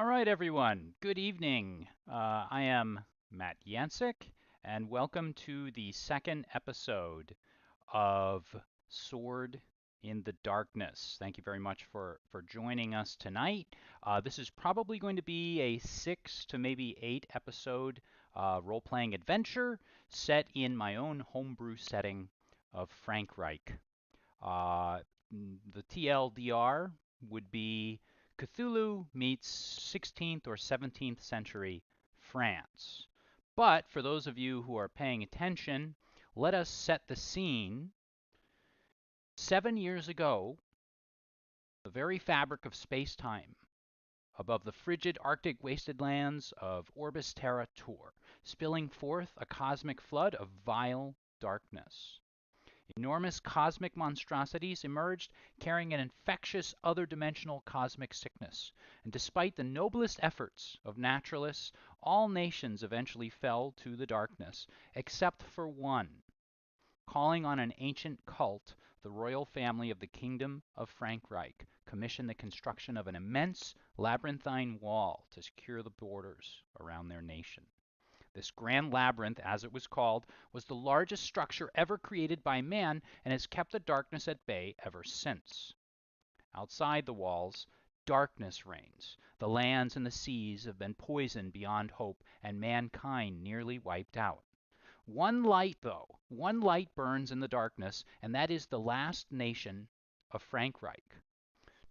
All right, everyone. Good evening. I am Matt Yancic, and welcome to the second episode of Sword in the Darkness. Thank you very much for joining us tonight. This is probably going to be a 6 to maybe 8 episode role-playing adventure set in my own homebrew setting of Frank Reich. The TLDR would be Cthulhu meets 16th or 17th century France. But for those of you who are paying attention, let us set the scene. 7 years ago, the very fabric of space-time, above the frigid Arctic wastelands of Orbis Terra Tour, spilling forth a cosmic flood of vile darkness. Enormous cosmic monstrosities emerged carrying an infectious other-dimensional cosmic sickness, and despite the noblest efforts of naturalists, all nations eventually fell to the darkness, except for one. Calling on an ancient cult, the royal family of the Kingdom of Frankreich commissioned the construction of an immense labyrinthine wall to secure the borders around their nation. This grand labyrinth, as it was called, was the largest structure ever created by man and has kept the darkness at bay ever since. Outside the walls, darkness reigns. The lands and the seas have been poisoned beyond hope, and mankind nearly wiped out. One light, though, one light burns in the darkness, and that is the last nation of Frankreich.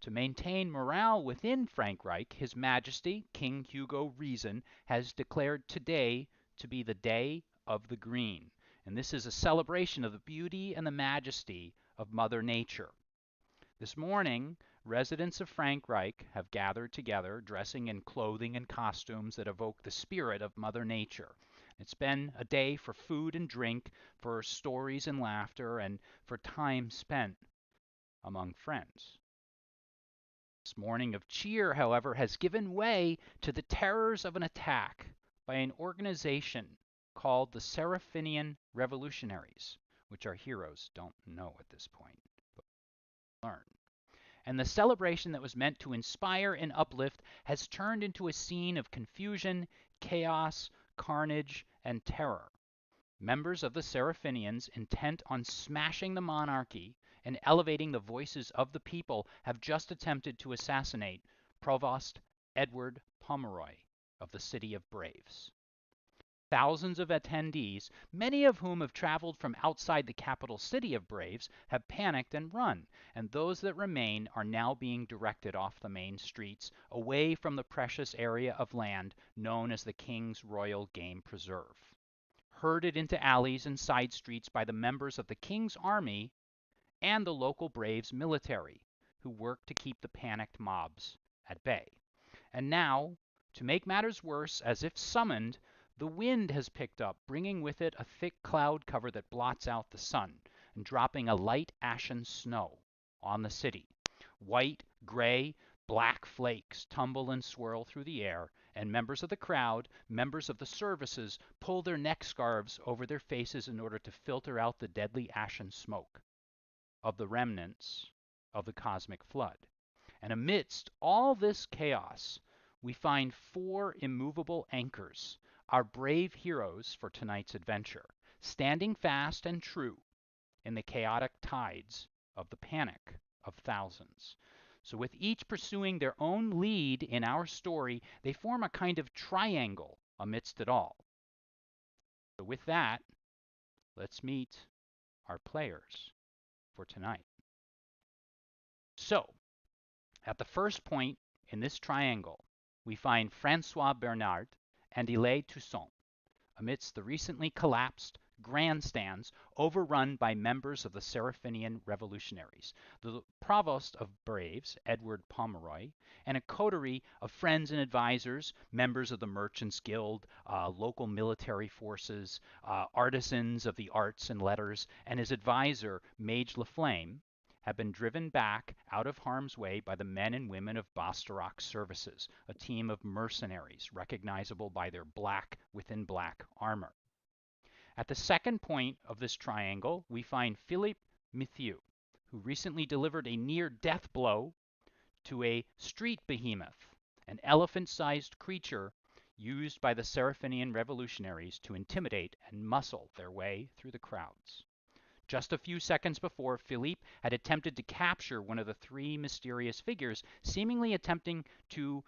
To maintain morale within Frankreich, His Majesty, King Hugo Reason, has declared today to be the Day of the Green, and this is a celebration of the beauty and the majesty of Mother Nature. This morning, residents of Frankreich have gathered together, dressing in clothing and costumes that evoke the spirit of Mother Nature. It's been a day for food and drink, for stories and laughter, and for time spent among friends. This morning of cheer, however, has given way to the terrors of an attack by an organization called the Seraphinian Revolutionaries, which our heroes don't know at this point, but learn. And the celebration that was meant to inspire and uplift has turned into a scene of confusion, chaos, carnage, and terror. Members of the Seraphinians, intent on smashing the monarchy and elevating the voices of the people, have just attempted to assassinate Provost Edward Pomeroy of the City of Braves. Thousands of attendees, many of whom have traveled from outside the capital city of Braves, have panicked and run, and those that remain are now being directed off the main streets, away from the precious area of land known as the King's Royal Game Preserve. Herded into alleys and side streets by the members of the King's Army and the local Braves military, who work to keep the panicked mobs at bay. And now, to make matters worse, as if summoned, the wind has picked up, bringing with it a thick cloud cover that blots out the sun, and dropping a light ashen snow on the city. White, gray, black flakes tumble and swirl through the air, and members of the crowd, members of the services, pull their neck scarves over their faces in order to filter out the deadly ashen smoke of the remnants of the cosmic flood. And amidst all this chaos, we find 4 immovable anchors, our brave heroes for tonight's adventure, standing fast and true in the chaotic tides of the panic of thousands. So with each pursuing their own lead in our story, they form a kind of triangle amidst it all. So with that, let's meet our players for tonight. So, at the first point in this triangle, we find Francois Bernard and Elaine Toussaint amidst the recently collapsed grandstands overrun by members of the Seraphinian Revolutionaries, the provost of Braves, Edward Pomeroy, and a coterie of friends and advisors, members of the Merchants Guild, local military forces, artisans of the arts and letters, and his advisor, Mage Laflame, have been driven back out of harm's way by the men and women of Bastarak Services, a team of mercenaries recognizable by their black within black armor. At the second point of this triangle, we find Philippe Mathieu, who recently delivered a near-death blow to a street behemoth an elephant-sized creature used by the Seraphinian revolutionaries to intimidate and muscle their way through the crowds. Just a few seconds before, Philippe had attempted to capture one of the three mysterious figures, seemingly attempting to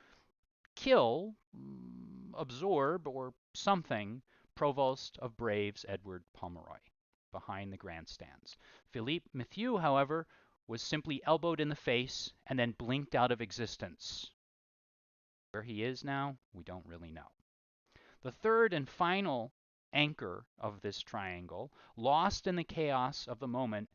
kill, absorb, or something Provost of Braves Edward Pomeroy behind the grandstands. Philippe Mathieu, however, was simply elbowed in the face and then blinked out of existence. Where he is now, we don't really know. The third and final anchor of this triangle, lost in the chaos of the moment,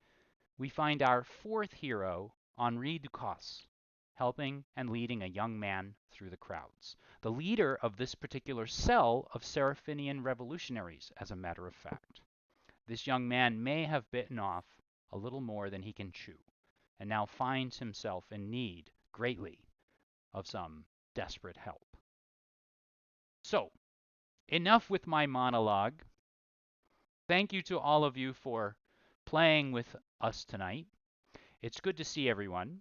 we find our fourth hero, Henri Ducasse, helping and leading a young man through the crowds. The leader of this particular cell of Seraphinian revolutionaries, as a matter of fact. This young man may have bitten off a little more than he can chew, and now finds himself in need, greatly, of some desperate help. So, enough with my monologue. Thank you to all of you for playing with us tonight. It's good to see everyone.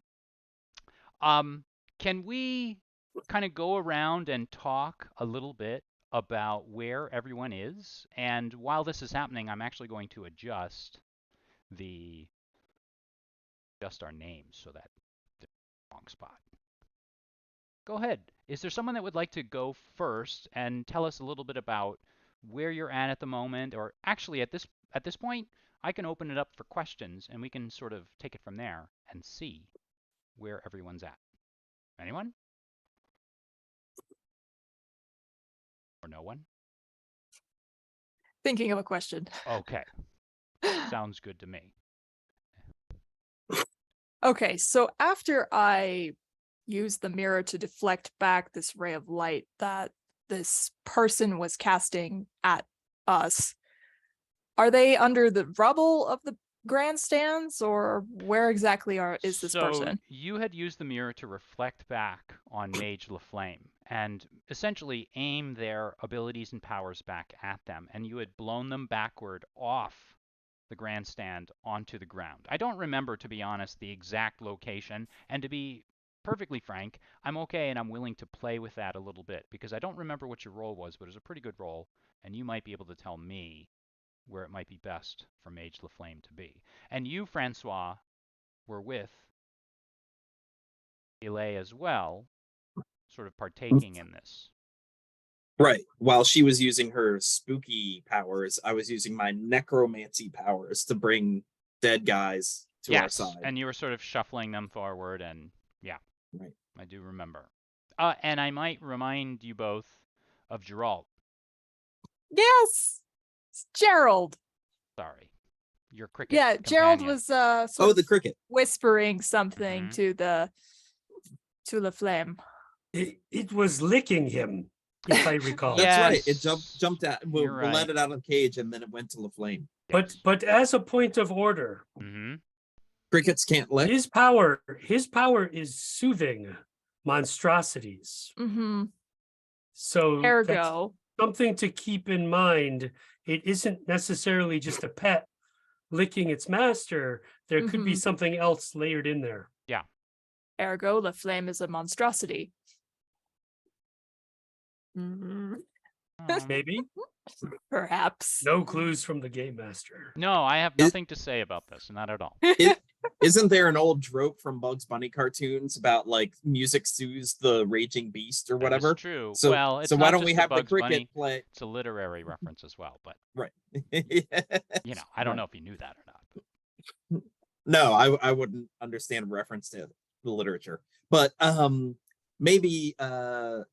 Can we kind of go around and talk a little bit about where everyone is? And while this is happening, I'm actually going to adjust our names so that they're in the wrong spot. Go ahead. Is there someone that would like to go first and tell us a little bit about where you're at the moment? Or actually, at this point, I can open it up for questions, and we can sort of take it from there and see where everyone's at. Anyone? Or no one? Thinking of a question. Okay. Sounds good to me. Okay, so after I use the mirror to deflect back this ray of light that this person was casting at us, are they under the rubble of the grandstands, or where exactly is this person? So you had used the mirror to reflect back on Mage Laflame and essentially aim their abilities and powers back at them, and you had blown them backward off the grandstand onto the ground. I don't remember, to be honest, the exact location, and to be perfectly frank, I'm okay and I'm willing to play with that a little bit because I don't remember what your role was, but it was a pretty good role, and you might be able to tell me where it might be best for Mage Laflame to be. And you, Francois, were with Elay as well, sort of partaking in this. Right. While she was using her spooky powers, I was using my necromancy powers to bring dead guys to our side. And you were sort of shuffling them forward, and yeah, right. I do remember. And I might remind you both of Gerald. Yes, it's Gerald. Sorry, your cricket. Yeah, companion. Gerald was sort of the cricket, whispering something to the flame. It was licking him, if I recall. That's right. It jumped out. We'll right. let it out of the cage, and then it went to the flame. But as a point of order, crickets can't lick. His power is soothing monstrosities. So ergo, something to keep in mind. It isn't necessarily just a pet licking its master. There could be something else layered in there. Yeah. Ergo, the flame is a monstrosity. Maybe. Perhaps. No clues from the game master. No, I have nothing to say about this. Not at all. Isn't there an old trope from Bugs Bunny cartoons about like music soothes the raging beast or whatever? That's true. So, well, it's so not why don't just we have the Bugs cricket Bunny. play? It's a literary reference as well, but right. You know, I don't know if you knew that or not. But... No, I wouldn't understand reference to the literature, but maybe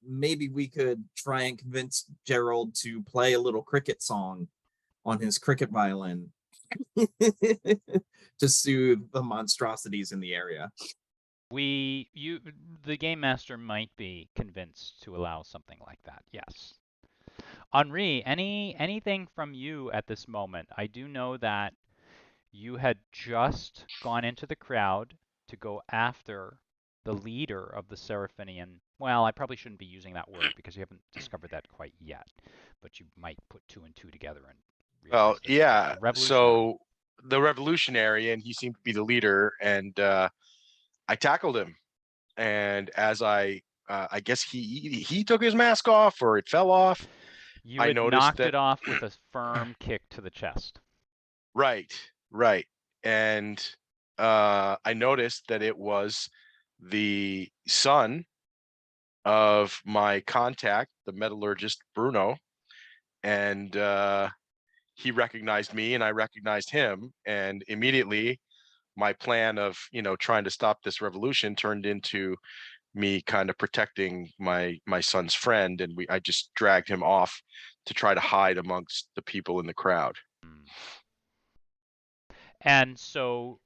we could try and convince Gerald to play a little cricket song on his cricket violin to soothe the monstrosities in the area. The game master might be convinced to allow something like that. Yes. Henri, anything from you at this moment? I do know that you had just gone into the crowd to go after the leader of the Seraphinian. Well, I probably shouldn't be using that word because you haven't discovered that quite yet, but you might put two and two together and well, yeah. So the revolutionary, and he seemed to be the leader, and I tackled him. And as I I guess he took his mask off, or it fell off. You I had noticed knocked that. it off with a firm kick to the chest. Right, and I noticed that it was the son of my contact, the metallurgist Bruno, and he recognized me, and I recognized him, and immediately my plan of trying to stop this revolution turned into me kind of protecting my son's friend, and I just dragged him off to try to hide amongst the people in the crowd. And so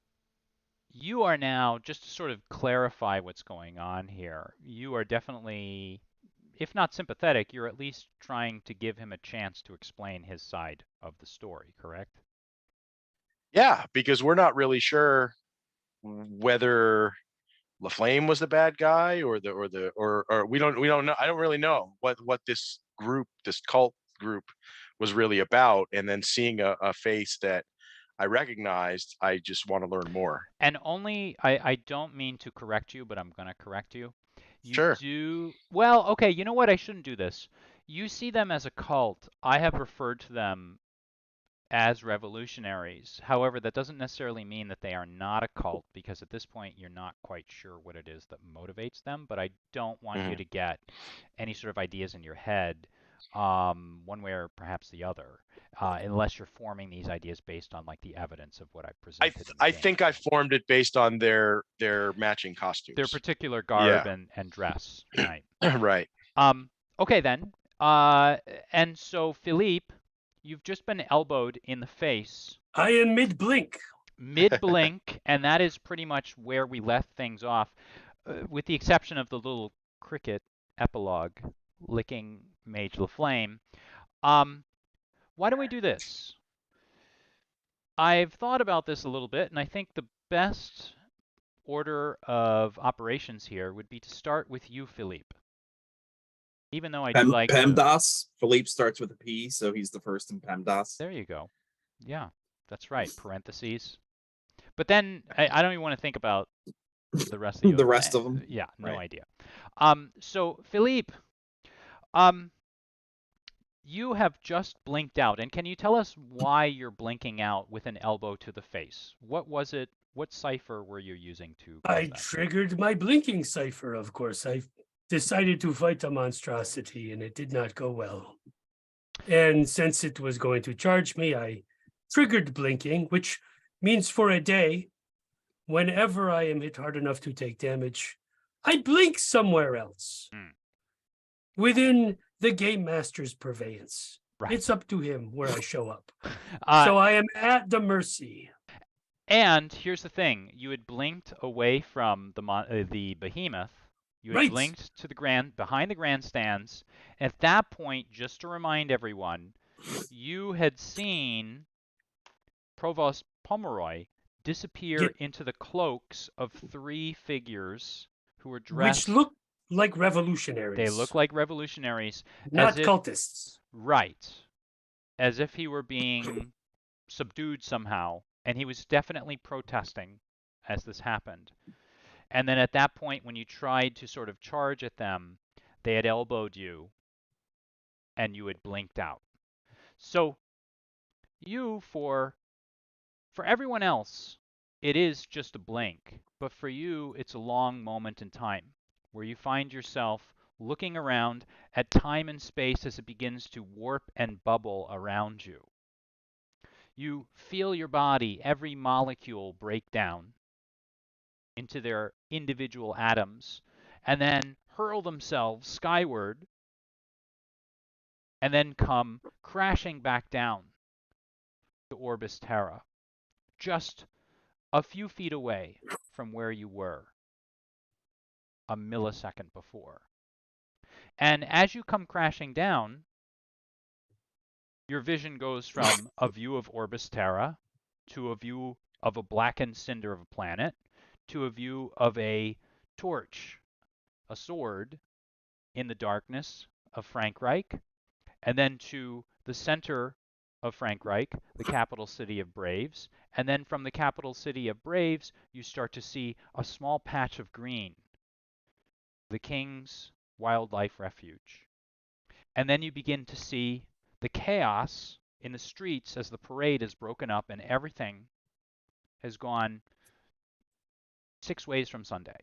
you are now, just to sort of clarify what's going on here, you are definitely, if not sympathetic, you're at least trying to give him a chance to explain his side of the story, correct? Yeah, because we're not really sure whether LaFlame was the bad guy or we don't know. I don't really know what this cult group was really about. And then seeing a face that I recognized, I just want to learn more. And I don't mean to correct you, but I'm going to correct you. Sure. Well, okay, you know what? I shouldn't do this. You see them as a cult. I have referred to them as revolutionaries. However, that doesn't necessarily mean that they are not a cult, because at this point you're not quite sure what it is that motivates them. But I don't want you to get any sort of ideas in your head, one way or perhaps the other, unless you're forming these ideas based on like the evidence of what I presented. I think I formed it based on their matching costumes, their particular garb and dress. Right. Right. Okay then. And so Philippe, you've just been elbowed in the face. I am mid-blink. Mid-blink, and that is pretty much where we left things off, with the exception of the little cricket epilogue, licking Mage LaFlame. Why don't we do this? I've thought about this a little bit, and I think the best order of operations here would be to start with you, Philippe. Even though I do like PEMDAS. Philippe starts with a P, so he's the first in PEMDAS. There you go. Yeah, that's right. Parentheses. But then I don't even want to think about the rest of you. The rest of them. Yeah, no Right. idea. So Philippe, you have just blinked out, and can you tell us why you're blinking out with an elbow to the face? What was it? What cipher were you using to? I triggered my blinking cipher, of course. I decided to fight a monstrosity, and it did not go well. And since it was going to charge me, I triggered blinking, which means for a day, whenever I am hit hard enough to take damage, I blink somewhere else. Within the game master's purveyance. Right. It's up to him where I show up. So I am at the mercy. And here's the thing: you had blinked away from the behemoth. You had blinked to the behind the grandstands. At that point, just to remind everyone, you had seen Provost Pomeroy disappear into the cloaks of 3 figures who were dressed, which look like revolutionaries. They look like revolutionaries, not cultists. Right, as if he were being subdued somehow, and he was definitely protesting as this happened. And then at that point, when you tried to sort of charge at them, they had elbowed you, and you had blinked out. So you, for everyone else, it is just a blink. But for you, it's a long moment in time where you find yourself looking around at time and space as it begins to warp and bubble around you. You feel your body, every molecule break down into their individual atoms, and then hurl themselves skyward, and then come crashing back down to Orbis Terra, just a few feet away from where you were a millisecond before. And as you come crashing down, your vision goes from a view of Orbis Terra to a view of a blackened cinder of a planet to a view of a torch, a sword, in the darkness of Frankreich, and then to the center of Frankreich, the capital city of Braves, and then from the capital city of Braves, you start to see a small patch of green the King's Wildlife Refuge. And then you begin to see the chaos in the streets as the parade is broken up and everything has gone 6 ways from Sunday.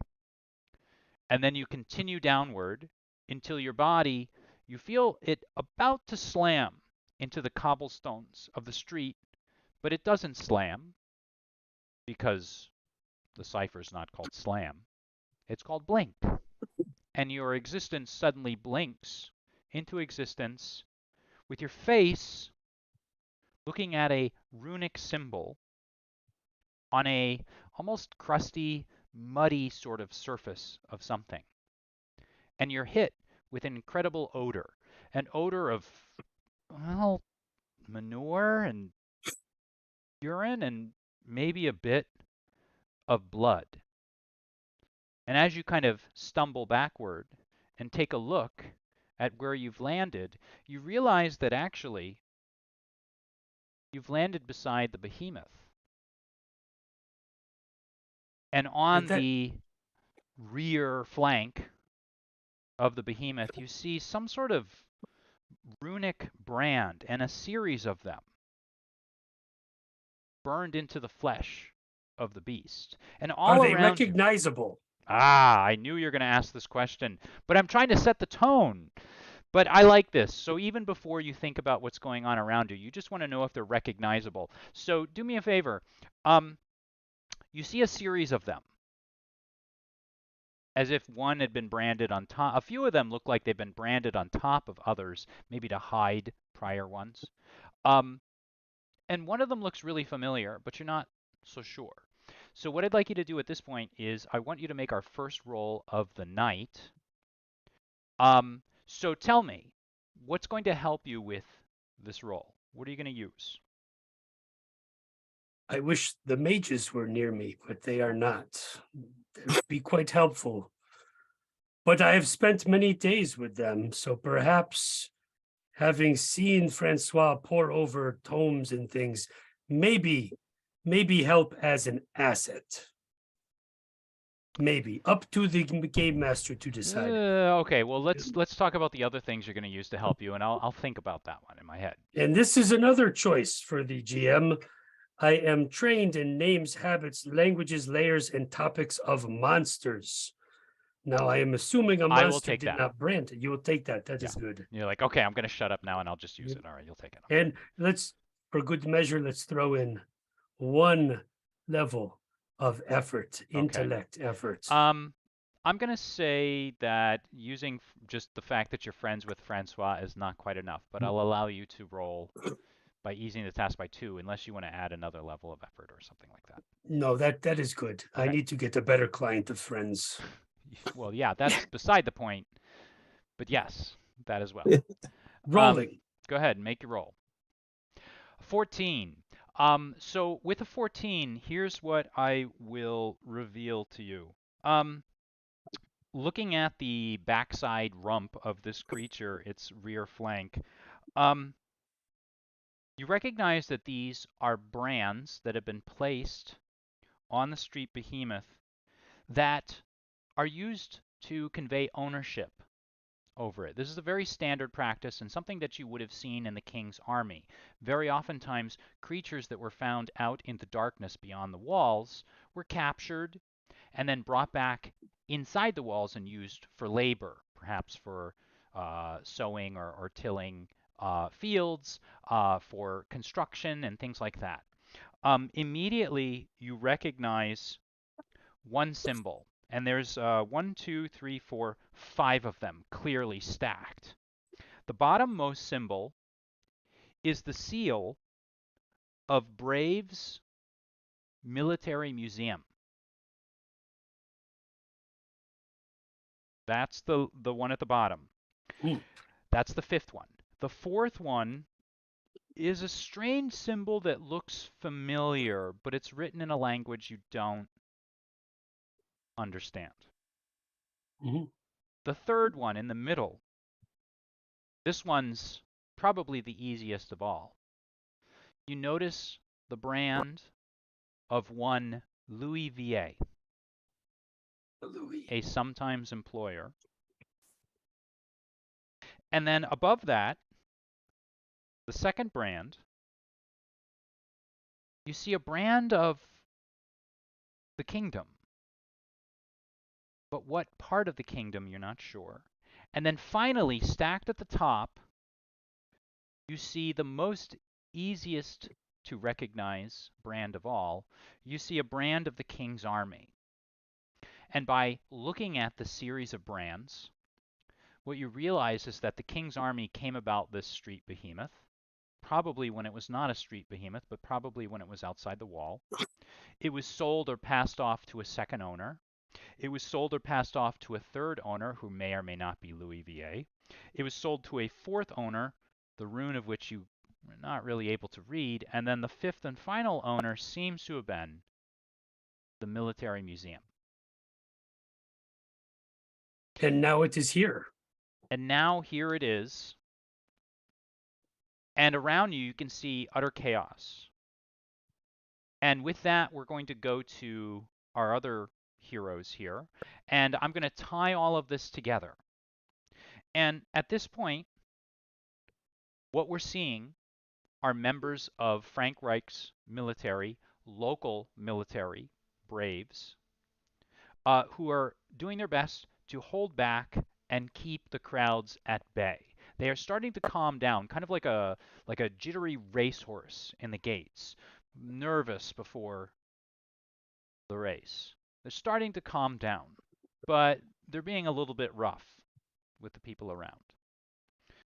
And then you continue downward until your body, you feel it about to slam into the cobblestones of the street, but it doesn't slam because the cipher's not called slam. It's called blink. And your existence suddenly blinks into existence with your face looking at a runic symbol on a almost crusty, muddy sort of surface of something. And you're hit with an incredible odor, an odor of, well, manure and urine and maybe a bit of blood. And as you kind of stumble backward and take a look at where you've landed, you realize that actually you've landed beside the behemoth. And on the rear flank of the behemoth, you see some sort of runic brand and a series of them burned into the flesh of the beast. And all Are they around you, recognizable? I knew you were going to ask this question, but I'm trying to set the tone. But I like this. So even before you think about what's going on around you, you just want to know if they're recognizable. So do me a favor. You see a series of them, as if one had been branded on top. A few of them look like they've been branded on top of others, maybe to hide prior ones. And one of them looks really familiar, but you're not so sure. So what I'd like you to do at this point is I want you to make our first roll of the night. So tell me, what's going to help you with this roll? What are you going to use? I wish the mages were near me, but they are not. It would be quite helpful. But I have spent many days with them, so perhaps having seen Francois pour over tomes and things, maybe help as an asset. Maybe up to the game master to decide. Okay, well let's talk about the other things you're going to use to help you, and I'll think about that one in my head. And this is another choice for the GM. I am trained in names, habits, languages, layers, and topics of monsters. Now, I am assuming a monster did not brand it. You will take that. That is good. You're like, okay, I'm going to shut up now and I'll just use it. All right, you'll take it. And for good measure, let's throw in one level of effort, intellect effort. I'm going to say that using just the fact that you're friends with Francois is not quite enough, but I'll allow you to roll by easing the task by 2, unless you want to add another level of effort or something like that. No, that is good. Okay. I need to get a better client of friends. Well, yeah, that's beside the point. But yes, that as well. Rolling. Go ahead and make your roll. 14. So with a 14, here's what I will reveal to you. Looking at the backside rump of this creature, its rear flank, you recognize that these are brands that have been placed on the street behemoth that are used to convey ownership over it. This is a very standard practice and something that you would have seen in the king's army. Very oftentimes, creatures that were found out in the darkness beyond the walls were captured and then brought back inside the walls and used for labor, perhaps for sowing or tilling fields, for construction and things like that. Immediately, you recognize one symbol. And there's 1, 2, 3, 4, 5 of them clearly stacked. The bottommost symbol is the seal of Brave's Military Museum. That's the one at the bottom. That's the 5th one. The 4th one is a strange symbol that looks familiar, but it's written in a language you don't understand. The 3rd one in the middle, this one's probably the easiest of all. You notice the brand of one Louis VA. a sometimes employer. And then above that, the second brand, you see a brand of the kingdom. But what part of the kingdom, you're not sure. And then finally, stacked at the top, you see the most easiest to recognize brand of all. You see a brand of the king's army. And by looking at the series of brands, what you realize is that the king's army came about this street behemoth, probably when it was not a street behemoth, but probably when it was outside the wall. It was sold or passed off to a second owner. It was sold or passed off to a third owner who may or may not be Louis VA. It was sold to a fourth owner, the rune of which you are not really able to read. And then the fifth and final owner seems to have been the military museum. And now it is here. And now here it is. And around you, you can see utter chaos. And with that, we're going to go to our other heroes here. And I'm going to tie all of this together. And at this point, what we're seeing are members of Frank Reich's military, local military, Braves, who are doing their best to hold back and keep the crowds at bay. They are starting to calm down, kind of like a jittery racehorse in the gates, nervous before the race. They're starting to calm down, but they're being a little bit rough with the people around.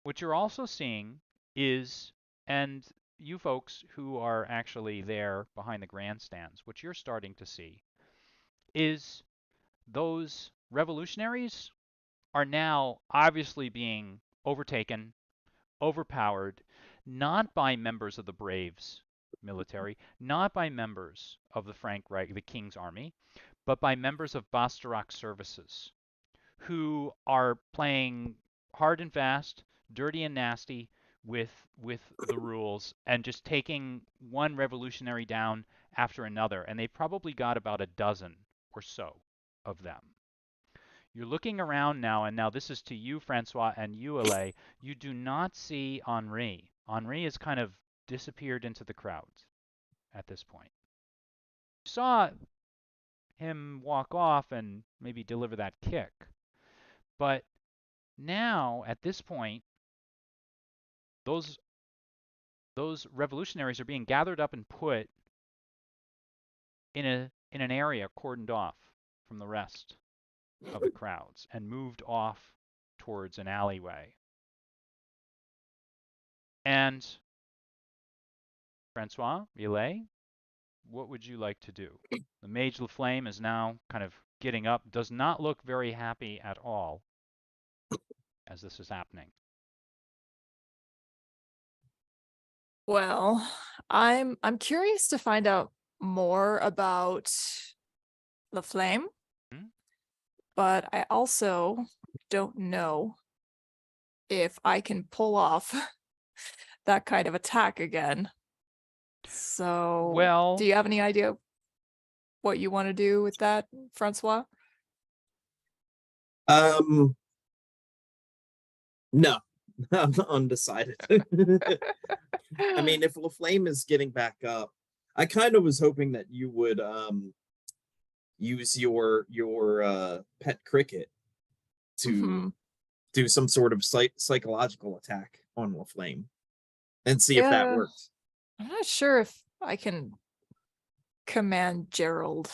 What you're also seeing is, and you folks who are actually there behind the grandstands, what you're starting to see is those revolutionaries are now obviously being overtaken, overpowered, not by members of the Braves military, not by members of the Frank Reich, the King's Army, but by members of Bastarak services who are playing hard and fast, dirty and nasty with the rules and just taking one revolutionary down after another. And they probably got about a dozen or so of them. You're looking around now, and now this is to you, Francois, and you, Alay. You do not see Henri. Henri has kind of disappeared into the crowds at this point. You saw him walk off and maybe deliver that kick. But now, at this point, those revolutionaries are being gathered up and put in an area cordoned off from the rest of the crowds and moved off towards an alleyway. And Francois, Relay, what would you like to do? The Mage Laflame is now kind of getting up, does not look very happy at all as this is happening. Well, I'm curious to find out more about the flame, but I also don't know if I can pull off that kind of attack again. So, Well, do you have any idea what you want to do with that, Francois? No, I'm undecided. I mean, if LaFlame is getting back up, I kind of was hoping that you would use your pet cricket to do some sort of psychological attack on LaFlame and see if that works. I'm not sure if I can command Gerald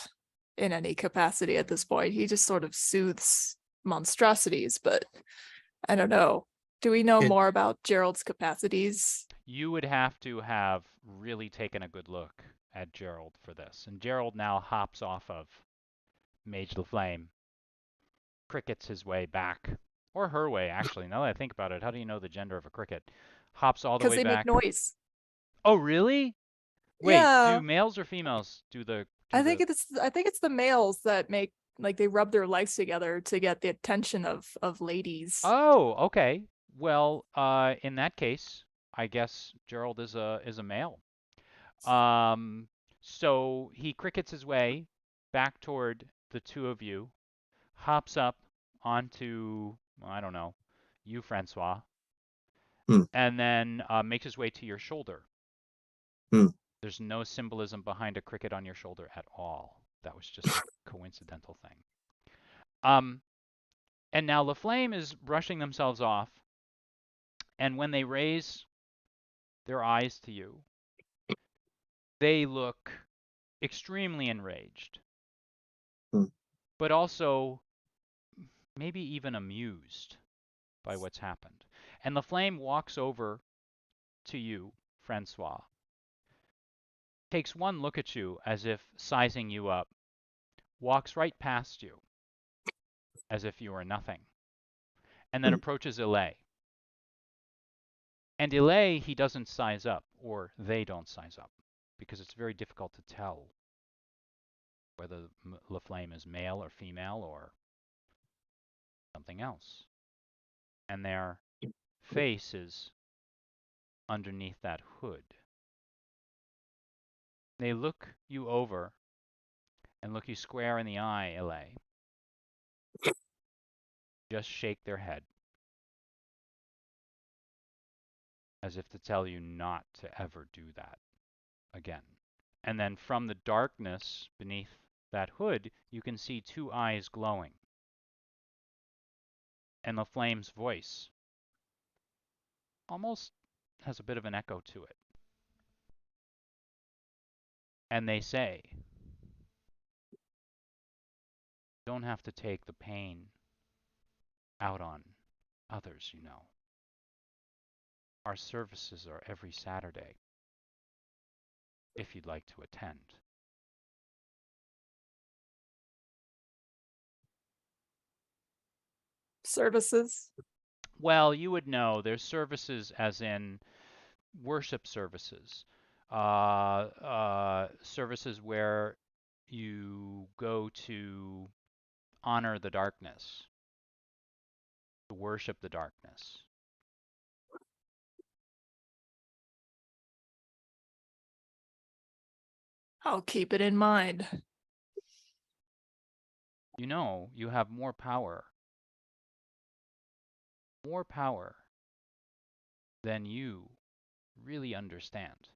in any capacity at this point. He just sort of soothes monstrosities, but I don't know. Do we know more about Gerald's capacities? You would have to have really taken a good look at Gerald for this. And Gerald now hops off of Mage Laflame, crickets his way back, or her way, actually. Now that I think about it, how do you know the gender of a cricket? Hops all the way back. Because they make noise. Oh, really? Wait, Yeah. do males or females do the... I think it's the males that make, like, they rub their legs together to get the attention of ladies. Oh, okay. Well, in that case, I guess Gerald is a male. So he crickets his way back toward the two of you, hops up onto, well, I don't know, you, Francois, Hmm. and then makes his way to your shoulder. Hmm. There's no symbolism behind a cricket on your shoulder at all. That was just a coincidental thing. And now LaFlame is brushing themselves off, and when they raise their eyes to you, they look extremely enraged, Hmm. but also maybe even amused by what's happened. And LaFlame walks over to you, Francois, takes one look at you as if sizing you up, walks right past you as if you were nothing, and then Hmm. approaches Ilay. And Ilay, he doesn't size up, or they don't size up, because it's very difficult to tell whether LaFlame is male or female or something else. And their face is underneath that hood. They look you over and look you square in the eye, Ilay. Just shake their head, as if to tell you not to ever do that again. And then from the darkness beneath that hood, you can see two eyes glowing. And the flame's voice almost has a bit of an echo to it. And they say, don't have to take the pain out on others, you know. Our services are every Saturday, if you'd like to attend. Services. Well, you would know there's services as in worship services, services where you go to honor the darkness, to worship the darkness. I'll keep it in mind. You know, you have more power than you really understand.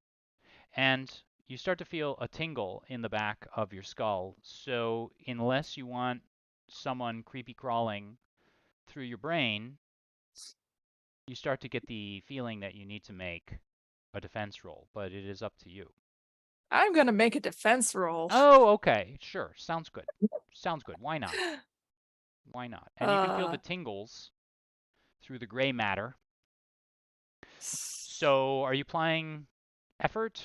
And you start to feel a tingle in the back of your skull. So unless you want someone creepy crawling through your brain, you start to get the feeling that you need to make a defense roll, but it is up to you. I'm gonna make a defense roll. Oh, okay. Sure. Sounds good. Sounds good. Why not? Why not? And you can feel the tingles through the gray matter. So are you applying effort?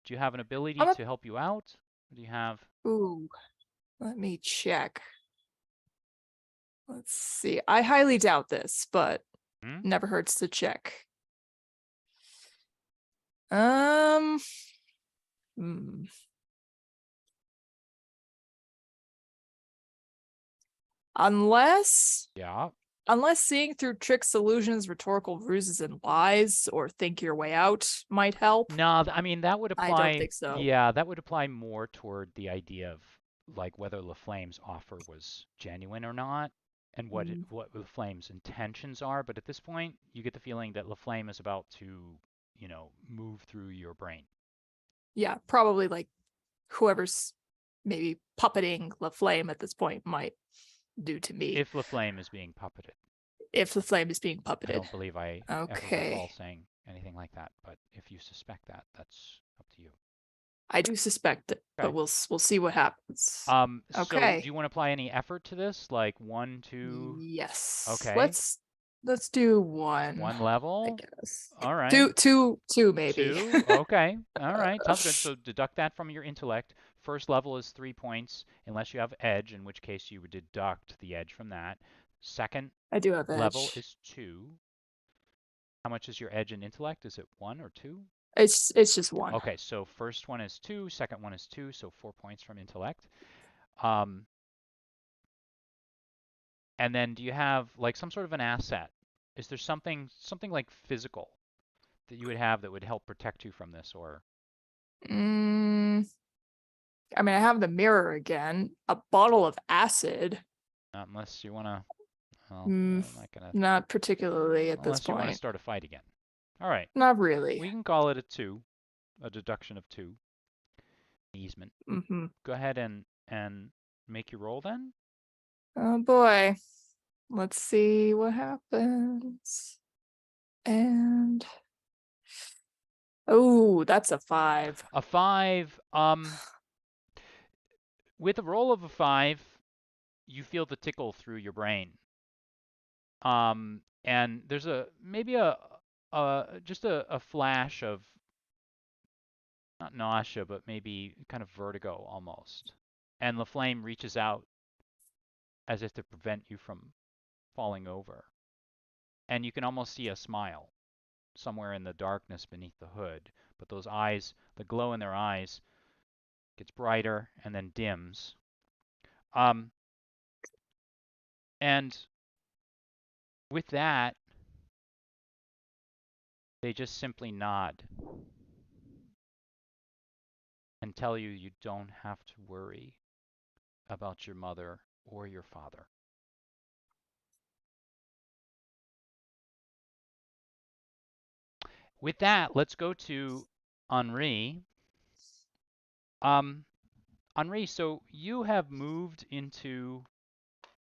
Do you have an ability to help you out? Or do you have... Ooh, let me check. Let's see. I highly doubt this, but never hurts to check. Unless seeing through tricks, illusions, rhetorical ruses, and lies, or think your way out might help. No, I mean, that would apply... I don't think so. Yeah, that would apply more toward the idea of like whether LaFlame's offer was genuine or not, and what LaFlame's intentions are. But at this point, you get the feeling that LaFlame is about to, you know, move through your brain. Yeah, probably like whoever's maybe puppeting LaFlame at this point might do to me. If LaFlame is being puppeted. If LaFlame is being puppeted. I don't believe I ever recall saying anything like that, but if you suspect that, that's up to you. I do suspect it, but we'll see what happens. So do you want to apply any effort to this? Like 1, 2? Yes. Okay. Let's do 1. 1 level? I guess. All right. Two maybe. 2? Okay. All right. Sounds good. So deduct that from your intellect. First level is 3 points, unless you have edge, in which case you would deduct the edge from that. Second I do have edge. Level is 2. How much is your edge in intellect? Is it 1 or 2? It's just 1. Okay, so first one is 2, second one is 2, so 4 points from intellect. And then do you have like some sort of an asset? Is there something like physical that you would have that would help protect you from this, or? I mean, I have the mirror again, a bottle of acid. Not unless you want to. Well, Mm, I'm not gonna. Not particularly at this Unless you want to point. start a fight again. All right. Not really. We can call it a 2, a deduction of 2 easement. Mm-hmm. Go ahead and make your roll then. Oh boy. Let's see what happens. And oh, that's a 5. A 5. With a roll of a 5, you feel the tickle through your brain. And there's maybe just a flash of not nausea, but maybe kind of vertigo almost. And the flame reaches out as if to prevent you from falling over. And you can almost see a smile somewhere in the darkness beneath the hood. But those eyes, the glow in their eyes, gets brighter and then dims. And with that, they just simply nod and tell you you don't have to worry about your mother or your father. With that, let's go to Henri. Henri, so you have moved into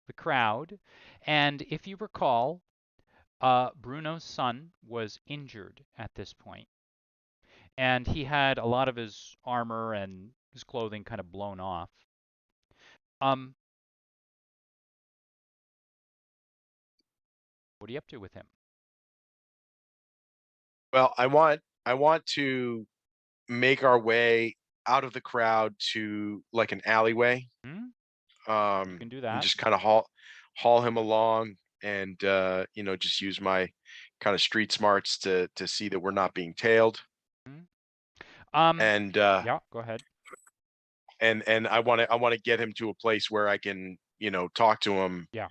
the crowd, and if you recall, Bruno's son was injured at this point, and he had a lot of his armor and his clothing kind of blown off. What are you up to with him? Well, I want to make our way out of the crowd to like an alleyway. Hmm? You can do And that. just kind of haul him along and just use my kind of street smarts to see that we're not being tailed. And Yeah, go ahead. and I want to get him to a place where I can, talk to him Yeah.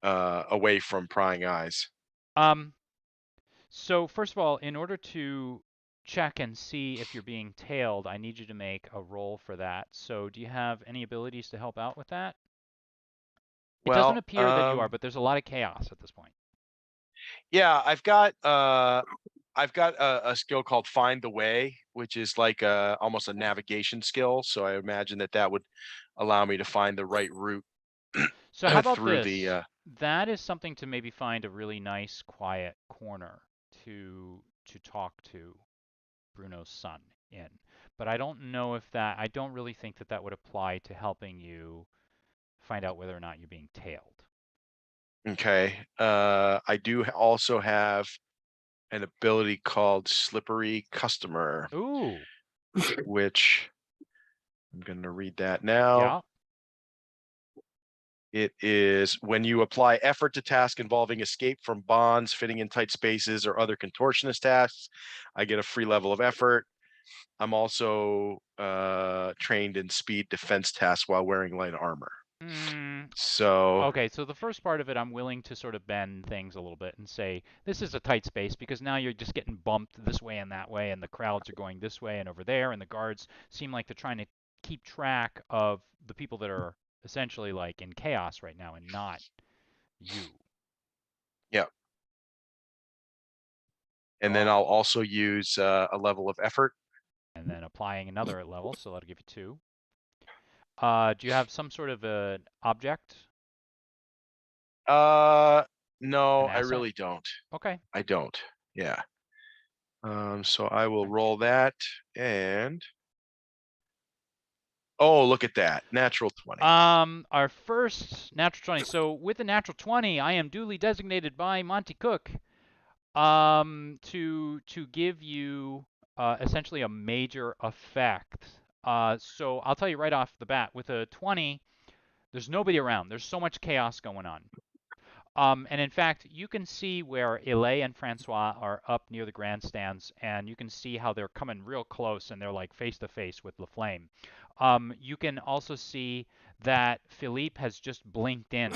away from prying eyes. So first of all, in order to check and see if you're being tailed, I need you to make a roll for that. So do you have any abilities to help out with that? It doesn't Well, appear that you are, but there's a lot of chaos at this point. yeah, I've got a skill called Find the Way, which is like almost a navigation skill. So I imagine that would allow me to find the right route So how about through this? the. That is something to maybe find a really nice, quiet corner to talk to Bruno's son in. But I don't know if that. I don't really think that would apply to helping you find out whether or not you're being tailed. Okay. I do also have an ability called Slippery Customer, Ooh. which I'm going to read that now. Yeah. It is when you apply effort to task involving escape from bonds, fitting in tight spaces, or other contortionist tasks, I get a free level of effort. I'm also trained in speed defense tasks while wearing light armor. So Okay, so the first part of it, I'm willing to sort of bend things a little bit and say, this is a tight space because now you're just getting bumped this way and that way, and the crowds are going this way and over there, and the guards seem like they're trying to keep track of the people that are essentially like in chaos right now and not you. yeah. And then I'll also use a level of effort. And then applying another level, so that'll give you 2. Do you have some sort of an object? No, An I asset? really don't. Okay. I don't. Yeah. So I will roll that and oh, look at that. Natural 20. Our first natural 20. So with the natural 20, I am duly designated by Monty Cook to give you essentially a major effect. So I'll tell you right off the bat, with a 20, there's nobody around. There's so much chaos going on. And in fact, you can see where Elay and Francois are up near the grandstands, and you can see how they're coming real close, and they're like face to face with LaFlame. You can also see that Philippe has just blinked in,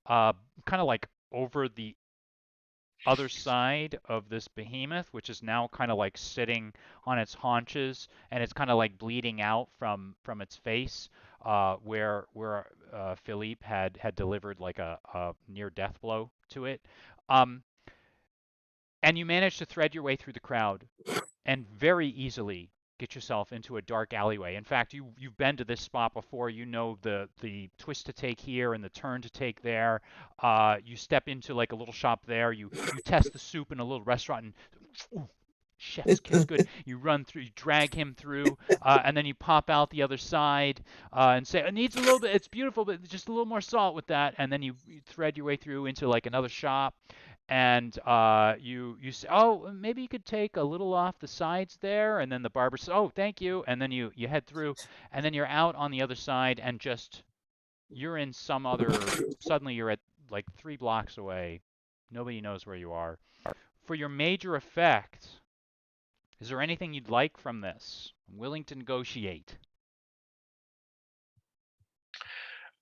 kind of like over the other side of this behemoth, which is now kind of like sitting on its haunches, and it's kind of like bleeding out from its face. where Philippe had delivered like a near death blow to it. And you manage to thread your way through the crowd and very easily get yourself into a dark alleyway. In fact, you've been to this spot before. You know the twist to take here and the turn to take there. You step into like a little shop there. You test the soup in a little restaurant and ooh, chef's kiss good. You run through, you drag him through, and then you pop out the other side and say it needs a little bit. It's beautiful, but just a little more salt with that. And then you thread your way through into like another shop. And you say, oh, maybe you could take a little off the sides there, and then the barber says, oh, thank you, and then you head through, and then you're out on the other side, and just you're in some other. Suddenly you're at like 3 blocks away. Nobody knows where you are. For your major effect, is there anything you'd like from this? I'm willing to negotiate.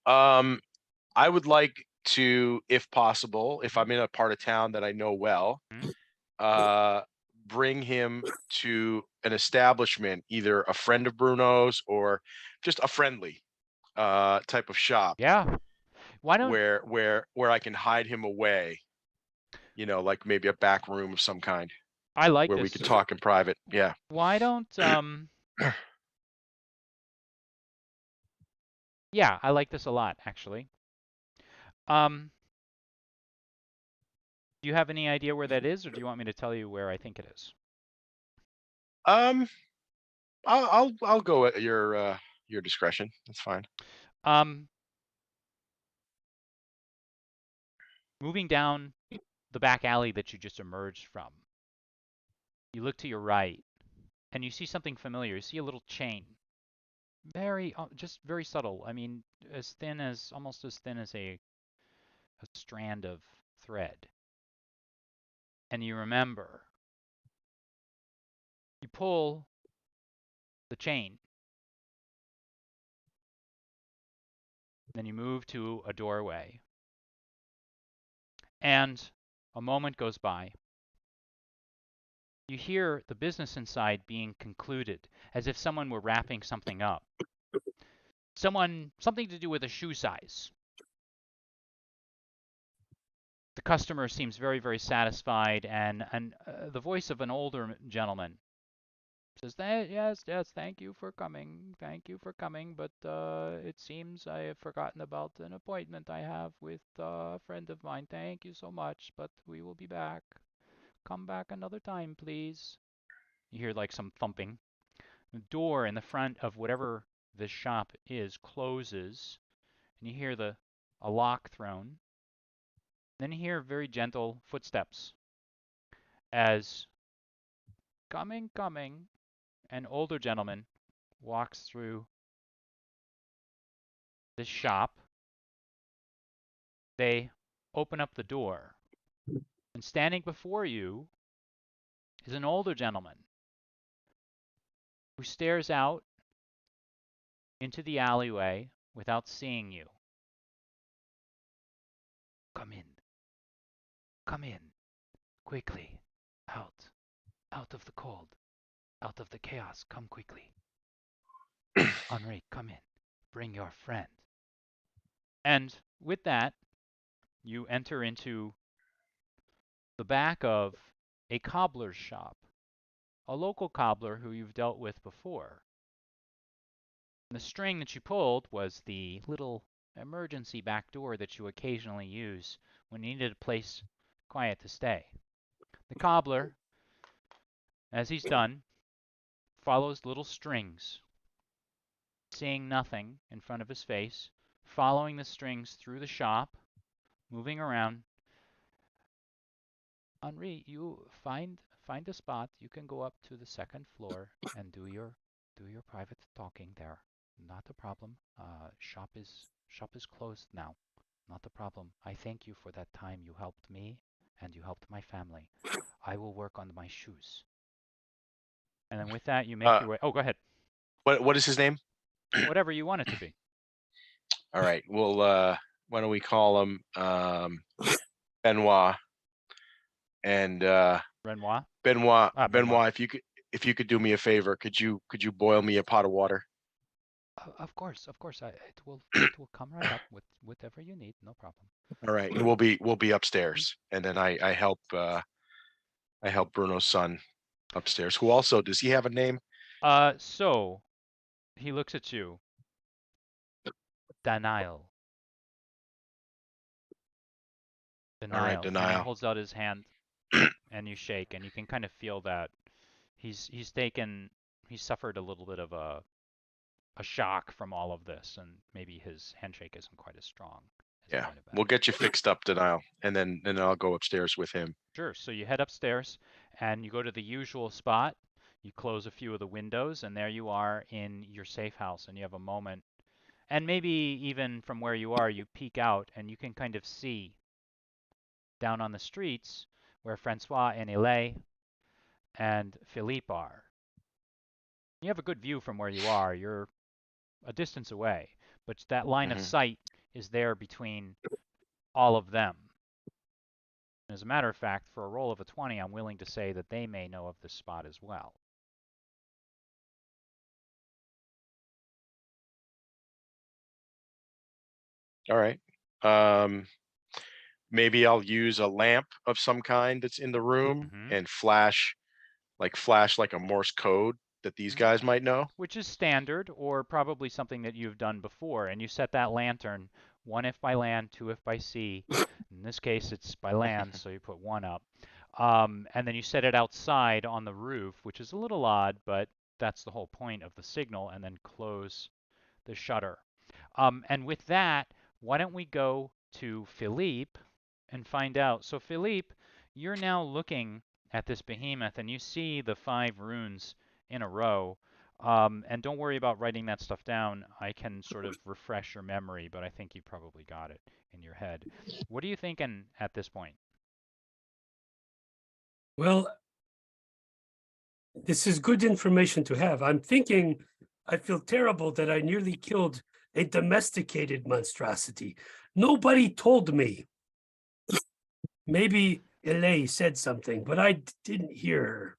I would like to, if possible, if I'm in a part of town that I know well, bring him to an establishment, either a friend of Bruno's or just a friendly type of shop. Yeah. Why don't where I can hide him away, like maybe a back room of some kind I like where this? we could talk in private. Yeah. Why don't Yeah, I like this a lot, actually. Do you have any idea where that is, or do you want me to tell you where I think it is? I'll go at your discretion. That's fine. Moving down the back alley that you just emerged from, you look to your right, and you see something familiar. You see a little chain. Just very subtle. I mean, almost as thin as a strand of thread. And you remember, you pull the chain, then you move to a doorway, and a moment goes by. You hear the business inside being concluded, as if someone were wrapping something up. Something to do with a shoe size. The customer seems very, very satisfied, and the voice of an older gentleman says, yes, thank you for coming, but it seems I have forgotten about an appointment I have with a friend of mine. Thank you so much, but we will be back. Come back another time, please. You hear like some thumping. The door in the front of whatever this shop is closes, and you hear a lock thrown. Then you hear very gentle footsteps as coming, an older gentleman walks through this shop. They open up the door, and standing before you is an older gentleman who stares out into the alleyway without seeing you. Come in, quickly, out of the cold, out of the chaos, come quickly. Henri, come in, bring your friend. And with that, you enter into the back of a cobbler's shop, a local cobbler who you've dealt with before. And the string that you pulled was the little emergency back door that you occasionally use when you needed a place quiet to stay. The cobbler, as he's done, follows little strings, seeing nothing in front of his face, following the strings through the shop, moving around. Henri, you find a spot. You can go up to the second floor and do your private talking there. Not a problem. Shop is closed now. Not a problem. I thank you for that time you helped me and you helped my family. I will work on my shoes. And then with that, you make your way. Oh, go ahead. What is his name? Whatever you want it to be. All right. Well, why don't we call him Benoit? And Renoir. Benoit, Benoit. if you could do me a favor, could you boil me a pot of water? Of course. It will come right up with whatever you need. No problem. All right, and we'll be upstairs, and then I help Bruno's son upstairs. Who also does he have a name? So he looks at you. Denial. All right, And he Denial. holds out his hand, and you shake, and you can kind of feel that he's suffered a little bit of a shock from all of this, and maybe his handshake isn't quite as strong as it Yeah, might have been. we'll get you fixed up, Denial, and then I'll go upstairs with him. Sure. So you head upstairs, and you go to the usual spot. You close a few of the windows, and there you are in your safe house, and you have a moment. And maybe even from where you are, you peek out, and you can kind of see down on the streets where Francois and Elay and Philippe are. You have a good view from where you are. You're a distance away, but that line of sight is there between all of them. As a matter of fact, for a roll of a 20, I'm willing to say that they may know of this spot as well. All right. Maybe I'll use a lamp of some kind that's in the room and flash like a Morse code that these guys might know. Which is standard, or probably something that you've done before. And you set that lantern, 1 if by land, 2 if by sea. In this case, it's by land, so you put 1 up. And then you set it outside on the roof, which is a little odd, but that's the whole point of the signal, and then close the shutter. And with that, why don't we go to Philippe and find out. So Philippe, you're now looking at this behemoth, and you see the 5 runes in a row. And don't worry about writing that stuff down. I can sort of refresh your memory, but I think you probably got it in your head. What are you thinking at this point? Well, this is good information to have. I'm thinking I feel terrible that I nearly killed a domesticated monstrosity. Nobody told me. Maybe Elay said something, but I didn't hear her.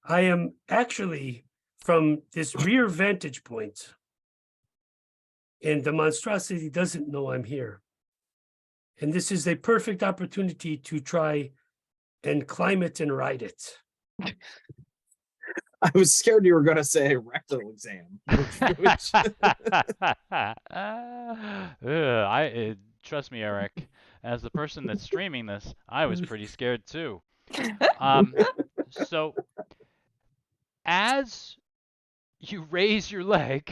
I am actually from this rear vantage point, and the monstrosity doesn't know I'm here. And this is a perfect opportunity to try and climb it and ride it. I was scared you were going to say rectal exam. Trust me, Eric. As the person that's streaming this, I was pretty scared too. So, as you raise your leg,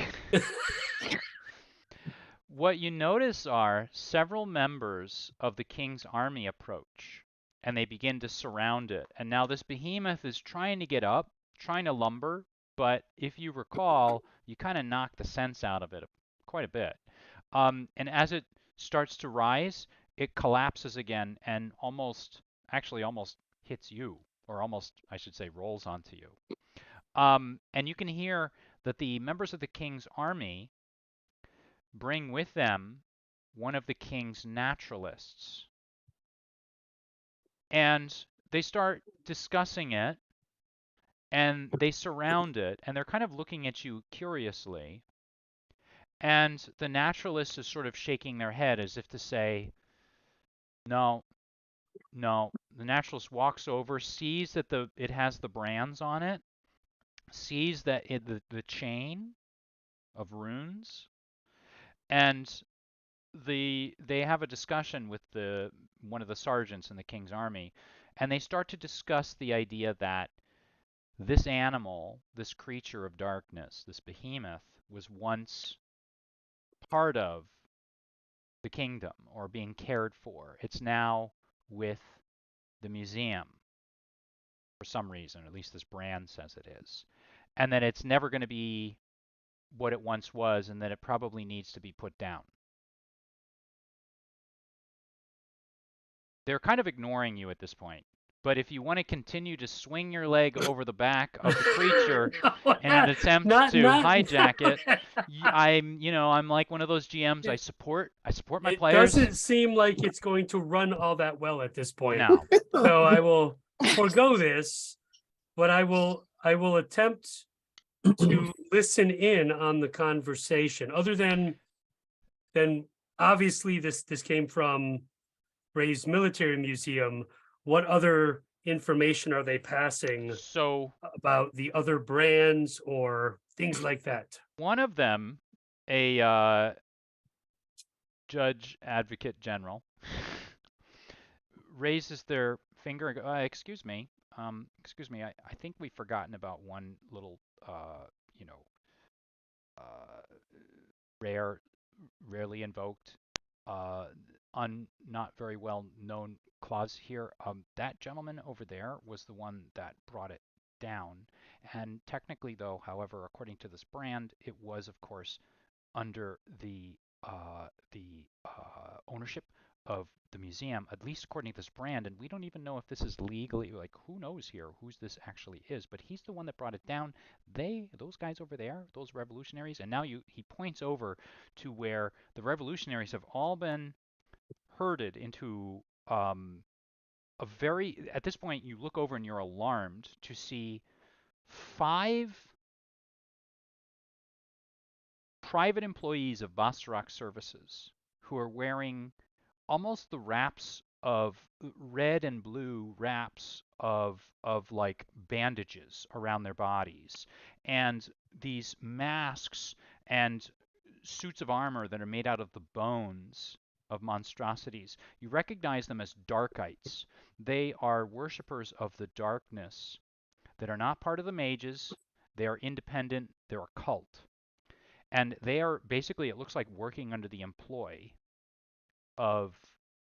what you notice are several members of the king's army approach, and they begin to surround it. And now this behemoth is trying to get up, trying to lumber, but if you recall, you kind of knocked the sense out of it quite a bit. And as it starts to rise, it collapses again and almost hits you, or almost, I should say, rolls onto you. And you can hear that the members of the king's army bring with them one of the king's naturalists. And they start discussing it, and they surround it, and they're kind of looking at you curiously. And the naturalist is sort of shaking their head as if to say, no. The naturalist walks over, sees that it has the brands on it, sees that the chain of runes, and they have a discussion with one of the sergeants in the king's army, and they start to discuss the idea that this animal, this creature of darkness, this behemoth, was once part of the kingdom, or being cared for. It's now with the museum for some reason, at least this brand says it is, and that it's never going to be what it once was, and that it probably needs to be put down. They're kind of ignoring you at this point, but if you want to continue to swing your leg over the back of the creature in an attempt to hijack it, I'm like one of those GMs. I support my players. It doesn't seem like it's going to run all that well at this point. No. So I will forego this, but I will attempt to listen in on the conversation, other than obviously this came from Ray's Military Museum. What other information are they passing So about the other brands or things like that? one of them, a judge advocate general, raises their finger and goes, excuse me, I think we've forgotten about one little, you know, rarely invoked, not very well known clause here. That gentleman over there was the one that brought it down. And technically, though, however, according to this brand, it was, of course, under the ownership of the museum, at least according to this brand. And we don't even know if this is legally, like, who knows here whose this actually is. But he's the one that brought it down. Those guys over there, those revolutionaries, and now he points over to where the revolutionaries have all been herded into at this point, you look over and you're alarmed to see 5 private employees of Bastarak Services who are wearing almost the wraps of red and blue wraps of like bandages around their bodies, and these masks and suits of armor that are made out of the bones of monstrosities. You recognize them as Darkites. They are worshippers of the darkness that are not part of the mages. They are independent. They're a cult. And they are basically, it looks like, working under the employ of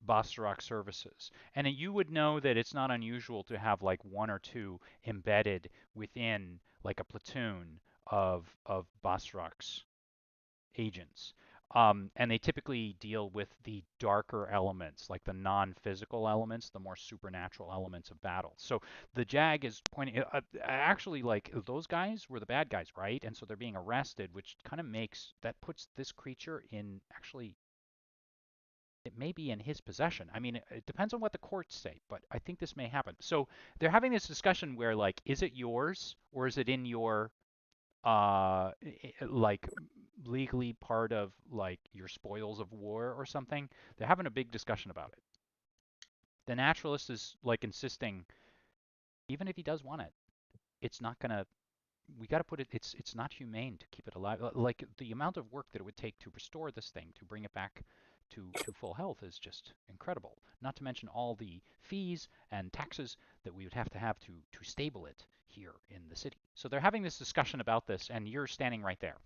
Bastarak Services. And you would know that it's not unusual to have like 1 or 2 embedded within like a platoon of Bastarak's agents. And they typically deal with the darker elements, like the non-physical elements, the more supernatural elements of battle. So the JAG is pointing, actually, like, those guys were the bad guys, right? And so they're being arrested, which kind of puts this creature in, actually, it may be in his possession. I mean, it depends on what the courts say, but I think this may happen. So they're having this discussion where, like, is it yours or is it in your, like, legally part of like your spoils of war or something? They're having a big discussion about it. The naturalist is like insisting, even if he does want it, it's not gonna. We got to put it. It's not humane to keep it alive. Like, the amount of work that it would take to restore this thing, to bring it back to full health, is just incredible. Not to mention all the fees and taxes that we would have to stable it here in the city. So they're having this discussion about this, and you're standing right there.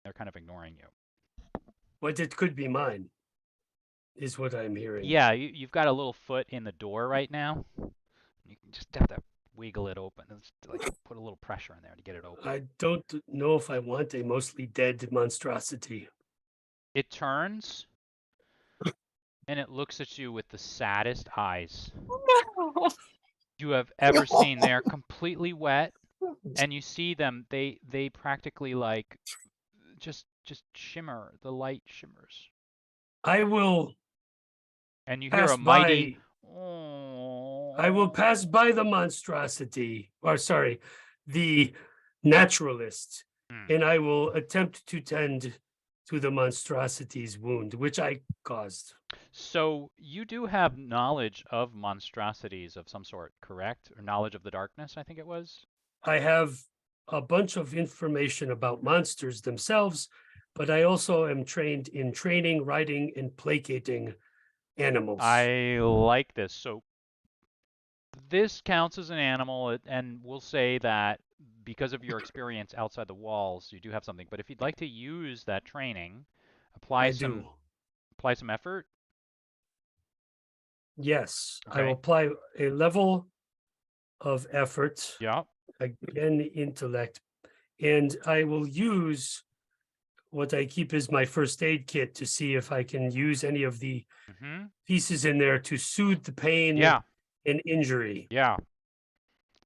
They're kind of ignoring you. What it could be mine, is what I'm hearing. Yeah, you've got a little foot in the door right now. You can just have to wiggle it open. It's like put a little pressure in there to get it open. I don't know if I want a mostly dead monstrosity. It turns and it looks at you with the saddest eyes No. you have ever seen. They're completely wet, and you see them. They practically, like, just shimmer. The light shimmers, I will and you hear pass a mighty. by. I will pass by the monstrosity, or sorry, the naturalist, and I will attempt to tend to the monstrosity's wound, which I caused. So you do have knowledge of monstrosities of some sort, correct? Or knowledge of the darkness, I think it was? I have a bunch of information about monsters themselves, but I also am trained in training, riding, and placating animals. I like this. So this counts as an animal, and we'll say that because of your experience outside the walls, you do have something. But if you'd like to use that training, apply some effort. Yes, I Okay. will apply a level of effort. Yeah. Again, intellect, and I will use what I keep as my first aid kit to see if I can use any of the pieces in there to soothe the pain and injury. Yeah.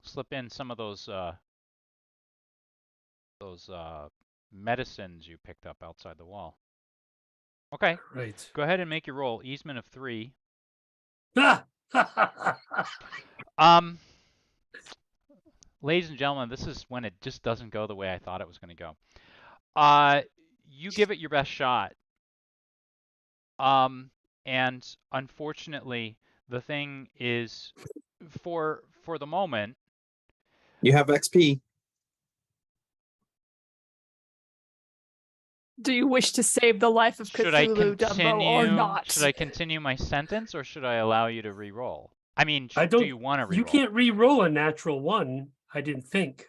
Slip in some of those medicines you picked up outside the wall. Okay. Right. Go ahead and make your roll. Easement of 3. ladies and gentlemen, this is when it just doesn't go the way I thought it was going to go. You give it your best shot. And unfortunately, the thing is, for the moment, You have XP. Do you wish to save the life of should I Cthulhu, Dumbo, or not? Should I continue my sentence, or should I allow you to re-roll? I mean, I do don't. you want to re-roll? You can't re-roll a natural one. I didn't think.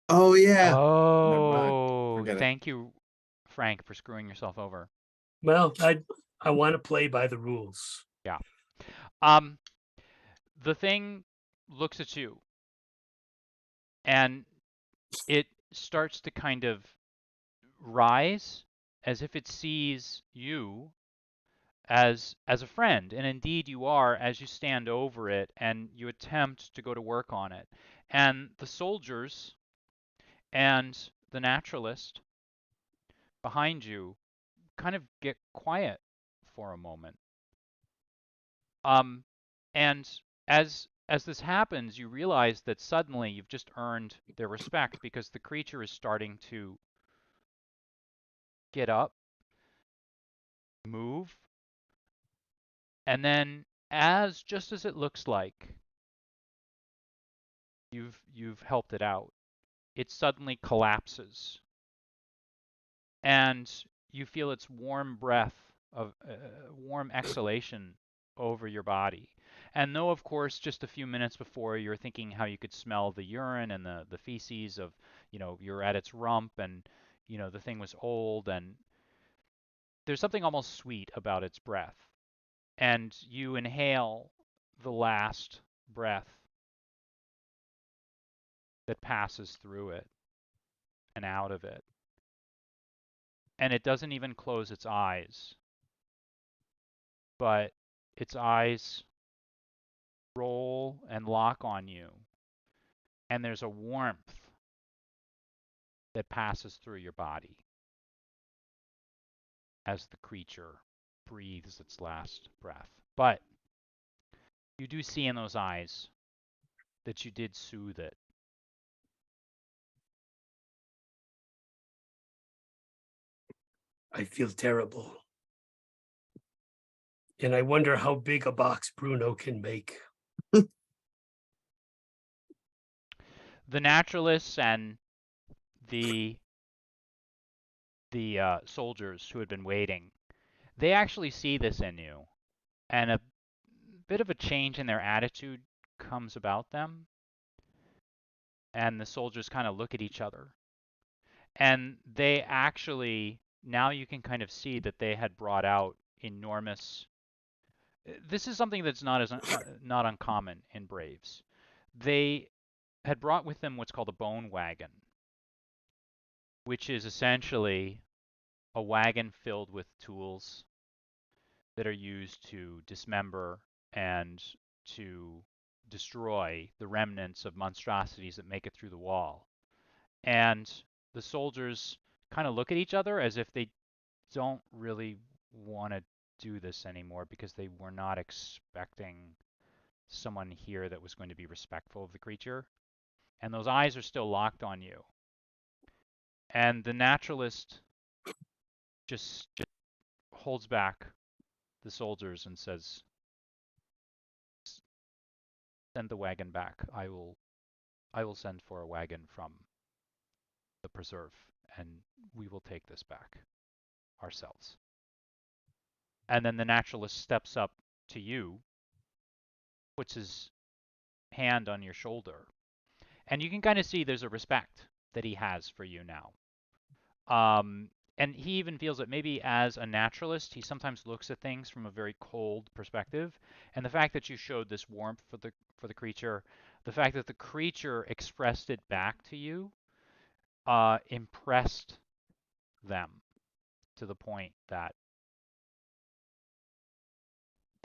Oh yeah. Oh, Forget it. thank you, Frank, for screwing yourself over. Well, I want to play by the rules. Yeah. The thing looks at you, and it starts to kind of rise as if it sees you as a friend, and indeed you are as you stand over it and you attempt to go to work on it. And the soldiers and the naturalist behind you kind of get quiet for a moment. And as this happens, you realize that suddenly you've just earned their respect, because the creature is starting to get up, move, and then just as it looks like you've helped it out, it suddenly collapses, and you feel its warm breath of warm exhalation over your body. And though, of course, just a few minutes before you're thinking how you could smell the urine and the feces of, you're at its rump, and, the thing was old, and there's something almost sweet about its breath. And you inhale the last breath that passes through it and out of it. And it doesn't even close its eyes, but its eyes roll and lock on you, and there's a warmth that passes through your body as the creature breathes its last breath. But you do see in those eyes that you did soothe it. I feel terrible. And I wonder how big a box Bruno can make. The naturalists and the soldiers who had been waiting, they actually see this in you, and a bit of a change in their attitude comes about them. And the soldiers kind of look at each other, and they actually, now you can kind of see that they had brought out enormous. This is something that's not uncommon in Braves. They had brought with them what's called a bone wagon, which is essentially a wagon filled with tools that are used to dismember and to destroy the remnants of monstrosities that make it through the wall. And the soldiers kind of look at each other as if they don't really want to do this anymore, because they were not expecting someone here that was going to be respectful of the creature. And those eyes are still locked on you. And the naturalist just holds back the soldiers and says, "Send the wagon back. I will send for a wagon from the preserve, and we will take this back ourselves." And then the naturalist steps up to you, puts his hand on your shoulder, and you can kind of see there's a respect that he has for you now. And he even feels that maybe as a naturalist, he sometimes looks at things from a very cold perspective. And the fact that you showed this warmth for the creature, the fact that the creature expressed it back to you, impressed them to the point that.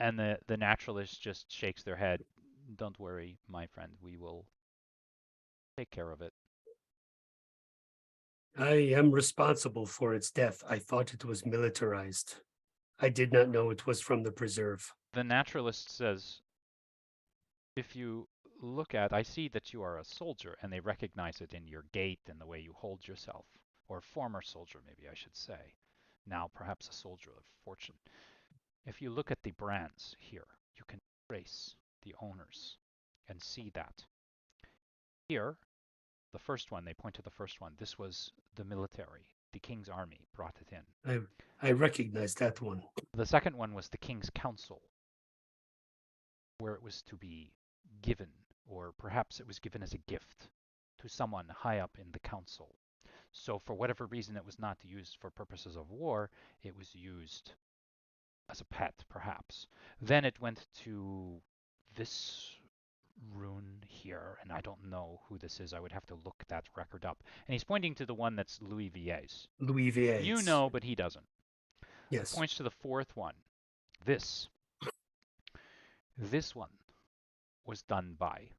And the naturalist just shakes their head. "Don't worry, my friend. We will take care of it." I am responsible for its death. I thought it was militarized. I did not know it was from the preserve. The naturalist says, if you look at, I see that you are a soldier, and they recognize it in your gait and the way you hold yourself, or former soldier, maybe I should say. Now perhaps a soldier of fortune. If you look at the brands here, you can trace the owners and see that. Here, the first one, they point to the first one. This was the military. The king's army brought it in. I recognize that one. The second one was the king's council, where it was to be given, or perhaps it was given as a gift to someone high up in the council. So for whatever reason it was not used for purposes of war, it was used as a pet, perhaps. Then it went to this rune here, and I don't know who this is. I would have to look that record up. And he's pointing to the one that's Louis Vier's. Louis Vier's. You know, but he doesn't. Yes. Points to the fourth one. This one was done by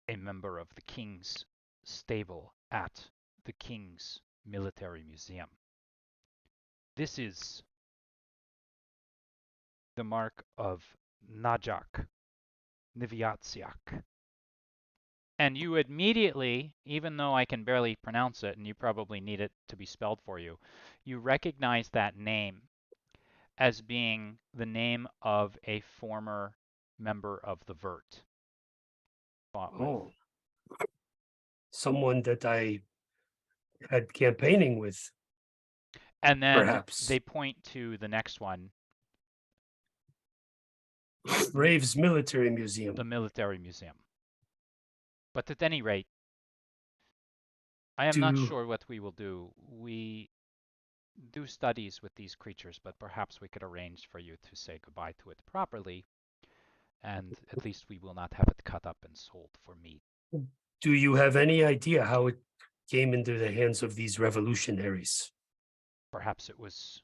a member of the king's stable at the king's military museum. This is the mark of Najak Niviatsiak. And you immediately, even though I can barely pronounce it and you probably need it to be spelled for you, you recognize that name as being the name of a former member of the Vert. Oh. Someone that I had campaigning with. And then perhaps. They point to the next one. Rave's Military Museum. The military museum. But at any rate, I am not sure what we will do. We do studies with these creatures, but perhaps we could arrange for you to say goodbye to it properly, and at least we will not have it cut up and sold for meat. Do you have any idea how it came into the hands of these revolutionaries? Perhaps it was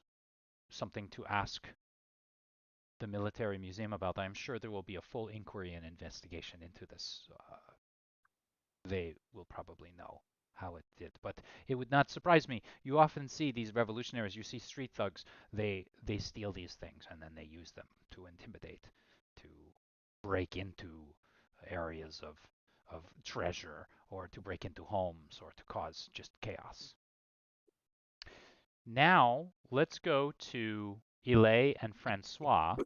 something to ask the military museum about. I'm sure there will be a full inquiry and investigation into this. They will probably know how it did, but it would not surprise me. You often see these revolutionaries, you see street thugs, they steal these things and then they use them to intimidate, to break into areas of treasure, or to break into homes, or to cause just chaos. Now, let's go to Ile and Francois.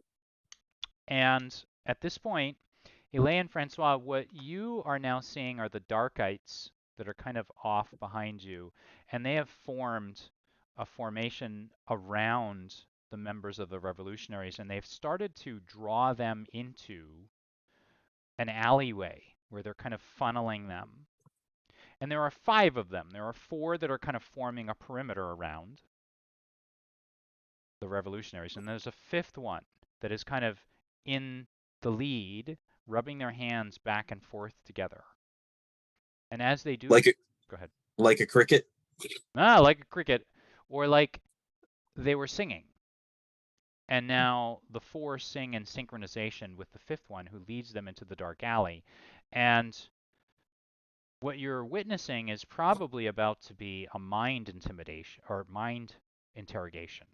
And at this point, Ile and Francois, what you are now seeing are the Darkites that are kind of off behind you, and they have formed a formation around the members of the revolutionaries, and they've started to draw them into an alleyway where they're kind of funneling them. And there are 5 of them. There are 4 that are kind of forming a perimeter around the revolutionaries, and there's a 5th one that is kind of in the lead, rubbing their hands back and forth together. And as they do, go ahead. Like a cricket? Like a cricket, or like they were singing. And now the 4 sing in synchronization with the 5th one, who leads them into the dark alley. And what you're witnessing is probably about to be a mind intimidation or mind interrogation.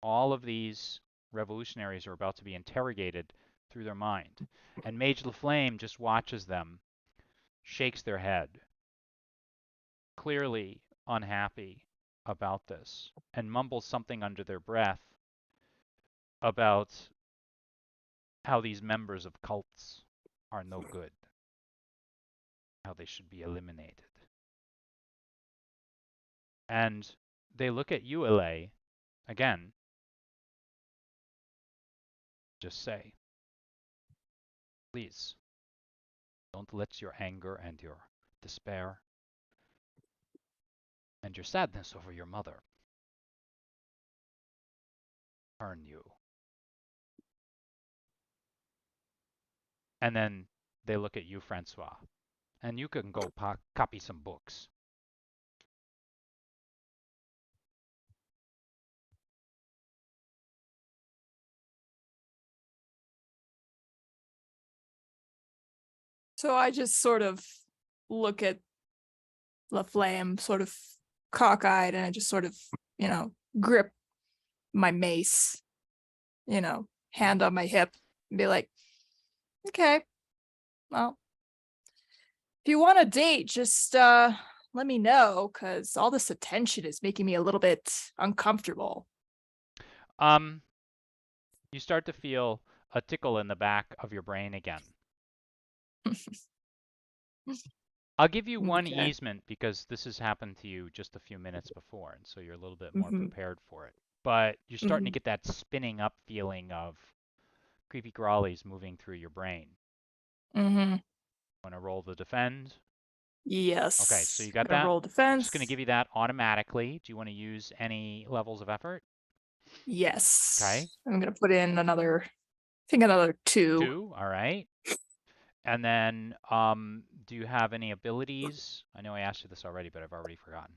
All of these revolutionaries are about to be interrogated through their mind. And Mage LaFlame just watches them, shakes their head, clearly unhappy about this, and mumbles something under their breath about how these members of cults are no good, how they should be eliminated. And they look at you, Ile, again. Just say, please, don't let your anger and your despair and your sadness over your mother turn you. And then they look at you, Francois, and you can go copy some books. So I just sort of look at LaFlame, sort of cockeyed, and I just sort of, grip my mace, hand on my hip, and be like, Okay. Well, if you want a date, just let me know, because all this attention is making me a little bit uncomfortable. You start to feel a tickle in the back of your brain again. I'll give you one Okay. easement because this has happened to you just a few minutes before, and so you're a little bit more Mhm. prepared for it. But you're starting to Mhm. get that spinning up feeling of creepy crawlies moving through your brain. Mhm. Want to roll the defend? Yes. Okay, so you I'm got gonna that. roll I'm just going to defense. give you that automatically. Do you want to use any levels of effort? Yes. Okay. I'm gonna put in another, I think another 2. 2, all right. And then, do you have any abilities? I know I asked you this already, but I've already forgotten.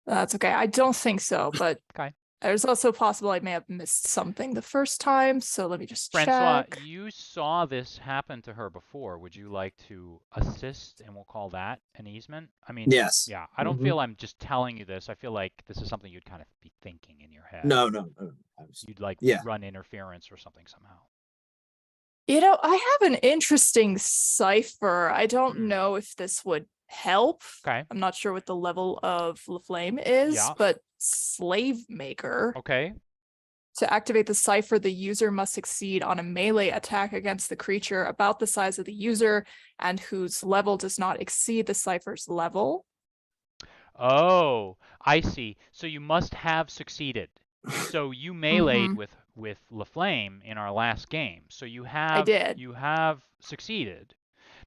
That's okay. I don't think so, but Okay. there's also possible I may have missed something the first time, so let me just Francois, check. you saw this happen to her before. Would you like to assist, and we'll call that an easement? I mean, Yes. yeah, I don't Mhm. feel I'm just telling you this. I feel like this is something you'd kind of be thinking in your head. No. You'd like Yeah. run interference or something somehow. You know, I have an interesting cipher. I don't Hmm. know if this would help. Okay. I'm not sure what the level of LaFlame is, Yeah. but Slave Maker. Okay. To activate the cipher, the user must succeed on a melee attack against the creature about the size of the user and whose level does not exceed the cipher's level. Oh, I see. So you must have succeeded. So you meleeed with LaFlame in our last game. So you I have did. succeeded.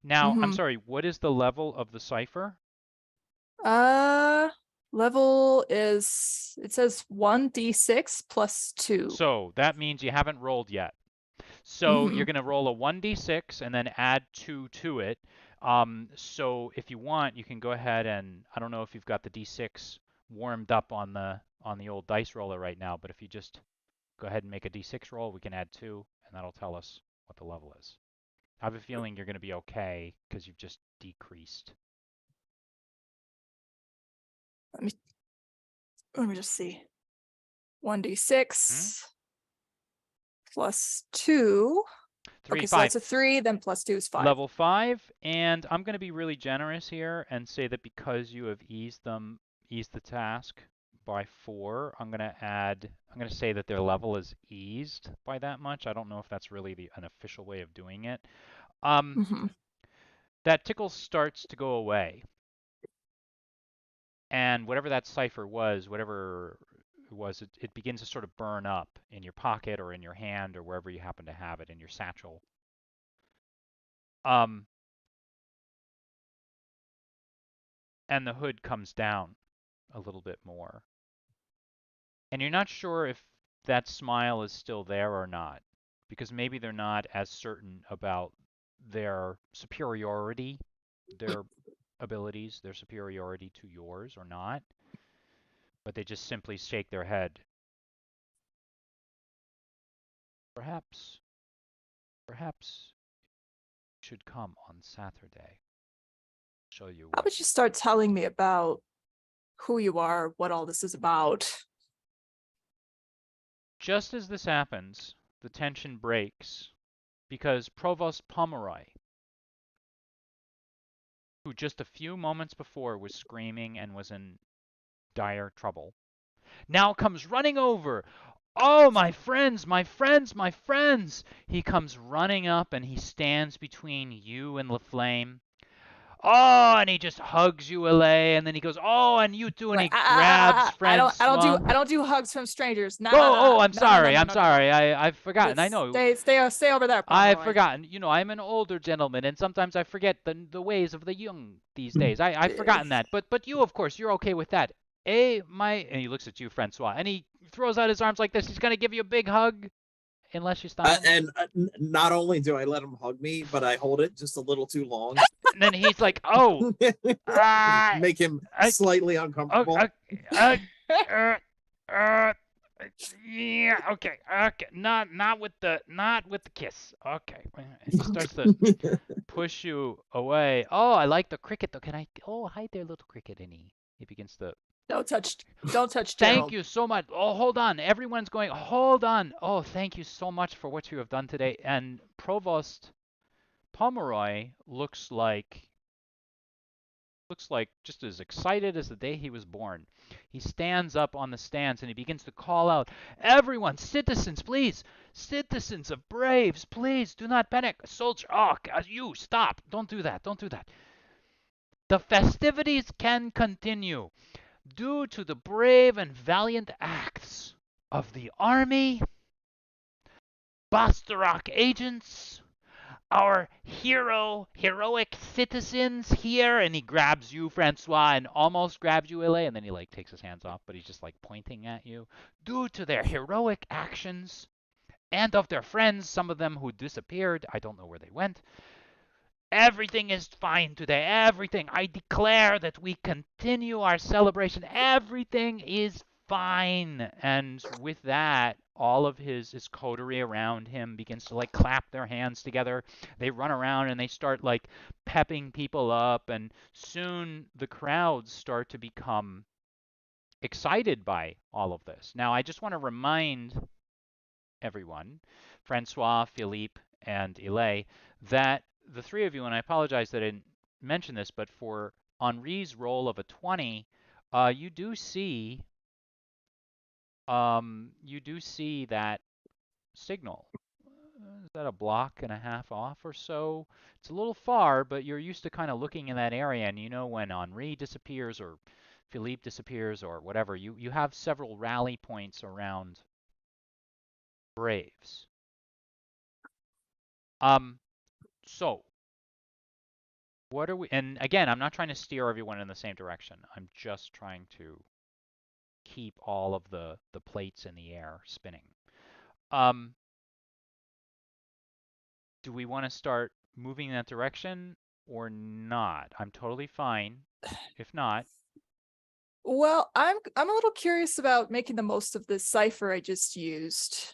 Now, I'm sorry, what is the level of the cipher? Level is, it says 1d6 plus 2. So that means you haven't rolled yet. So you're going to roll a 1d6 and then add 2 to it. So if you want, you can go ahead and, I don't know if you've got the d6 warmed up on the old dice roller right now, but if you just go ahead and make a d6 roll, we can add 2, and that'll tell us what the level is. I have a feeling you're going to be okay because you've just decreased. Let me just see. 1d6 plus 2. 3, Okay, so 5. that's a 3, then plus 2 is 5. Level 5, and I'm going to be really generous here and say that because you have eased the task by 4, I'm going to say that their level is eased by that much. I don't know if that's really an official way of doing it. That tickle starts to go away. And whatever that cipher was, whatever it was, it begins to sort of burn up in your pocket or in your hand or wherever you happen to have it, in your satchel. And the hood comes down a little bit more. And you're not sure if that smile is still there or not, because maybe they're not as certain about their superiority, their abilities, their superiority to yours or not, but they just simply shake their head. Perhaps you should come on Saturday. Show you How what. about you start telling me about who you are, what all this is about? Just as this happens, the tension breaks because Provost Pomeroy, who just a few moments before was screaming and was in dire trouble, now comes running over. Oh, my friends, my friends, my friends! He comes running up and he stands between you and LaFlame. Oh, and he just hugs you away, and then he goes, oh, and you too, and Like, he grabs Francois. I don't do hugs from strangers. Oh, I'm No, no, no, sorry, no, I'm no, no, no. sorry. I've forgotten. I Just know. stay over there, I've Pomeroy. forgotten. You know, I'm an older gentleman, and sometimes I forget the ways of the young these days. I've forgotten that. But you, of course, you're okay with that. And he looks at you, Francois, and he throws out his arms like this. He's gonna give you a big hug, unless you stop him. And not only do I let him hug me, but I hold it just a little too long. And then he's like, "Oh, make him slightly uncomfortable. Yeah, okay, not with the kiss. Okay." And he starts to push you away. Oh, I like the cricket though. Can I? Oh, hi there, little cricket. And he begins to. Don't touch Gerald. Thank you so much. Oh, hold on. Everyone's going, hold on. Oh, thank you so much for what you have done today. And Provost Pomeroy looks like just as excited as the day he was born. He stands up on the stands and he begins to call out, "Everyone, citizens, please! Citizens of Braves, please do not panic! Soldier, oh, you, stop! Don't do that, don't do that. The festivities can continue due to the brave and valiant acts of the army, Bastarak agents, our heroic citizens here," and he grabs you, Francois, and almost grabs you, Ile, and then he like takes his hands off, but he's just like pointing at you. "Due to their heroic actions and of their friends, some of them who disappeared, I don't know where they went, everything is fine today. Everything. I declare that we continue our celebration. Everything is fine." And with that, all of his coterie around him begins to like clap their hands together. They run around and they start like pepping people up, and soon the crowds start to become excited by all of this. Now, I just want to remind everyone, Francois, Philippe, and Ile, that the three of you, and I apologize that I didn't mention this, but for Henri's roll of a 20, you do see that signal. Is that a block and a half off or so? It's a little far, but you're used to kind of looking in that area, and you know when Henri disappears or Philippe disappears or whatever, you have several rally points around Braves. So what are we, and again, I'm not trying to steer everyone in the same direction. I'm just trying to keep all of the plates in the air spinning. Do we want to start moving in that direction or not? I'm totally fine if not. Well, I'm a little curious about making the most of this cipher I just used.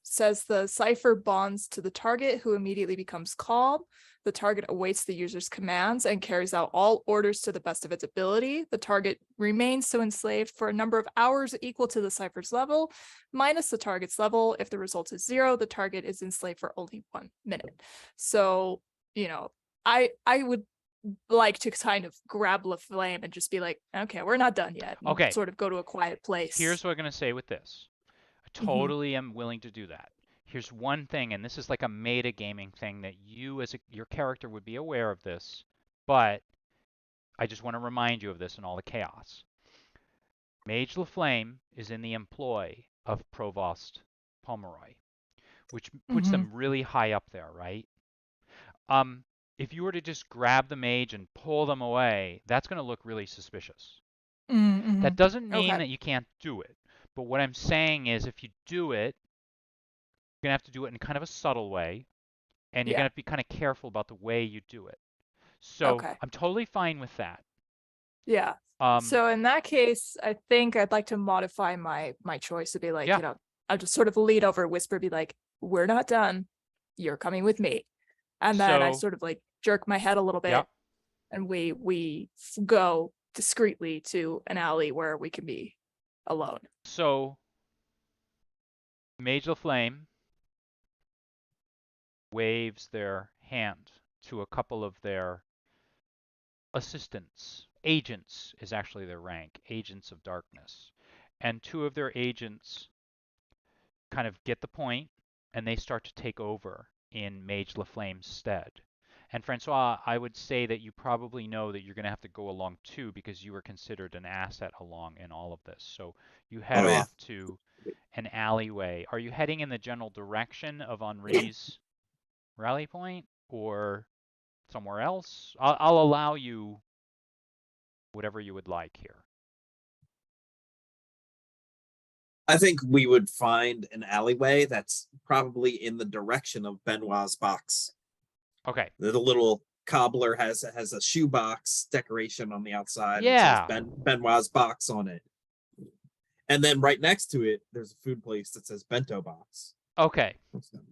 Says the cipher bonds to the target, who immediately becomes calm. The target awaits the user's commands and carries out all orders to the best of its ability. The target remains so enslaved for a number of hours equal to the cipher's level, minus the target's level. If the result is 0, the target is enslaved for only 1 minute. So, you know, I would like to kind of grab LaFlame and just be like, okay, we're not done yet. And Okay. sort of go to a quiet place. Here's what I'm going to say with this. I totally am willing to do that. Here's one thing, and this is like a metagaming thing that you as your character would be aware of this, but I just want to remind you of this in all the chaos. Mage LaFlame is in the employ of Provost Pomeroy, which puts them really high up there, right? If you were to just grab the mage and pull them away, that's going to look really suspicious. That doesn't mean that you can't do it. But what I'm saying is if you do it, you're going to have to do it in kind of a subtle way, and you're going to have to be kind of careful about the way you do it. So I'm totally fine with that. Yeah. So in that case, I think I'd like to modify my choice to be like, you know, I'll just sort of lead over, whisper, be like, "We're not done. You're coming with me." And then I sort of like jerk my head a little bit, and we go discreetly to an alley where we can be alone. So Mage LaFlame waves their hand to a couple of their assistants. Agents is actually their rank, agents of darkness. And 2 of their agents kind of get the point, and they start to take over in Mage LaFlame's stead. And Francois, I would say that you probably know that you're going to have to go along too, because you were considered an asset along in all of this. So you head off to an alleyway. Are you heading in the general direction of Henri's rally point or somewhere else? I'll allow you whatever you would like here. I think we would find an alleyway that's probably in the direction of Benoit's box. Okay. The little cobbler has a shoebox decoration on the outside. Yeah. It says Benoit's box on it. And then right next to it, there's a food place that says Bento Box. Okay.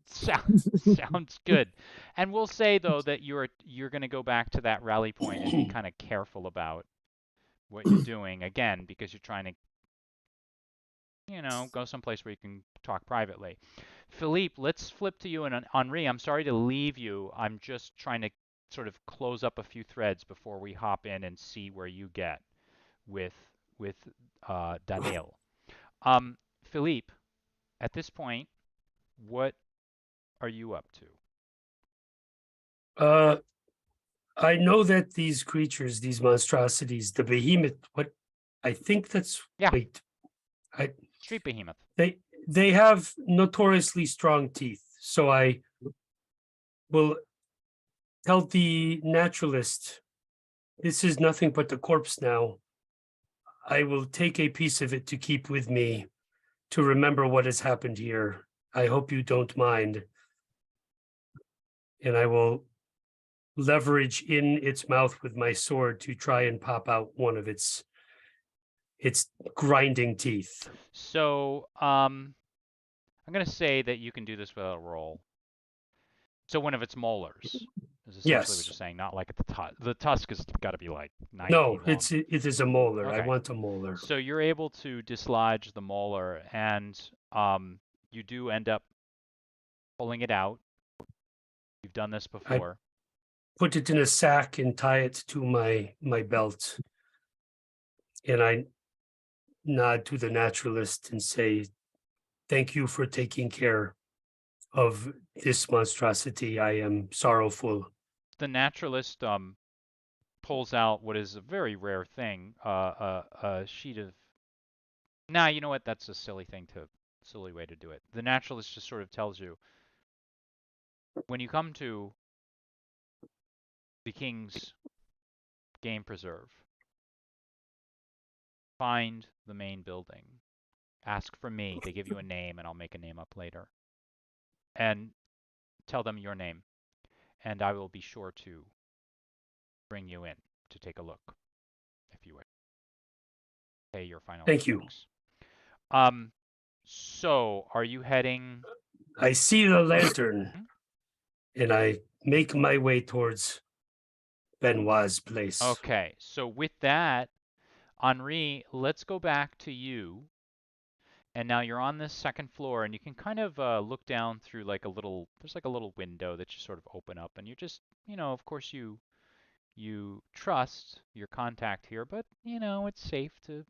Sounds good. And we'll say though that you're going to go back to that rally point and be kind of careful about what you're doing again, because you're trying to go someplace where you can talk privately. Philippe, let's flip to you, and Henri, I'm sorry to leave you. I'm just trying to sort of close up a few threads before we hop in and see where you get with Daniel. Philippe, at this point, what are you up to? I know that these creatures, these monstrosities, the behemoth, what I think that's Yeah. wait. Street behemoth. They have notoriously strong teeth. So I will tell the naturalist, this is nothing but the corpse now. I will take a piece of it to keep with me to remember what has happened here. I hope you don't mind. And I will leverage in its mouth with my sword to try and pop out one of its grinding teeth. So I'm going to say that you can do this without a roll. So one of its molars is essentially what Yes. you're saying, not like at the tusk. The tusk has got to be like 9 No, feet long. it is a molar. I Okay. want a molar. So you're able to dislodge the molar, and you do end up pulling it out. You've done this before. Put it in a sack and tie it to my belt. And I nod to the naturalist and say, thank you for taking care of this monstrosity. I am sorrowful. The naturalist pulls out what is a very rare thing, a sheet of. Nah, you know what? That's a silly way to do it. The naturalist just sort of tells you, when you come to the king's game preserve, find the main building. Ask for me. They give you a name, and I'll make a name up later. And tell them your name, and I will be sure to bring you in to take a look, if you wish. Pay your final Thank you. So are you heading? I see the lantern, and I make my way towards Benoit's place. Okay, so with that, Henri, let's go back to you. And now you're on this second floor, and you can kind of look down through like there's like a little window that you sort of open up, and you're just, of course you trust your contact here, but it's safe to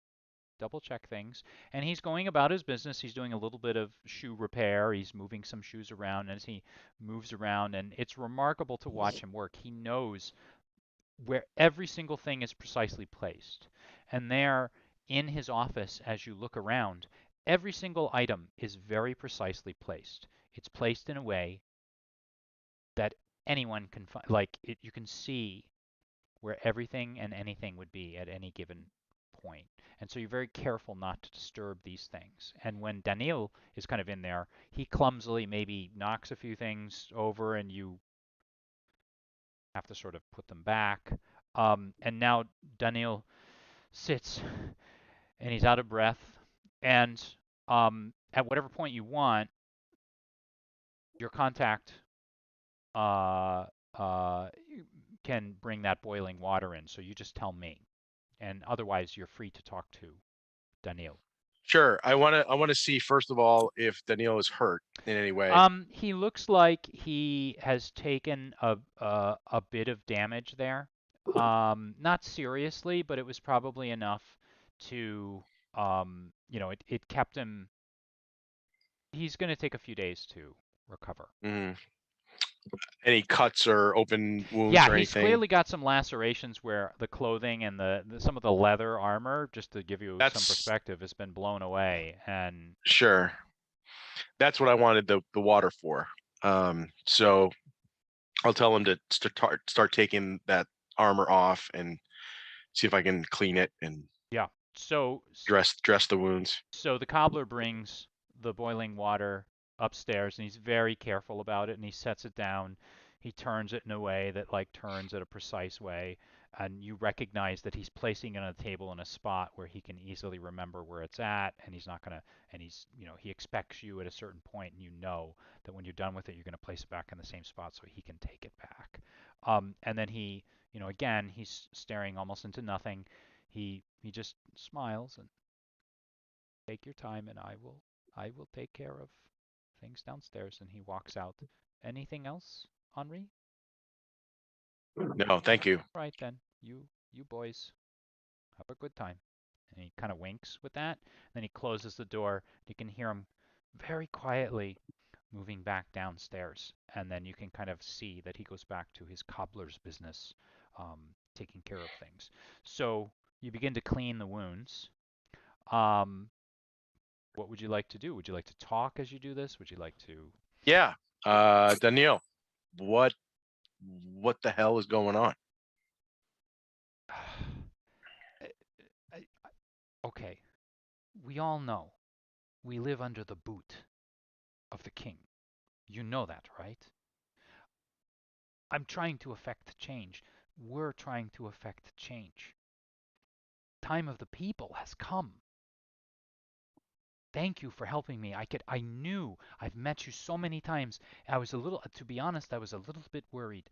double check things. And he's going about his business. He's doing a little bit of shoe repair. He's moving some shoes around, and as he moves around, and it's remarkable to watch him work. He knows where every single thing is precisely placed. And there in his office, as you look around, every single item is very precisely placed. It's placed in a way that anyone can find, like you can see where everything and anything would be at any given point. And so you're very careful not to disturb these things. And when Daniel is kind of in there, he clumsily maybe knocks a few things over, and you have to sort of put them back. And now Daniel sits, and he's out of breath. And at whatever point you want, your contact can bring that boiling water in. So you just tell me. And otherwise, you're free to talk to Daniel. Sure. I want to see first of all if Daniel is hurt in any way. He looks like he has taken a bit of damage there. Not seriously, but it was probably enough to it kept him. He's going to take a few days to recover. Mm. Any cuts or open wounds Yeah, or he's anything? clearly got some lacerations where the clothing and some of the leather armor, just to give you some perspective, has been blown away. And sure, that's what I wanted the water for. So I'll tell him to start taking that armor off and see if I can clean it and so dress the wounds. So the cobbler brings the boiling water upstairs, and he's very careful about it, and he sets it down. He turns it in a way that turns it a precise way, and you recognize that he's placing it on a table in a spot where he can easily remember where it's at, and he's not gonna, and he's, he expects you at a certain point, and you know that when you're done with it, you're gonna place it back in the same spot so he can take it back. And then he, again, he's staring almost into nothing. He just smiles and take your time, and I will take care of things downstairs. And he walks out. Anything else, Henri? No, thank you. Right then, you boys have a good time. And he kind of winks with that. Then he closes the door. You can hear him very quietly moving back downstairs. And then you can kind of see that he goes back to his cobbler's business, taking care of things. So you begin to clean the wounds. What would you like to do? Would you like to talk as you do this? Would you like to? Yeah. Daniil, what the hell is going on? Okay. We all know we live under the boot of the king. You know that, right? I'm trying to effect change. We're trying to effect change. Time of the people has come. Thank you for helping me. I knew I've met you so many times. I was a little, to be honest, I was a little bit worried,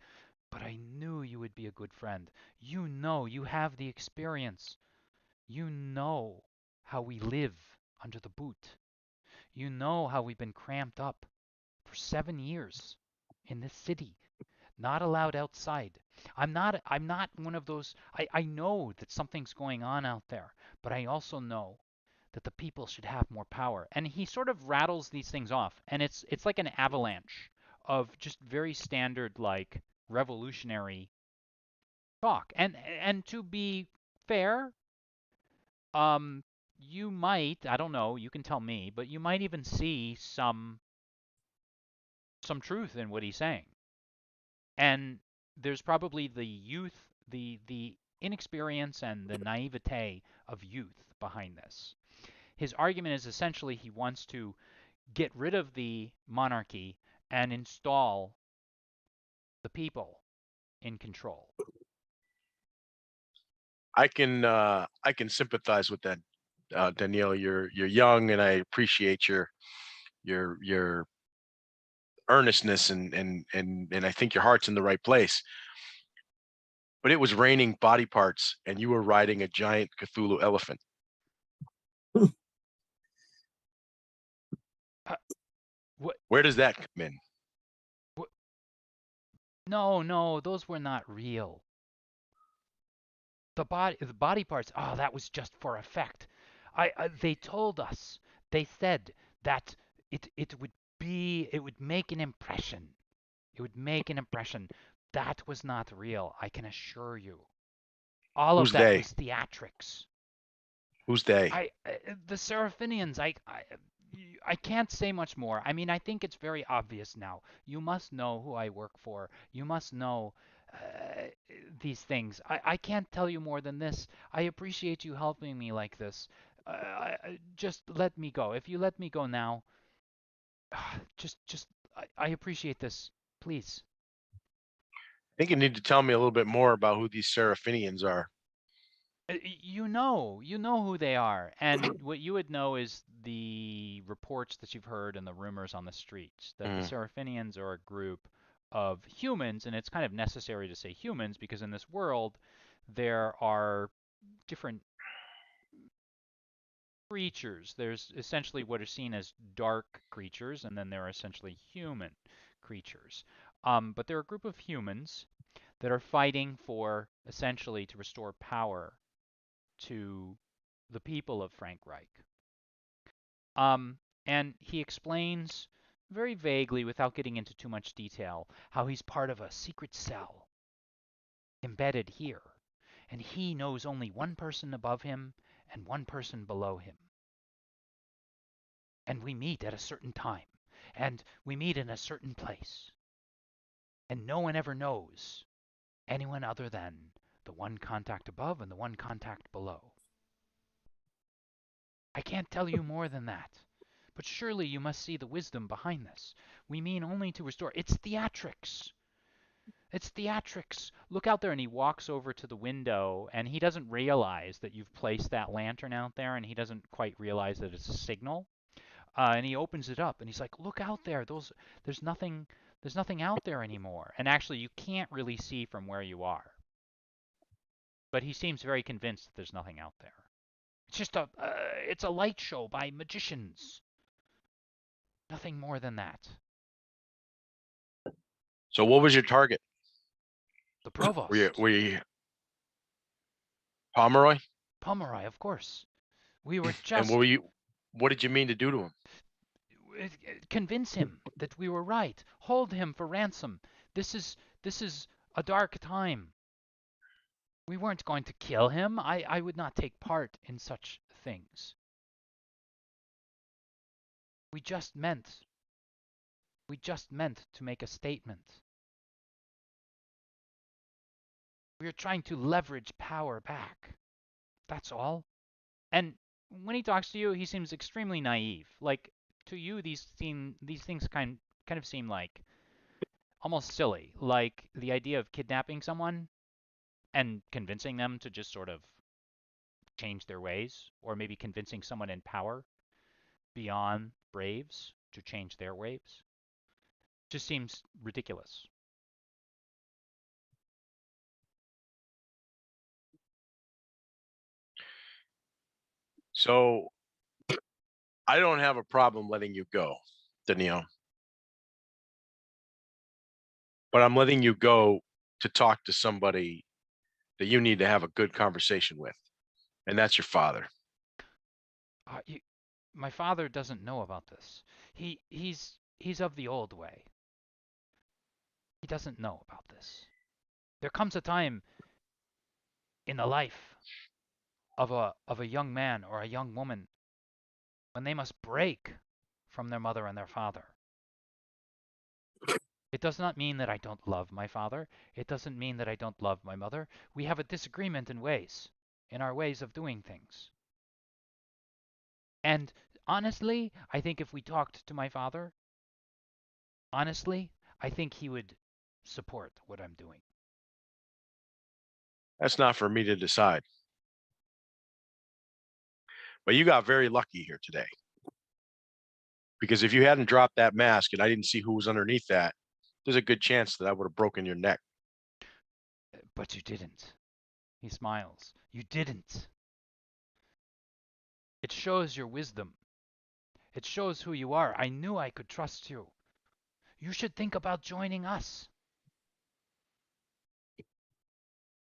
but I knew you would be a good friend. You know, you have the experience. You know how we live under the boot. You know how we've been cramped up for 7 years in this city, not allowed outside. I'm not one of those. I know that something's going on out there, but I also know that the people should have more power. And he sort of rattles these things off, and it's like an avalanche of just very standard like revolutionary talk. And to be fair, you might, I don't know, you can tell me, but you might even see some truth in what he's saying. And there's probably the youth, the inexperience and the naivete of youth behind this. His argument is essentially he wants to get rid of the monarchy and install the people in control. I can sympathize with that, Daniil. You're young, and I appreciate your earnestness, and I think your heart's in the right place. But it was raining body parts, and you were riding a giant Cthulhu elephant. What? Where does that come in? What? No, those were not real. The body parts. Oh, that was just for effect. They told us. They said that it would make an impression. It would make an impression. That was not real, I can assure you. All of Who's that they? was theatrics. Who's they? The Seraphinians, I can't say much more. I mean, I think it's very obvious now. You must know who I work for. You must know these things. I can't tell you more than this. I appreciate you helping me like this. Just let me go. If you let me go now, I appreciate this. Please. I think you need to tell me a little bit more about who these Seraphinians are. You know who they are, and what you would know is the reports that you've heard and the rumors on the streets that the Seraphinians are a group of humans, and it's kind of necessary to say humans because in this world there are different creatures. There's essentially what are seen as dark creatures, and then there are essentially human creatures. But they're a group of humans that are fighting for essentially to restore power to the people of Frank Reich. And he explains very vaguely, without getting into too much detail, how he's part of a secret cell embedded here, and he knows only one person above him and one person below him. And we meet at a certain time, and we meet in a certain place, and no one ever knows anyone other than the one contact above and the one contact below. I can't tell you more than that. But surely you must see the wisdom behind this. We mean only to restore. It's theatrics. It's theatrics. Look out there, and he walks over to the window, and he doesn't realize that you've placed that lantern out there, and he doesn't quite realize that it's a signal. And he opens it up, and he's like, "Look out there. There's nothing out there anymore." And actually, you can't really see from where you are. But he seems very convinced that there's nothing out there. It's just it's a light show by magicians. Nothing more than that. So what was your target? The provost. Were you Pomeroy? Pomeroy, of course. We were And just what did you mean to do to him? convince him that we were right. Hold him for ransom. This is a dark time. We weren't going to kill him. I would not take part in such things. We just meant to make a statement. We are trying to leverage power back. That's all. And when he talks to you, he seems extremely naive. Like, to you, these things kind of seem like almost silly. Like the idea of kidnapping someone and convincing them to just sort of change their ways, or maybe convincing someone in power beyond braves to change their ways. Just seems ridiculous. So I don't have a problem letting you go, Danielle. But I'm letting you go to talk to somebody that you need to have a good conversation with. And that's your father. My father doesn't know about this. He's of the old way. He doesn't know about this. There comes a time in the life of a young man or a young woman when they must break from their mother and their father. It does not mean that I don't love my father. It doesn't mean that I don't love my mother. We have a disagreement in our ways of doing things. And honestly, I think if we talked to my father, honestly, I think he would support what I'm doing. That's not for me to decide. But you got very lucky here today. Because if you hadn't dropped that mask and I didn't see who was underneath that, there's a good chance that I would have broken your neck. But you didn't. He smiles. You didn't. It shows your wisdom. It shows who you are. I knew I could trust you. You should think about joining us.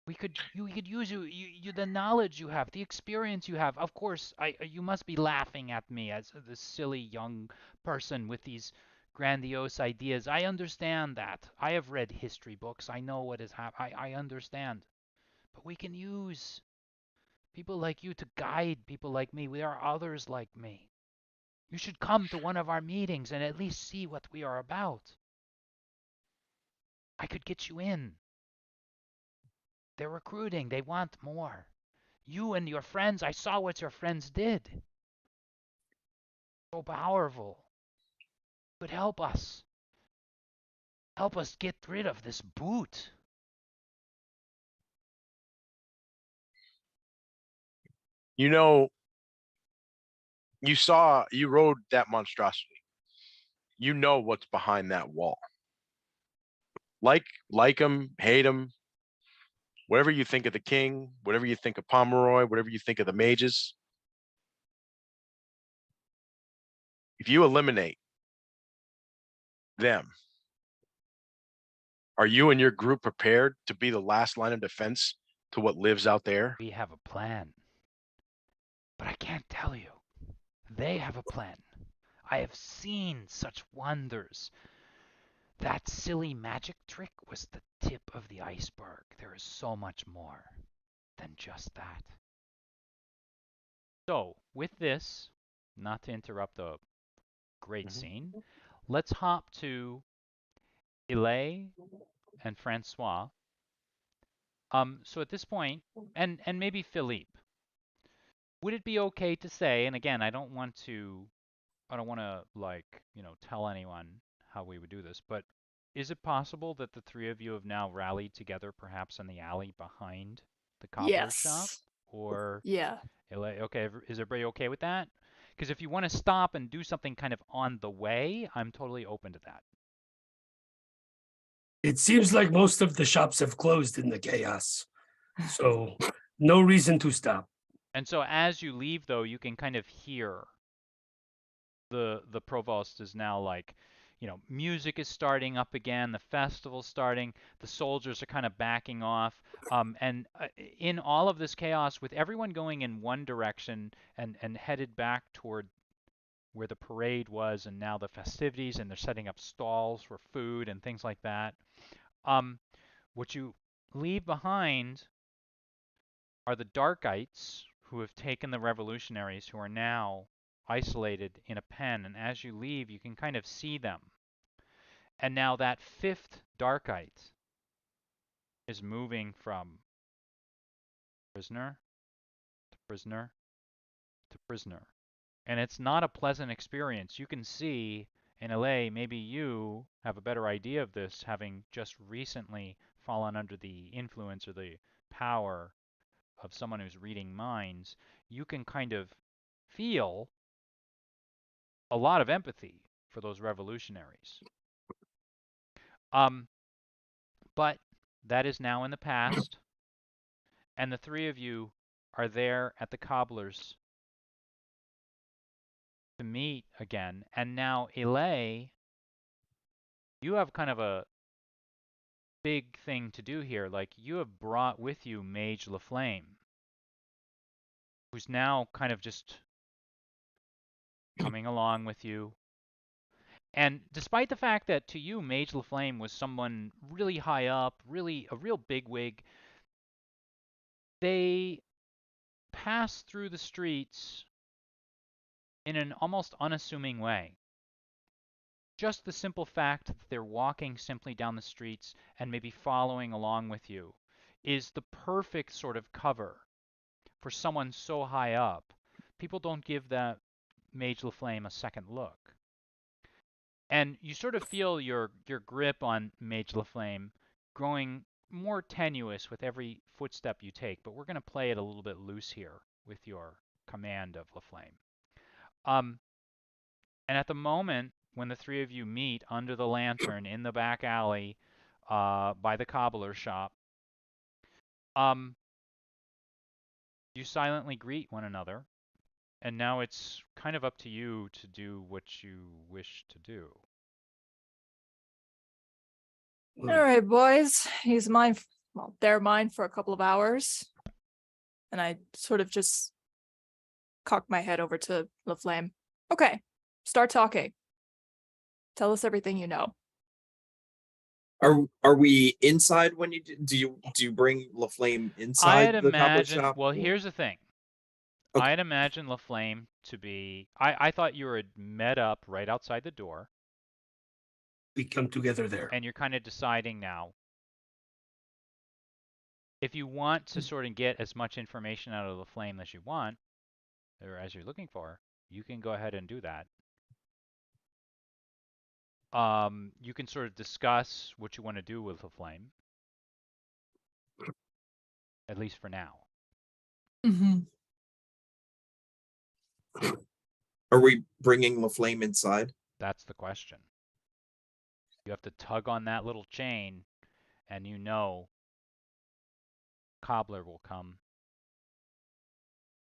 You could use you the knowledge you have, the experience you have. Of course, you must be laughing at me as this silly young person with these grandiose ideas. I understand that. I have read history books. I know what is happening. I understand. But we can use people like you to guide people like me. There are others like me. You should come to one of our meetings and at least see what we are about. I could get you in. They're recruiting. They want more. You and your friends, I saw what your friends did. So powerful. Could help us. Help us get rid of this boot. You know, you rode that monstrosity. You know what's behind that wall. Like him, hate him, whatever you think of the king, whatever you think of Pomeroy, whatever you think of the mages. If you eliminate them, are you and your group prepared to be the last line of defense to what lives out there? We have a plan. But I can't tell you. They have a plan. I have seen such wonders. That silly magic trick was the tip of the iceberg. There is so much more than just that. So, with this, not to interrupt a great scene, let's hop to Ile and Francois. So at this point, and maybe Philippe, would it be okay to say, and again, I don't want to like, tell anyone how we would do this, but is it possible that the three of you have now rallied together perhaps in the alley behind the cobbler's shop? Yes. Or Yeah. okay, is everybody okay with that? Because if you want to stop and do something kind of on the way, I'm totally open to that. It seems like most of the shops have closed in the chaos. So no reason to stop. And so as you leave, though, you can kind of hear the provost is now like, music is starting up again, the festival's starting, the soldiers are kind of backing off. And in all of this chaos, with everyone going in one direction and headed back toward where the parade was and now the festivities, and they're setting up stalls for food and things like that. What you leave behind are the Darkites who have taken the revolutionaries, who are now isolated in a pen, and as you leave, you can kind of see them. And now that fifth Darkite is moving from prisoner to prisoner to prisoner. And it's not a pleasant experience. You can see in LA, maybe you have a better idea of this, having just recently fallen under the influence or the power of someone who's reading minds. You can kind of feel a lot of empathy for those revolutionaries. But that is now in the past, and the three of you are there at the cobbler's to meet again. And now, Elay, you have kind of a big thing to do here. Like, you have brought with you Mage LaFlame, who's now kind of just coming along with you. And despite the fact that to you, Mage LaFlame was someone really high up, really a real bigwig, they pass through the streets in an almost unassuming way. Just the simple fact that they're walking simply down the streets and maybe following along with you is the perfect sort of cover for someone so high up. People don't give that Mage LaFlame a second look. And you sort of feel your grip on Mage LaFlame growing more tenuous with every footstep you take, but we're going to play it a little bit loose here with your command of LaFlame. And at the moment when the three of you meet under the lantern in the back alley by the cobbler shop, you silently greet one another. And now it's kind of up to you to do what you wish to do. All right, boys. He's mine. Well, they're mine for a couple of hours. And I sort of just cock my head over to LaFlame. Okay, start talking. Tell us everything you know. Are we inside when you do you bring LaFlame inside I'd the cobbler imagine. shop? Well, or- here's the thing. Okay. I'd imagine LaFlame to be. I thought you were met up right outside the door, We come together there. and you're kind of deciding now. If you want to sort of get as much information out of LaFlame as you want, or as you're looking for, you can go ahead and do that. You can sort of discuss what you want to do with LaFlame, at least for now. Mm-hmm. Are we bringing LaFlame inside? That's the question. You have to tug on that little chain, and you know Cobbler will come,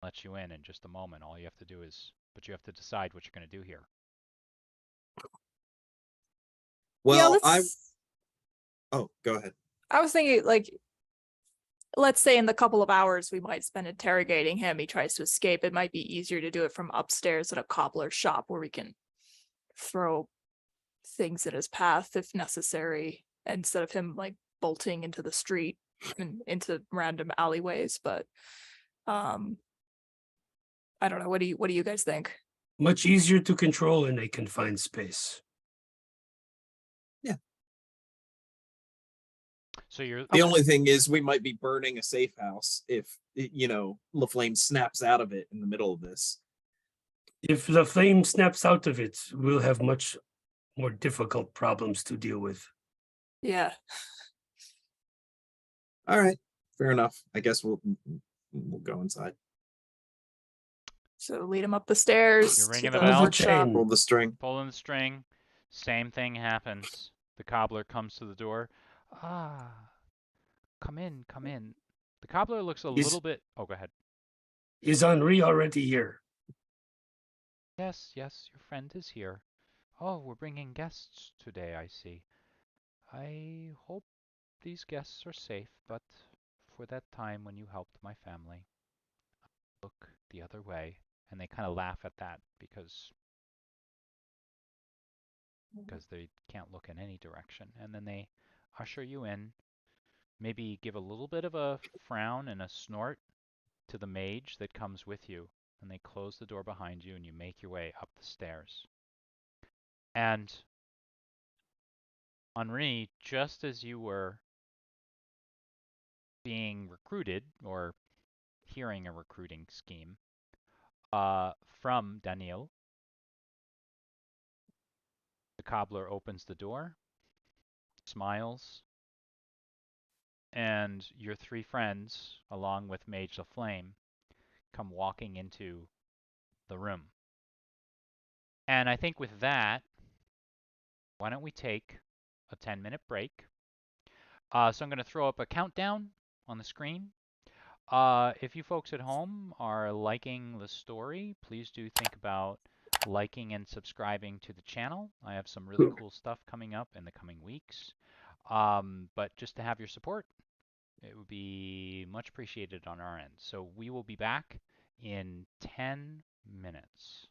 let you in just a moment. All you have to do is, but you have to decide what you're going to do here. Well, yeah, Oh, go ahead. I was thinking, like, let's say in the couple of hours we might spend interrogating him, he tries to escape. It might be easier to do it from upstairs at a cobbler shop where we can throw things in his path if necessary, instead of him like bolting into the street and into random alleyways. But I don't know. What do you guys think? Much easier to control in a confined space. So you're The only thing is we might be burning a safe house if LaFlame snaps out of it in the middle of this. If the flame snaps out of it, we'll have much more difficult problems to deal with. Yeah. All right, fair enough. I guess we'll go inside. So lead him up the stairs You're to ringing the the bell? workshop. Chain. Pull the string. pulling the string. Same thing happens. The cobbler comes to the door. Ah, come in, come in. The cobbler looks a Is- little bit. Oh, go ahead. Is Henri already here? Yes, yes, your friend is here. Oh, we're bringing guests today, I see. I hope these guests are safe, but for that time when you helped my family, look the other way. And they kind of laugh at that because they can't look in any direction. And then they usher you in, maybe give a little bit of a frown and a snort to the mage that comes with you. And they close the door behind you and you make your way up the stairs. And Henri, just as you were being recruited or hearing a recruiting scheme from Daniel, the cobbler opens the door, smiles, and your three friends, along with Mage the Flame, come walking into the room. And I think with that, why don't we take a 10-minute break? So I'm going to throw up a countdown on the screen. If you folks at home are liking the story, please do think about liking and subscribing to the channel. I have some really cool stuff coming up in the coming weeks. But just to have your support, it would be much appreciated on our end. So we will be back in 10 minutes.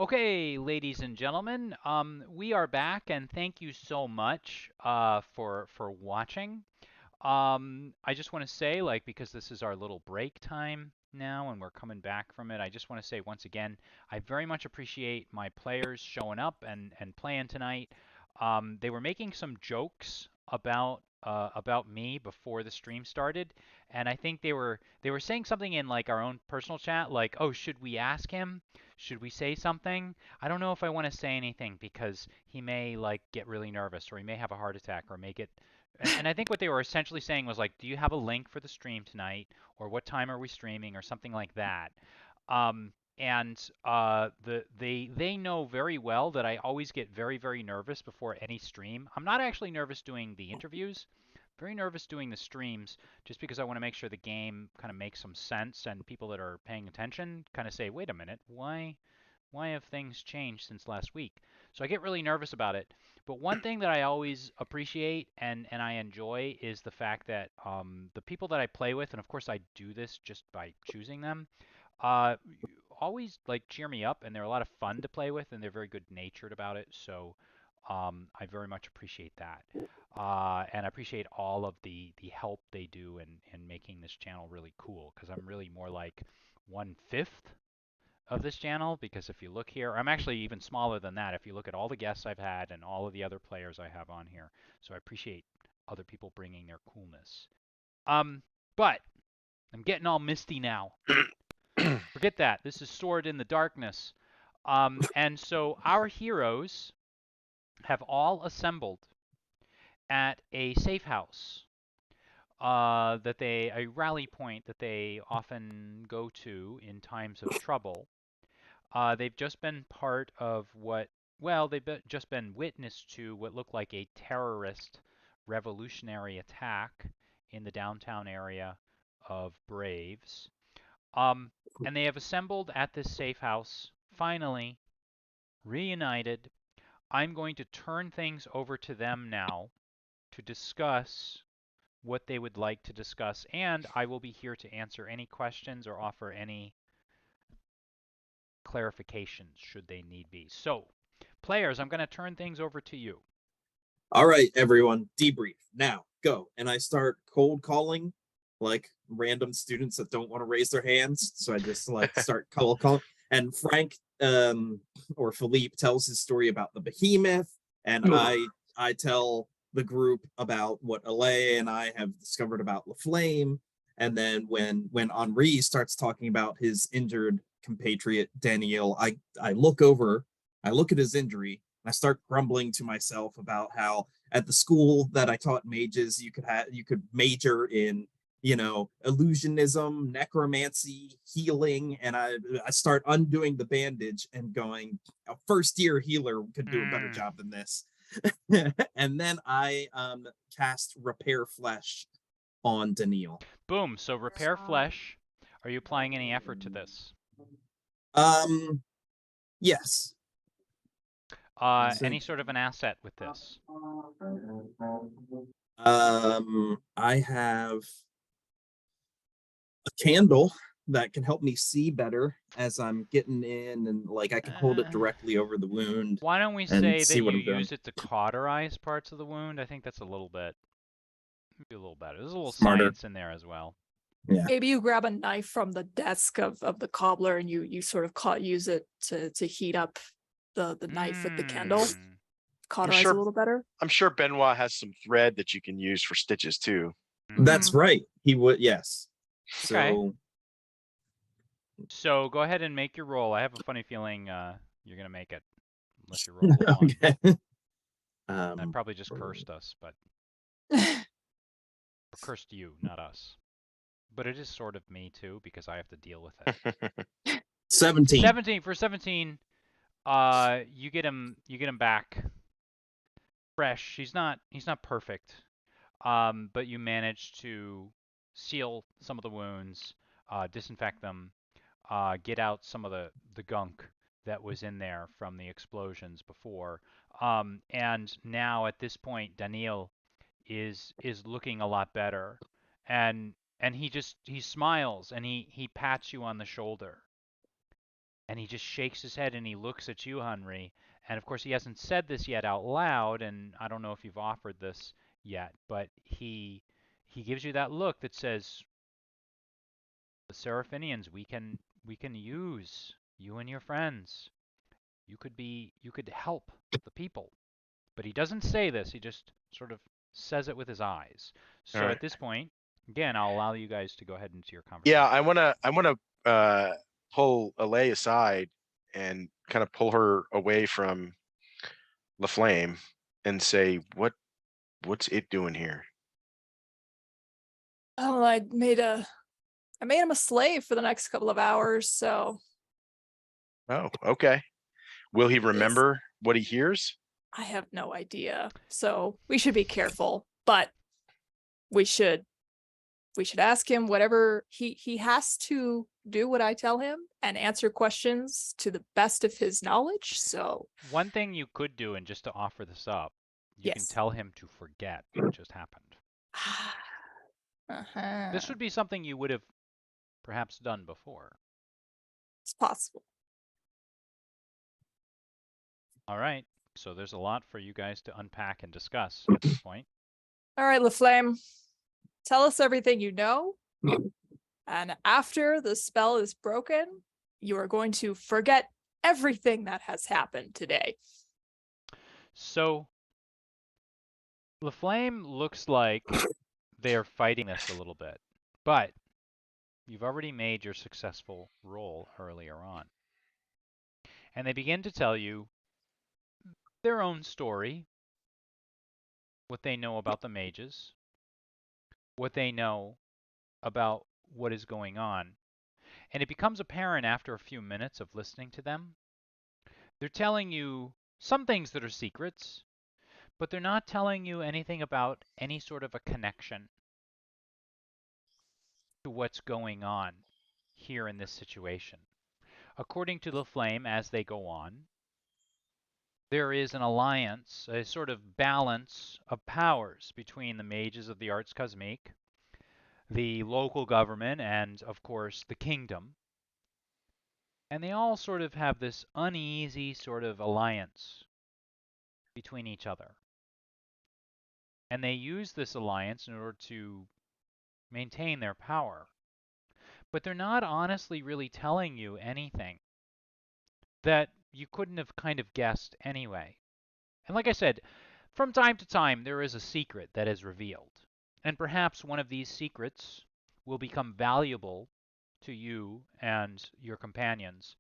Okay, ladies and gentlemen, we are back, and thank you so much for watching. I just want to say, like, because this is our little break time now, and we're coming back from it, I just want to say once again, I very much appreciate my players showing up and playing tonight. They were making some jokes about me before the stream started, and I think they were saying something in like our own personal chat, like, "Oh, should we ask him? Should we say something?" I don't know if I want to say anything because he may like get really nervous, or he may have a heart attack, or make it. And I think what they were essentially saying was like, "Do you have a link for the stream tonight, or what time are we streaming, or something like that." They know very well that I always get very nervous before any stream. I'm not actually nervous doing the interviews. Very nervous doing the streams, just because I want to make sure the game kind of makes some sense, and people that are paying attention kind of say, "Wait a minute, why have things changed since last week?" So I get really nervous about it. But one thing that I always appreciate and I enjoy is the fact that the people that I play with, and of course I do this just by choosing them, uh, always like cheer me up, and they're a lot of fun to play with, and they're very good natured about it. So I very much appreciate that. And I appreciate all of the help they do in making this channel really cool, because I'm really more like 1/5 of this channel, because if you look here, I'm actually even smaller than that if you look at all the guests I've had and all of the other players I have on here. So I appreciate other people bringing their coolness. But I'm getting all misty now. Forget that. This is Sword in the Darkness. And so our heroes have all assembled at a safe house, a rally point that they often go to in times of trouble. They've just been part of just been witness to what looked like a terrorist revolutionary attack in the downtown area of Braves. And they have assembled at this safe house, finally reunited. I'm going to turn things over to them now to discuss what they would like to discuss, and I will be here to answer any questions or offer any clarifications should they need be. So, players, I'm going to turn things over to you. All right, everyone, debrief now. Go. And I start cold calling like random students that don't want to raise their hands. So I just like start cold calling. And Frank or Philippe tells his story about the behemoth, and I tell the group about what Alay and I have discovered about LaFlame. And then when Henri starts talking about his injured compatriot Daniel, I look at his injury. I start grumbling to myself about how at the school that I taught mages, you could major in, illusionism, necromancy, healing, and I start undoing the bandage and going, a first year healer could do a better job than this. And then I cast Repair Flesh on Daniel. Boom. So Repair Flesh. Are you applying any effort to this? Yes. Any sort of an asset with this? I have a candle that can help me see better as I'm getting in, and like I can hold it directly over the wound. Why don't we say that you use it to cauterize parts of the wound? I think that's a little bit, maybe a little better. There's a little Smarter. science in there as well. Yeah. Maybe you grab a knife from the desk of the cobbler and you sort of use it to heat up the knife with the candle. Cauterize a little better. I'm sure Benoit has some thread that you can use for stitches too. That's right. He would, yes. Okay. So go ahead and make your roll. I have a funny feeling you're gonna make it, unless you roll a one. Okay. That probably just cursed us, but or cursed you, not us. But it is sort of me too, because I have to deal with it. 17. 17 for 17. You get him back fresh. He's not perfect. But you manage to seal some of the wounds, disinfect them, get out some of the gunk that was in there from the explosions before. And now at this point, Daniel is looking a lot better, and he smiles and he pats you on the shoulder, And he just shakes his head and he looks at you, Henry. And of course, he hasn't said this yet out loud, and I don't know if you've offered this yet, but he gives you that look that says, "The Seraphinians, we can use you and your friends. You could help the people." But he doesn't say this. He just sort of says it with his eyes. All So right. at this point, again, I'll allow you guys to go ahead into your conversation. Yeah, I wanna pull Alay aside and kind of pull her away from the flame and say, what's it doing here? Oh, I made him a slave for the next couple of hours, so Oh, okay. Will he Yes. remember what he hears? I have no idea. So we should be careful, but we should ask him whatever he has to do what I tell him and answer questions to the best of his knowledge. So One thing you could do, and just to offer this up, you can Yes. tell him to forget what just happened. uh-huh. This would be something you would have perhaps done before. It's possible. All right. So there's a lot for you guys to unpack and discuss at this point. All right, LaFlame, tell us everything you know. And after the spell is broken, you are going to forget everything that has happened today. So LaFlame looks like they're fighting this a little bit, but you've already made your successful roll earlier on. And they begin to tell you their own story, what they know about the mages, what they know about what is going on. And it becomes apparent after a few minutes of listening to them. They're telling you some things that are secrets, but they're not telling you anything about any sort of a connection to what's going on here in this situation. According to the Flame, as they go on, there is an alliance, a sort of balance of powers between the mages of the Arts Cosmique, the local government, and, of course, the kingdom. And they all sort of have this uneasy sort of alliance between each other. And they use this alliance in order to maintain their power. But they're not honestly really telling you anything that you couldn't have kind of guessed anyway. And like I said, from time to time, there is a secret that is revealed. And perhaps one of these secrets will become valuable to you and your companions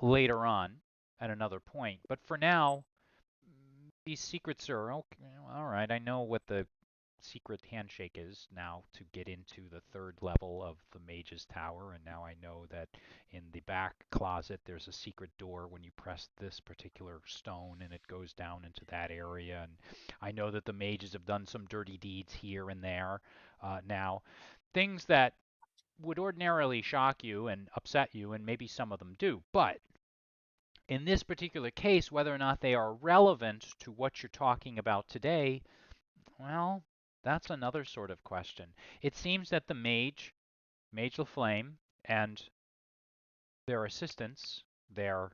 later on at another point. But for now, these secrets are okay. All right, I know what the secret handshake is now to get into the third level of the Mage's Tower, and now I know that in the back closet there's a secret door when you press this particular stone and it goes down into that area, and I know that the mages have done some dirty deeds here and there now. Things that would ordinarily shock you and upset you, and maybe some of them do, but in this particular case, whether or not they are relevant to what you're talking about today, well, that's another sort of question. It seems that the Mage LaFlame, and their assistants, their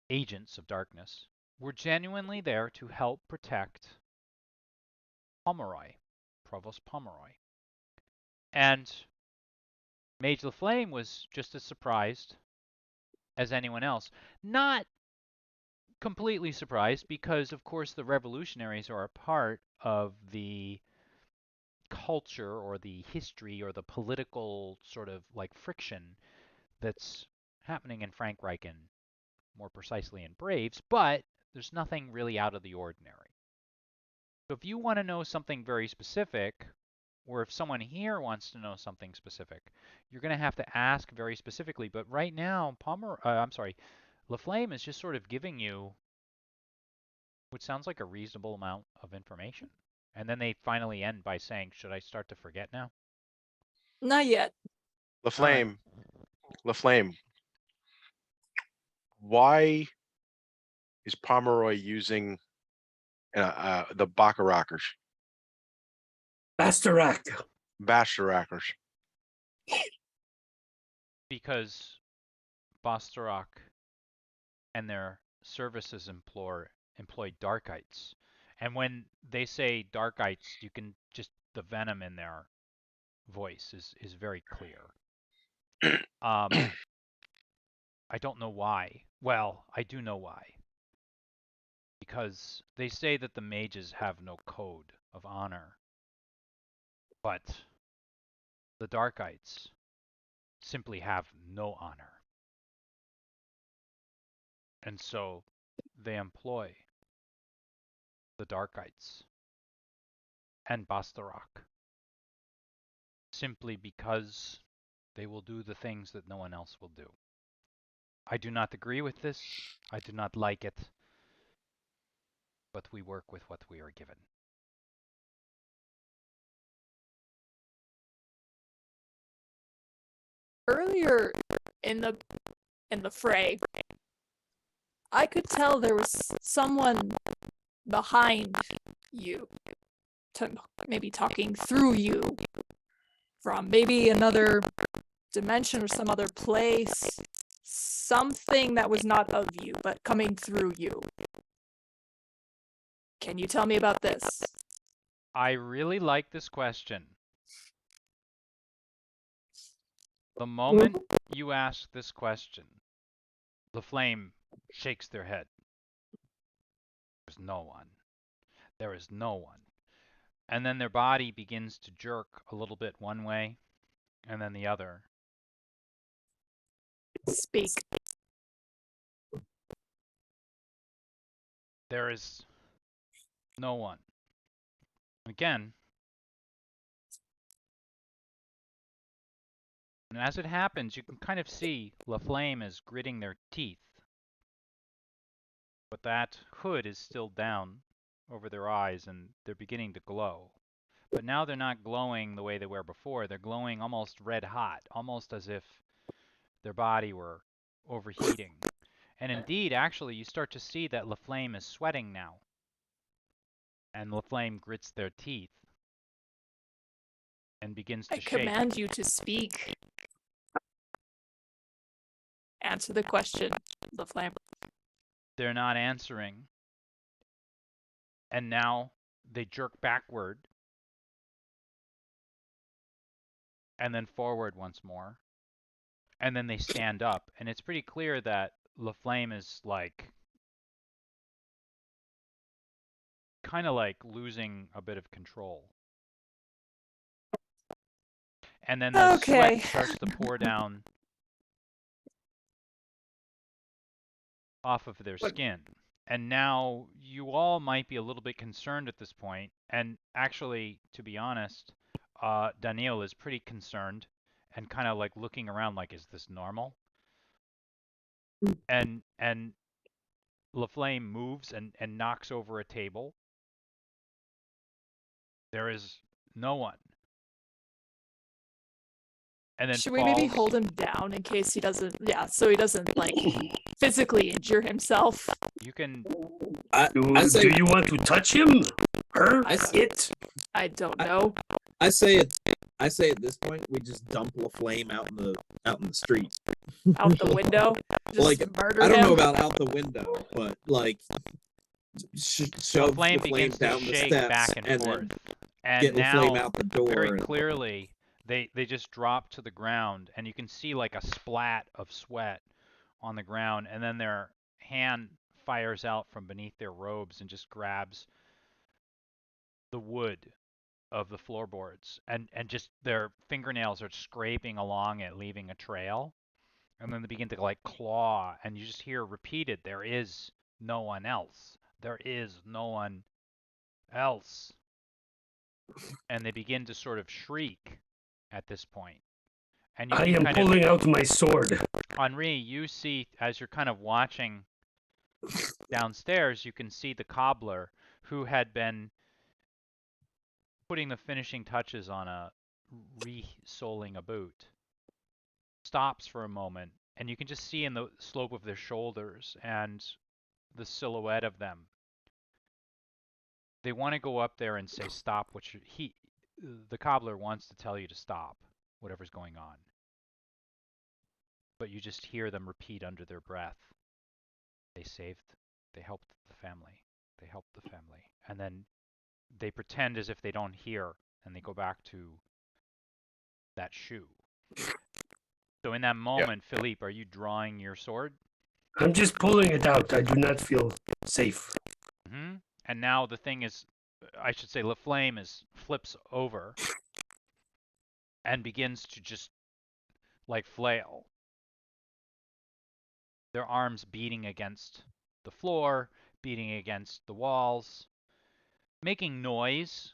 agents of darkness, were genuinely there to help protect Pomeroy, Provost Pomeroy. And Mage LaFlame was just as surprised as anyone else. Not completely surprised because, of course, the revolutionaries are a part of the culture or the history or the political sort of like friction that's happening in Frankreich and more precisely in Braves, but there's nothing really out of the ordinary. So if you want to know something very specific, or if someone here wants to know something specific, you're going to have to ask very specifically. But right now, LaFlame is just sort of giving you what sounds like a reasonable amount of information. And then they finally end by saying, should I start to forget now? Not yet. LaFlame, LaFlame, why is Pomeroy using the Baccarakers? Bastarak. Bastarakers. Because Bastarok and their services employ Darkites. And when they say Darkites, you can just, the venom in their voice is very clear. I don't know why. Well, I do know why. Because they say that the mages have no code of honor. But the Darkites simply have no honor. And so they employ the Darkites and Bastarok simply because they will do the things that no one else will do. I do not agree with this. I do not like it. But we work with what we are given. Earlier in the fray, I could tell there was someone behind you, maybe talking through you from maybe another dimension or some other place, something that was not of you but coming through you. Can you tell me about this? I really like this question. The moment you ask this question, the flame shakes their head. There's no one. There is no one. And then their body begins to jerk a little bit one way and then the other. Speak. There is no one. Again, and as it happens, you can kind of see LaFlame is gritting their teeth. But that hood is still down over their eyes and they're beginning to glow. But now they're not glowing the way they were before. They're glowing almost red hot, almost as if their body were overheating. And indeed, actually, you start to see that LaFlame is sweating now. And LaFlame grits their teeth and begins to I shake. command you to speak. Answer the question, the flame. They're not answering. And now they jerk backward and then forward once more. And then they stand up. And it's pretty clear that LaFlame is like kind of like losing a bit of control. And then the Okay. sweat starts to pour down off of their skin. And now you all might be a little bit concerned at this point. And actually, to be honest, Daniel is pretty concerned and kind of like looking around like, is this normal? And LaFlame moves and knocks over a table. There is no one. And then Should we maybe falls. hold him down in case he doesn't, so he doesn't like physically injure himself? You can. Do you want to touch him? Her? It? I don't know. I say at this point we just dump LaFlame out in the street. Out the window? Just Like, murder I don't him? know about out the window, but like shove LaFlame LaFlame begins to down the shake steps back and forth. then And get now, LaFlame out the door. very and- clearly, they just drop to the ground, and you can see like a splat of sweat on the ground, and then their hand fires out from beneath their robes and just grabs the wood of the floorboards, and just their fingernails are scraping along it, leaving a trail. And then they begin to like claw, and you just hear repeated, there is no one else. There is no one else. And they begin to sort of shriek at this point. And you I can am kind pulling out my sword. of, Henri, you see, as you're kind of watching downstairs, you can see the cobbler who had been putting the finishing touches on a re-soling a boot. Stops for a moment, and you can just see in the slope of their shoulders and the silhouette of them. They want to go up there and say, stop what the cobbler wants to tell you to stop whatever's going on. but you just hear them repeat under their breath. They helped the family. They helped the family. And then they pretend as if they don't hear, and they go back to that shoe. So in that moment, Philippe, are you drawing your sword? I'm just pulling it out. I do not feel safe. Mm-hmm. And now the thing is, I should say, Laflame flips over and begins to just like flail. Their arms beating against the floor, beating against the walls, making noise,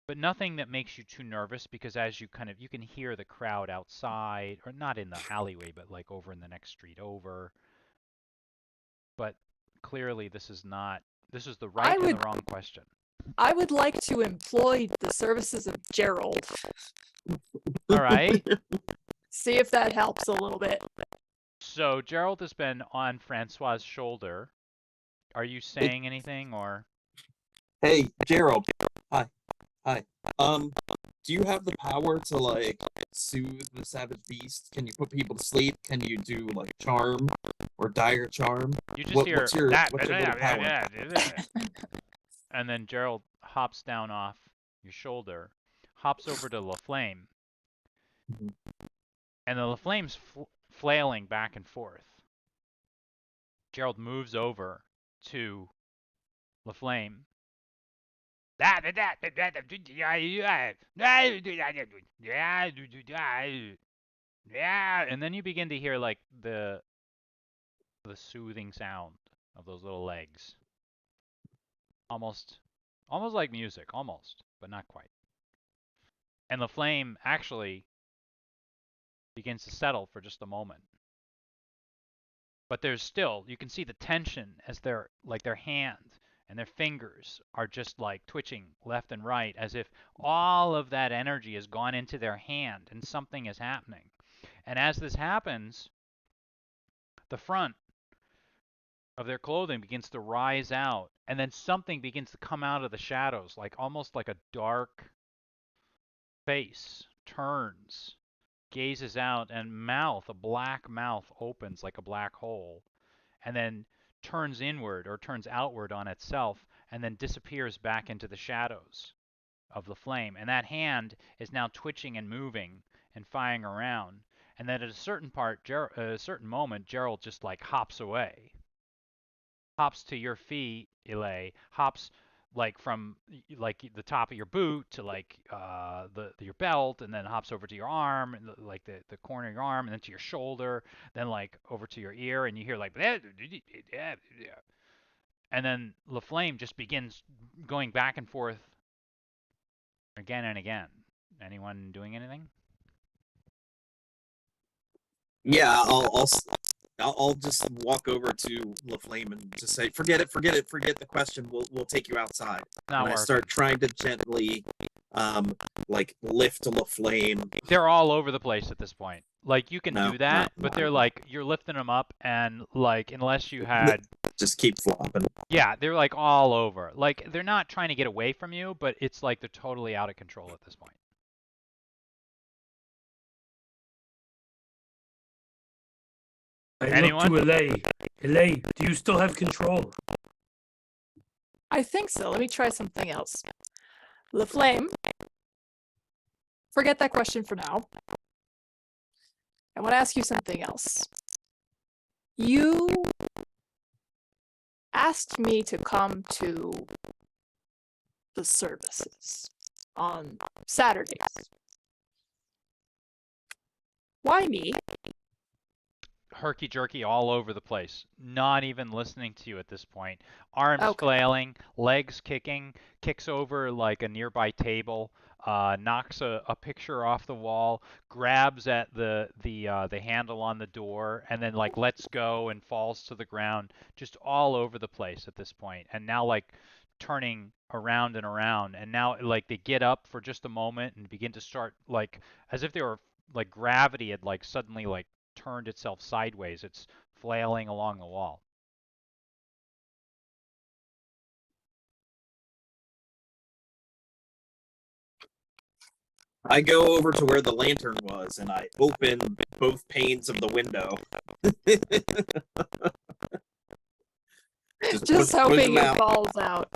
but nothing that makes you too nervous, because as you you can hear the crowd outside, or not in the alleyway, but like over in the next street over. But clearly this is the right and the wrong question. I would like to employ the services of Gerald. All right. See if that helps a little bit. So Gerald has been on Francois's shoulder. Are you saying anything, or? Hey, Gerald. Hi. Do you have the power to like soothe the savage beast? Can you put people to sleep? Can you do like charm or dire charm? You just hear what's your little power? And then Gerald hops down off your shoulder, hops over to Laflame, and the Laflame's flailing back and forth. Gerald moves over to Laflame. And then you begin to hear like the soothing sound of those little legs. Almost like music, almost, but not quite. And the flame actually begins to settle for just a moment. But there's still, you can see the tension as their hand and their fingers are just like twitching left and right, as if all of that energy has gone into their hand and something is happening. And as this happens, the front of their clothing begins to rise out, and then something begins to come out of the shadows, like almost like a dark face turns, gazes out, and a black mouth opens like a black hole, and then turns inward or turns outward on itself, and then disappears back into the shadows of the flame. And that hand is now twitching and moving and firing around. And then at a certain moment, Gerald just like hops away. Hops to your feet, Ilay. Hops like from like the top of your boot to like your belt, and then hops over to your arm, and like the corner of your arm, and then to your shoulder, then like over to your ear, and you hear like, and then Laflame just begins going back and forth again and again. Anyone doing anything? Yeah, I'll just walk over to Laflame and just say, forget the question. We'll take you outside. Not and working. I start trying to gently like lift Laflame. They're all over the place at this point. Like you can do that, but they're no. like you're lifting them up, and like unless you had just keep flopping. Yeah, they're like all over. Like they're not trying to get away from you, but it's like they're totally out of control at this point. Anyone? Look to Ilay. Ilay, do you still have control? I think so. Let me try something else. Laflame, forget that question for now. I want to ask you something else. You asked me to come to the services on Saturdays. Why me? Herky-jerky all over the place, not even listening to you at this point. Arms Okay. flailing, legs kicking, kicks over like a nearby table, knocks a picture off the wall, grabs at the handle on the door, and then like lets go and falls to the ground, just all over the place at this point. And now like turning around and around, and now like they get up for just a moment and begin to start like as if they were like gravity had like suddenly like turned itself sideways. It's flailing along the wall. I go over to where the lantern was and I open both panes of the window. Just push hoping them it out. falls out.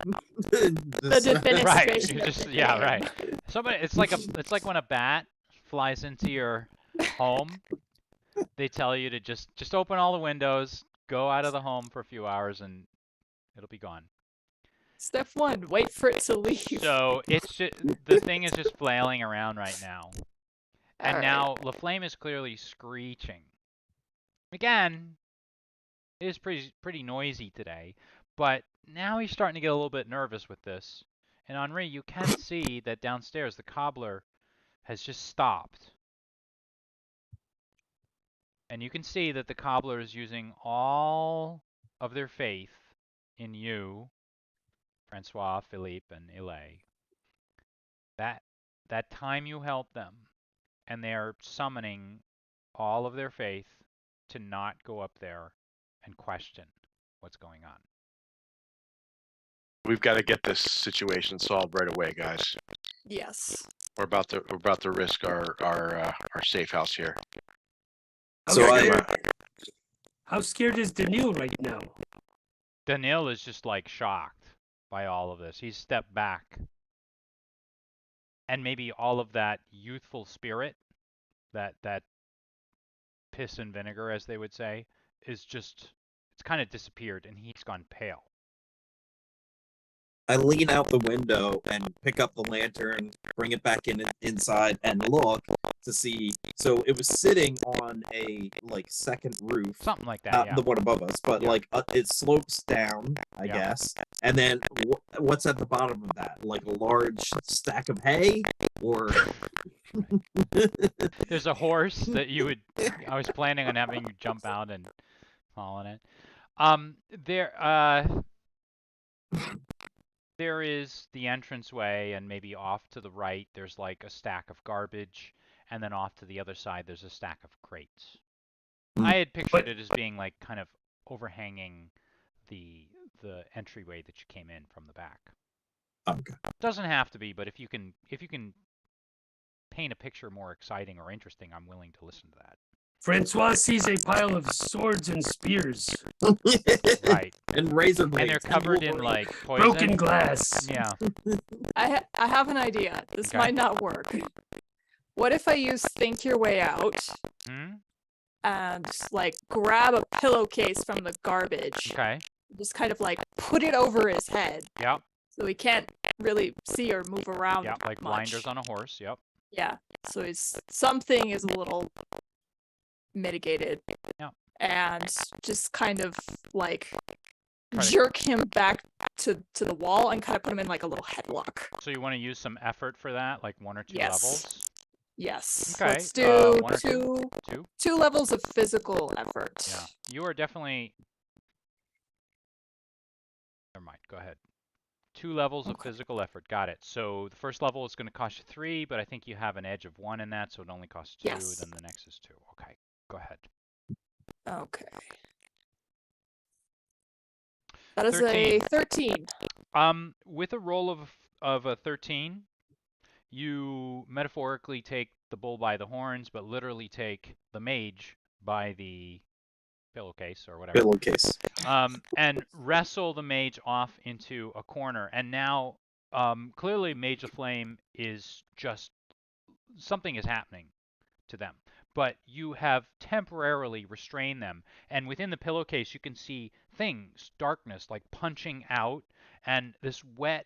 The sun- Right. Administration You of just the yeah, game. right. Somebody it's like when a bat flies into your home. They tell you to just open all the windows, go out of the home for a few hours and it'll be gone. Step 1, wait for it to leave. So it's just the thing is just flailing around right now. And All right. now LaFlame is clearly screeching. Again, it is pretty noisy today, but now he's starting to get a little bit nervous with this. And Henri, you can see that downstairs the cobbler has just stopped. And you can see that the cobbler is using all of their faith in you, Francois, Philippe, and Ile. That time you helped them, and they're summoning all of their faith to not go up there and question what's going on. We've got to get this situation solved right away, guys. Yes. We're about to risk our safe house here. So Okay, I- come on. How scared is Daniil right now? Daniil is just like shocked by all of this. He's stepped back. And maybe all of that youthful spirit, that piss and vinegar, as they would say, it's kind of disappeared and he's gone pale. I lean out the window and pick up the lantern, bring it back inside, and look to see. So it was sitting on a second roof, Something like that, not yeah. the one above us, but Yeah. it slopes down, I Yeah. guess. And then what's at the bottom of that? Like a large stack of hay, or There's a horse that you would. I was planning on having you jump out and fall on it. There is the entranceway, and maybe off to the right there's like a stack of garbage, and then off to the other side there's a stack of crates. I had pictured it as being like kind of overhanging the entryway that you came in from the back. Okay. Doesn't have to be, but if you can paint a picture more exciting or interesting, I'm willing to listen to that. Francois sees a pile of swords and spears, Right. And razor blades, And they're covered in Wolverine. like poison. broken glass. Yeah. I have an idea. This Okay. might not work. What if I use think your way out Hmm? and grab a pillowcase from the garbage, Okay. just kind of put it over his head Yep. so he can't really see or move around Yep. Like much. blinders on a horse. Yep. Yeah. So something is a little mitigated. Yeah. And just kind of Try to- jerk him back to the wall and kind of put him in a little headlock. So you want to use some effort for that, like 1 or 2 Yes. levels? Yes. Okay, Let's do 1 or 2? 2? two levels of physical effort. Yeah. You are definitely. Never mind. Go ahead. 2 levels of Okay. physical effort. Got it. So the first level is going to cost you 3, but I think you have an edge of 1 in that, so it only costs 2. Yes. Then the next is 2. Okay. Go ahead. Okay. That is 13. a 13. With a roll of a 13, you metaphorically take the bull by the horns, but literally take the mage by the pillowcase or whatever. Pillowcase. And wrestle the mage off into a corner. And now, clearly, Mage of Flame is just something is happening to them. But you have temporarily restrained them. And within the pillowcase, you can see things, darkness, like punching out, and this wet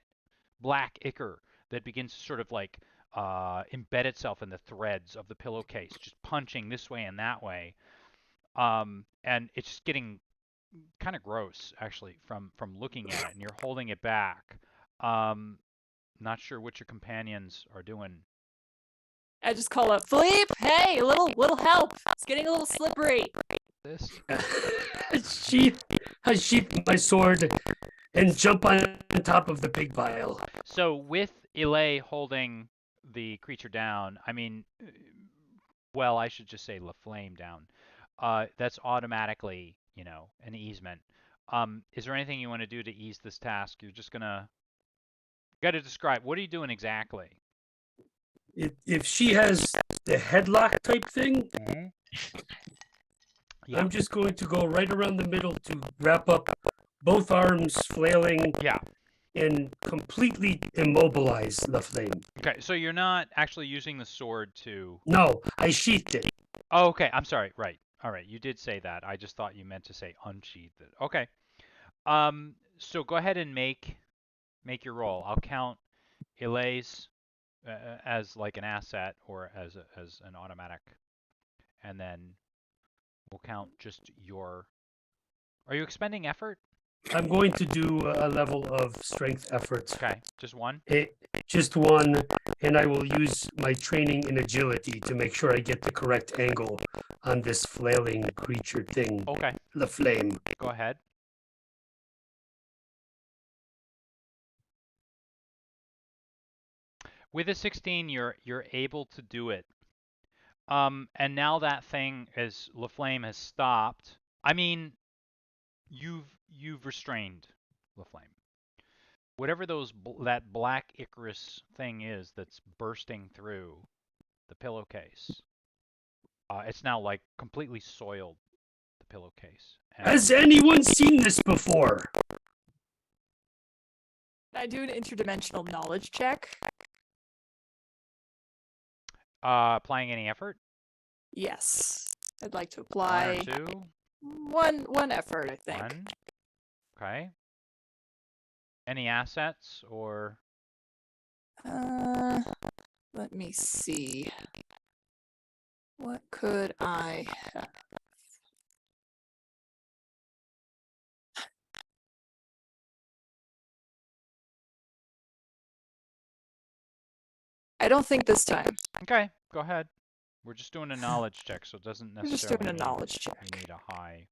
black ichor that begins to sort of embed itself in the threads of the pillowcase, just punching this way and that way. And it's just getting kind of gross, actually, from looking at it, and you're holding it back. Not sure what your companions are doing. I just call up Philippe. Hey, a little help. It's getting a little slippery. This. I sheath my sword and jump on top of the pig pile. So with Ile holding the creature down, I mean, well, I should just say LaFlame down. That's automatically, an easement. Is there anything you want to do to ease this task? You're just gonna. You got to describe. What are you doing exactly? if she has the headlock type thing, Yeah. I'm just going to go right around the middle to wrap up both arms, flailing, Yeah. and completely immobilize the flame. Okay, so you're not actually using the sword to... No, I sheathed it. Oh, okay, I'm sorry. Right. All right, you did say that. I just thought you meant to say unsheathed it. Okay. So go ahead and make your roll. I'll count Ilays as like an asset or as an automatic, and then we'll count just your... Are you expending effort? I'm going to do a level of strength effort. Okay, just one? Just one, and I will use my training in agility to make sure I get the correct angle on this flailing creature thing, Okay, the flame. go ahead. With a 16, you're able to do it. And now that thing, as LaFlame has stopped, I mean, you've restrained LaFlame. Whatever that black Icarus thing is that's bursting through the pillowcase, it's now like completely soiled the pillowcase. Has anyone seen this before? Can I do an interdimensional knowledge check? Applying any effort? Yes. I'd like to One apply or two? one effort, I think. One. Okay. Any assets or... Let me see. What could I have? I don't think this time. Okay, go ahead. We're just doing a knowledge check, so it doesn't We're necessarily just doing a mean knowledge check. you need a high.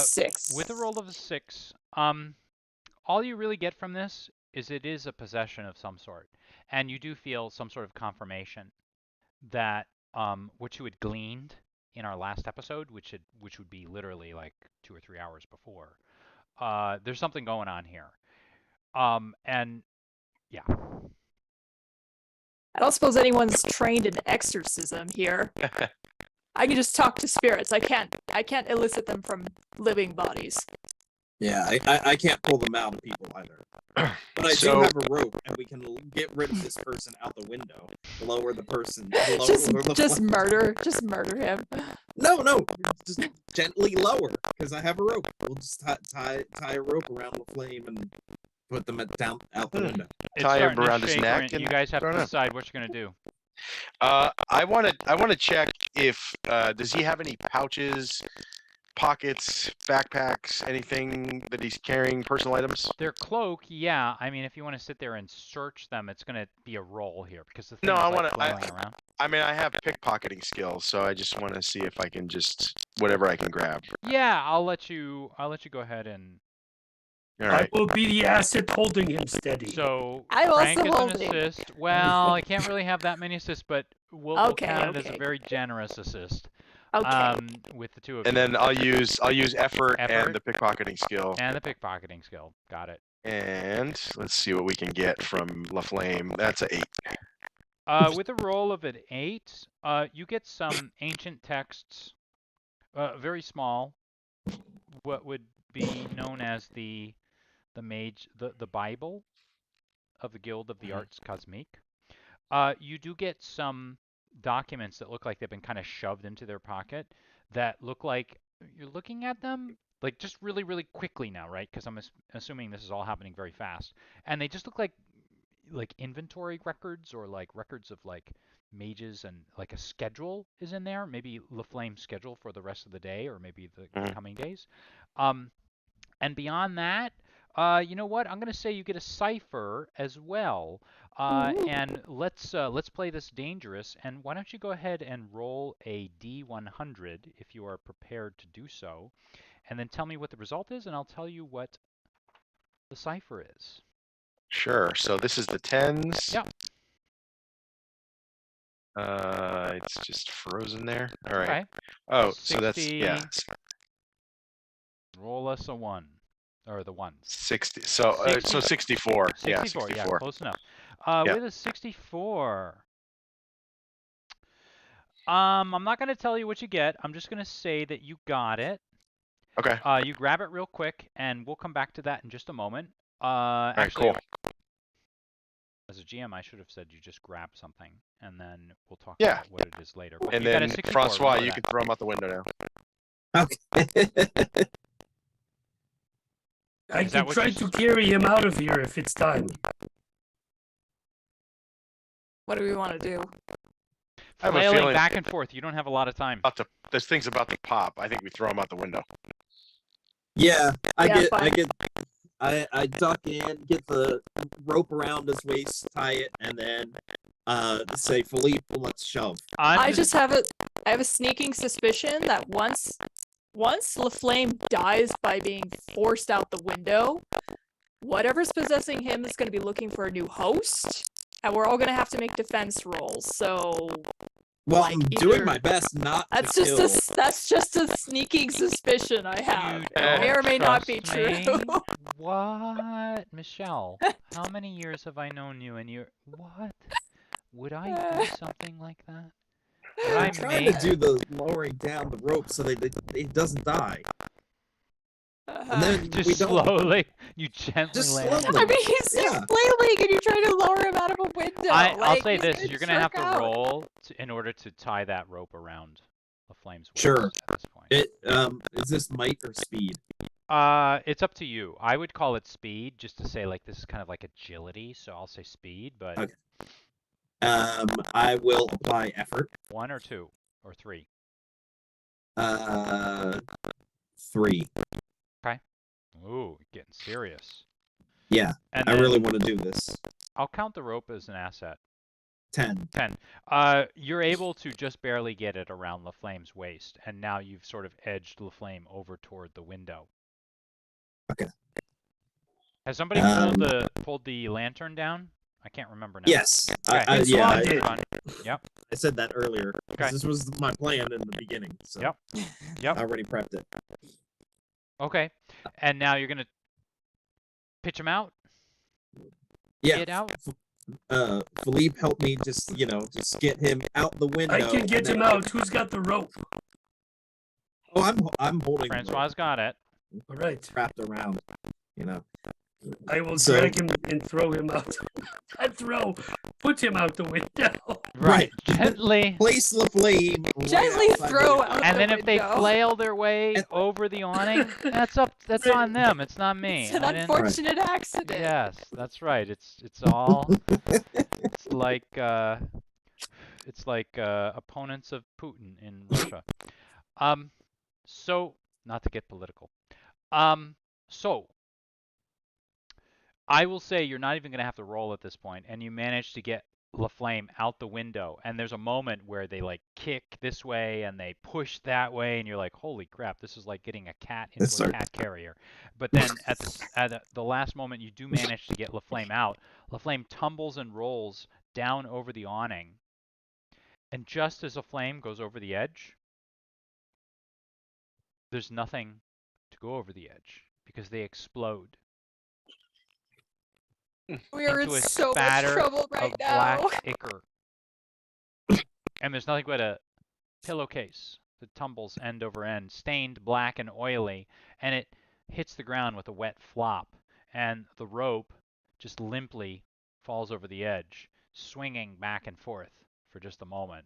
6. With a roll of a 6, all you really get from this is it is a possession of some sort, and you do feel some sort of confirmation that what you had gleaned in our last episode, which would be literally like 2 or 3 hours before. There's something going on here, and yeah. I don't suppose anyone's trained in exorcism here. I can just talk to spirits. I can't elicit them from living bodies. Yeah, I can't pull them out of people either. But I do have a rope, and we can get rid of this person out the window. Lower the person. Just murder him. No, just gently lower, because I have a rope. We'll just tie a rope around the flame and put them down out the window. It's Tie him starting to around his shake, neck Brent. and You guys have throw to it up. decide what you're gonna do. I want to check if does he have any pouches, pockets, backpacks, anything that he's carrying, personal items? Their cloak, yeah. I mean, if you want to sit there and search them, it's gonna be a roll here because the thing No, is I like wanna- flailing around. I mean, I have pickpocketing skills, so I just want to see if I can just whatever I can grab. Yeah, I'll let you go ahead and... All right. I will be the asset holding him steady. So I'm Frank also is an holding. assist. Well, I can't really have that many assists, but we'll Okay, count it as a okay. very generous assist. Okay. With the two of And you. then I'll use effort Effort. and the pickpocketing skill. And the pickpocketing skill. Got it. And let's see what we can get from LaFlame. That's a 8. With a roll of an 8, you get some ancient texts, very small, what would be known as the Mage, the Bible of the Guild of the Arts Cosmique. You do get some documents that look like they've been kind of shoved into their pocket that look like you're looking at them like just really, really quickly now, right? Because I'm assuming this is all happening very fast. And they just look like inventory records or like records of like mages, and like a schedule is in there. Maybe LaFlame's schedule for the rest of the day or maybe the coming days. And beyond that, you know what? I'm going to say you get a Cypher as well. And let's play this dangerous. And why don't you go ahead and roll a D100 if you are prepared to do so. And then tell me what the result is, and I'll tell you what the Cypher is. Sure. So this is the 10s. Yep. It's just frozen there. All right. Okay. Oh, so that's 60. yeah. Roll us a 1. or the ones. 60. So 64. Yeah, 64. Yeah, 64. close enough. Yeah. With a 64. I'm not gonna tell you what you get. I'm just gonna say that you got it. Okay. You grab it real quick, and we'll come back to that in just a moment. All right, Actually, cool. as a GM, I should have said you just grab something, and then we'll talk Yeah. about what it is later. But And you got a then 64, Francois, remember you that. can throw him out the window now. Okay. I Is that can what try you to s- carry him out of here if it's time. What do we want to do? I have a Flailing feeling back and forth. You don't have a lot of time. this thing's about to pop. I think we throw him out the window. Yeah, Yeah, I duck in, get the rope around his waist, tie it, and then say, Philippe, let's shove. I just have a sneaking suspicion that once LaFlame dies by being forced out the window, whatever's possessing him is going to be looking for a new host, and we're all going to have to make defense rolls. So Well, like, I'm doing either- my best not that's to just kill. that's just a sneaking suspicion I have. You It may or may not be trust true. me? What? Michelle, how many years have I known you and you're... What? Would I do something like that? Would I I'm trying make... to do the lowering down the rope so that it doesn't die. And then we Just don't. slowly, you gently Just lay on the slowly. I mean, he's Yeah. flailing, and you're trying to lower him out of a window. I'll Like, say he's this: you're gonna have jerk to out. roll in order to tie that rope around the flame's waist Sure. at this point. It is this might or speed? It's up to you. I would call it speed, just to say like this is kind of like agility, so I'll say speed. But Okay. I will apply effort. 1 or 2 or 3. 3. Ooh, getting serious. Yeah, And I then really want to do this. I'll count the rope as an asset. 10. 10. You're able to just barely get it around LaFlame's waist, and now you've sort of edged LaFlame over toward the window. Okay. Has somebody pulled the lantern down? I can't remember now. Yes. Okay. Yeah. Yep. I said that earlier. 'Cause Okay. This was my plan in the beginning. So Yep. Yep. I already prepped it. Okay. And now you're gonna pitch him out. Yeah. Get out. Philippe helped me just get him out the window. I can get and then him out. Who's got the rope? Oh, I'm holding the rope Francois got it. All right. wrapped around. I will So- drag him and throw him out. Put him out the window. Right. Gently. Place the flame. Gently right outside throw the out window. And the then if they window. flail their way And- over the awning, that's on them. It's not me. It's an I didn't- unfortunate accident. Yes, that's right. It's all it's like opponents of Putin in Russia. So not to get political. So I will say you're not even going to have to roll at this point, and you manage to get LaFlame out the window. And there's a moment where they like kick this way and they push that way, and you're like, "Holy crap! This is like getting a cat into Sorry. a cat carrier." But then at the last moment, you do manage to get LaFlame out. LaFlame tumbles and rolls down over the awning, and just as LaFlame goes over the edge, there's nothing to go over the edge because they explode. We are in into a so much spatter trouble right of now. black ichor. And there's nothing but a pillowcase that tumbles end over end, stained black and oily, and it hits the ground with a wet flop, and the rope just limply falls over the edge, swinging back and forth for just a moment,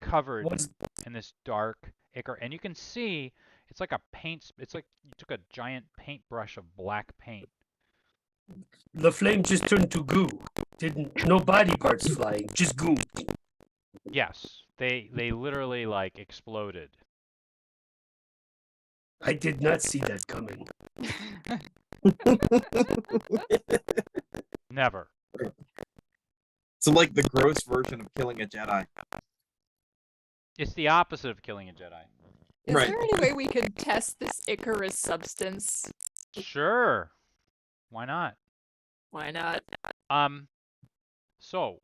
covered What's in this dark ichor. And you can see it's like it's like you took a giant paintbrush of black paint. the flame just turned to goo? No body parts flying, just goo. Yes, they literally like exploded. I did not see that coming. Never. So like the gross version of killing a Jedi. It's the opposite of killing a Jedi. Is Right. there any way we could test this Icarus substance? Sure. Why not? Why not? So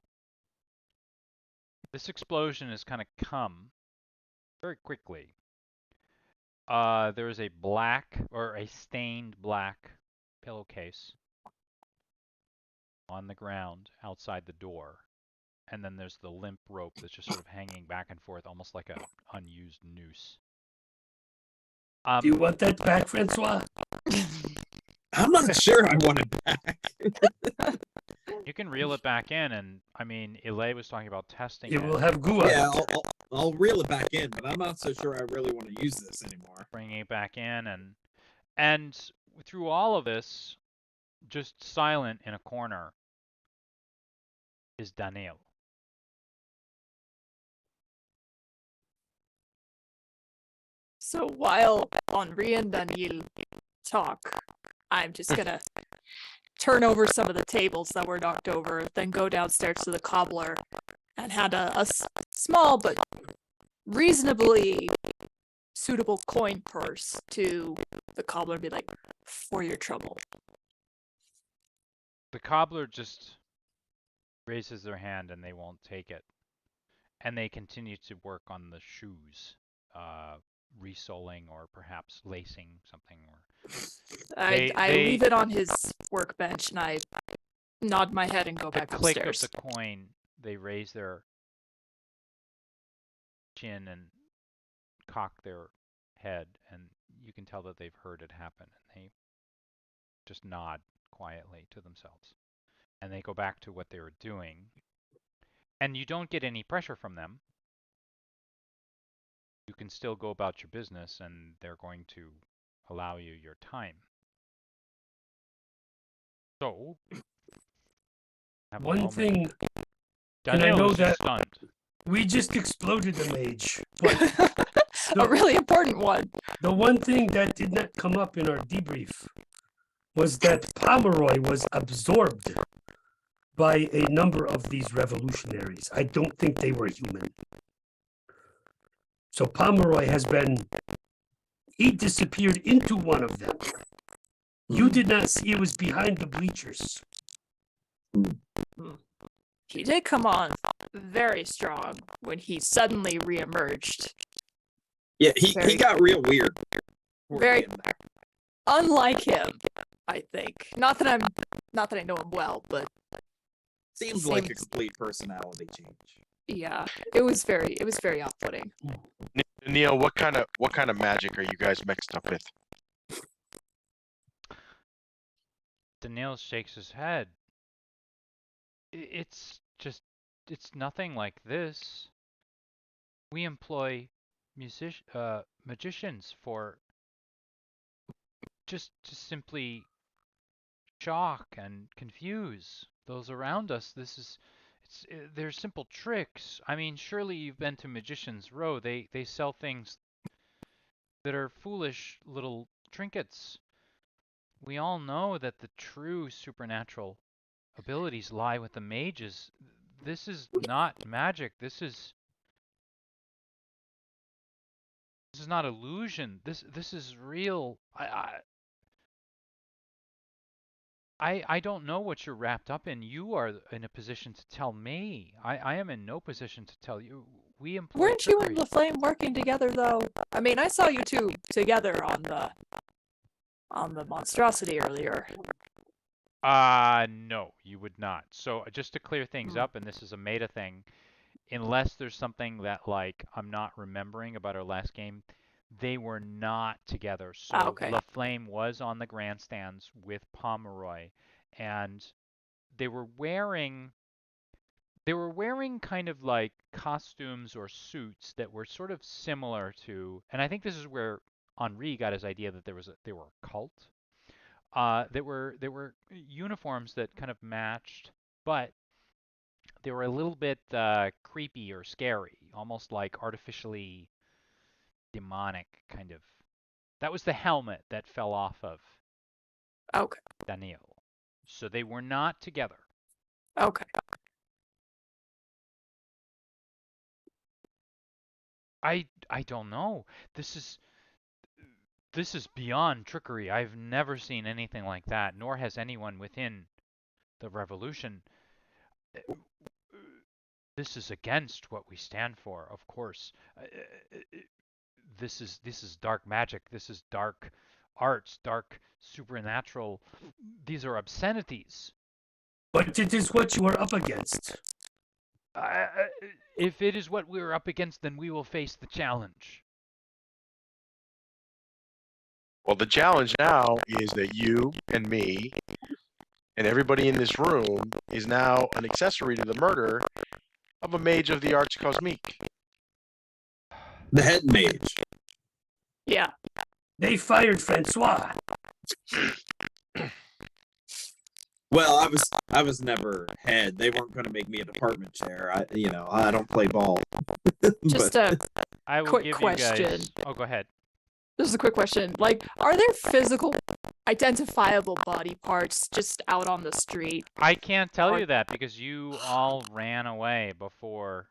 this explosion has kind of come very quickly. There is a black or a stained black pillowcase on the ground outside the door. And then there's the limp rope that's just sort of hanging back and forth, almost like a unused noose. Do you want that back, Francois? I'm not sure I want it back. You can reel it back in, and I mean, Ile was talking about testing It it, will have goo on Yeah, it. I'll reel it back in, but I'm not so sure I really want to use this anymore. bringing it back in, and through all of this, just silent in a corner is Daniel. So while Henri and Daniel talk, I'm just gonna turn over some of the tables that were knocked over, then go downstairs to the cobbler and hand a small but reasonably suitable coin purse to the cobbler and be like, for your trouble. The cobbler just raises their hand and they won't take it. And they continue to work on the shoes, resoling or perhaps lacing something. Or I leave it on his workbench and I nod my head and go the back click upstairs. of the coin, they raise their chin and cock their head, and you can tell that they've heard it happen, and they just nod quietly to themselves. And they go back to what they were doing. And you don't get any pressure from them. You can still go about your business, and they're going to allow you your time. So, have a One moment. thing, and I Daniel know is just that stunned. we just exploded the mage, but A really important one. the one thing that did not come up in our debrief was that Pomeroy was absorbed by a number of these revolutionaries. I don't think they were human. So Pomeroy he disappeared into one of them. You did not see, it was behind the bleachers. He did come on very strong when he suddenly reemerged. Yeah, he Very- got real weird. toward the Very- end there. Unlike him, I think. Not that I know him well, but Seems like a seems- complete personality change. yeah, it was very off-putting. Neil, what kind of magic are you guys mixed up with? Daniel shakes his head. It's nothing like this. We employ magicians for just to simply shock and confuse those around us. They're simple tricks. I mean, surely you've been to Magician's Row. They sell things that are foolish little trinkets. We all know that the true supernatural abilities lie with the mages. This is not magic. This is not illusion. This is real. I don't know what you're wrapped up in. You are in a position to tell me. I am in no position to tell you. We employ Weren't you and trickery. LaFlame working together though? I mean, I saw you two together on the monstrosity earlier. No, you would not. So just to clear things up, and this is a meta thing, unless there's something that like I'm not remembering about our last game, they were not together. So okay. LaFlame was on the grandstands with Pomeroy, and they were wearing kind of like costumes or suits that were sort of similar to, and I think this is where Henri got his idea that they were a cult. There were uniforms that kind of matched, but they were a little bit creepy or scary, almost like artificially demonic kind of. That was the helmet that fell off of Okay. Daniel. So they were not together. Okay. I don't know. This is beyond trickery. I've never seen anything like that, nor has anyone within the revolution. This is against what we stand for, of course. this is dark magic. This is dark arts, dark supernatural. These are obscenities. But it is what you are up against. Uh, if it is what we're up against, then we will face the challenge. Well, the challenge now is that you and me and everybody in this room is now an accessory to the murder of a mage of the arts cosmique. The head mage. Yeah. They fired Francois. Well, I was never head. They weren't going to make me a department chair. I don't play ball. Just But a I will Quick give question. you guys. Oh, go ahead. just a quick question. Like, are there physical identifiable body parts just out on the street? I can't tell Or- you that because you all ran away before.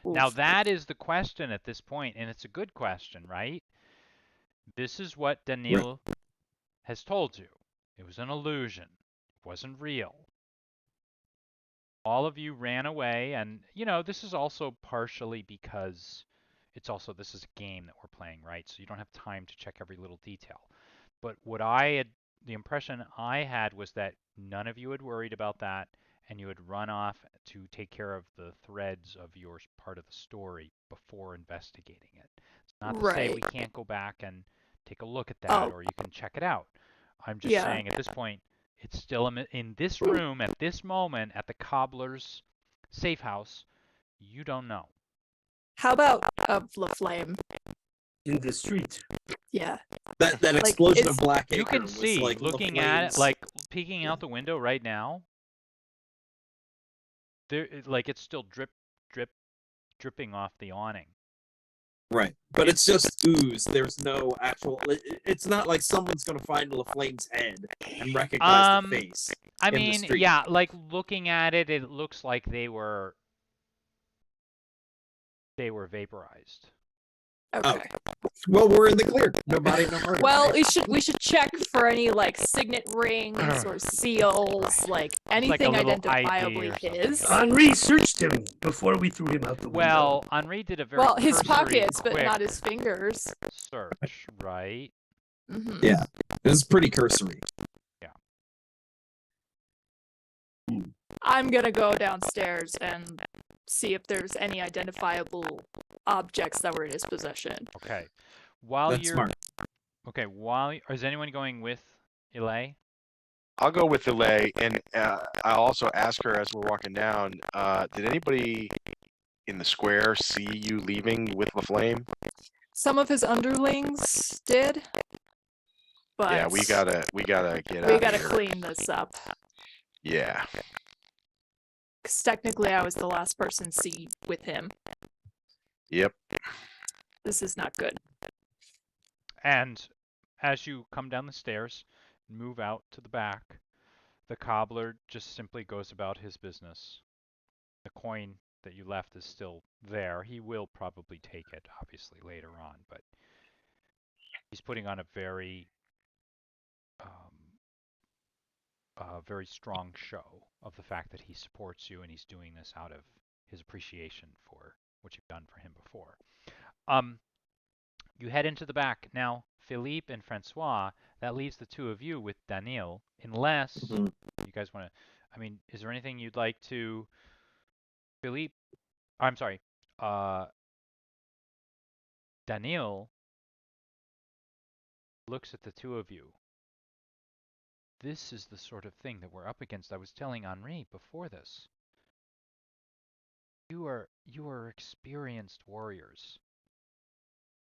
Now Oof. that is the question at this point, and it's a good question, right? This is what Daniil has told you. It was an illusion. It wasn't real. All of you ran away, and this is also partially because this is a game that we're playing, right? So you don't have time to check every little detail. But the impression I had was that none of you had worried about that, and you had run off to take care of the threads of your part of the story before investigating it. It's not to say we Right. can't go back and take a look at that, Oh. or you can check it out. I'm just Yeah. saying at this point, it's still in this room at this moment at the cobbler's safe house. You don't know. How about La Flame? In the street. Yeah. that Like, explosion of it's- Black Acre You can was see, like looking at it, like peeking out the window right now. It's still dripping off the awning. right, but it's just ooze. There's no actual. It's not like someone's gonna find LaFlame's head and recognize the face. I in the mean, street. yeah, like looking at it, it looks like they were vaporized. Okay. Well, we're in the clear. Nobody, no murder. Well, right? we should check for any like signet rings or seals, like anything little ID identifiably or something. his. Henri searched him before we threw him out the window. Well, Henri did a very Well, his cursory, pockets, but quick not his fingers. search, right? Hmm. Yeah. It was pretty cursory. I'm gonna go downstairs and see if there's any identifiable objects that were in his possession. Okay. While That's you're smart. okay, is anyone going with Ilay? I'll go with Delay, and I'll also ask her as we're walking down. Did anybody in the square see you leaving with LaFlame? Some of his underlings did, but Yeah, we gotta get out. we of gotta here. clean this up. Yeah. Because technically, I was the last person seen with him. Yep. This is not good. And as you come down the stairs, move out to the back, the cobbler just simply goes about his business. The coin that you left is still there. He will probably take it, obviously, later on, but he's putting on a very strong show of the fact that he supports you and he's doing this out of his appreciation for what you've done for him before. You head into the back. Now, Philippe and Francois, that leaves the two of you with Daniil, unless Mhm. you guys want to, I mean, is there anything you'd like to, Philippe, I'm sorry, Daniil looks at the two of you. This is the sort of thing that we're up against. I was telling Henri before this. You are experienced warriors.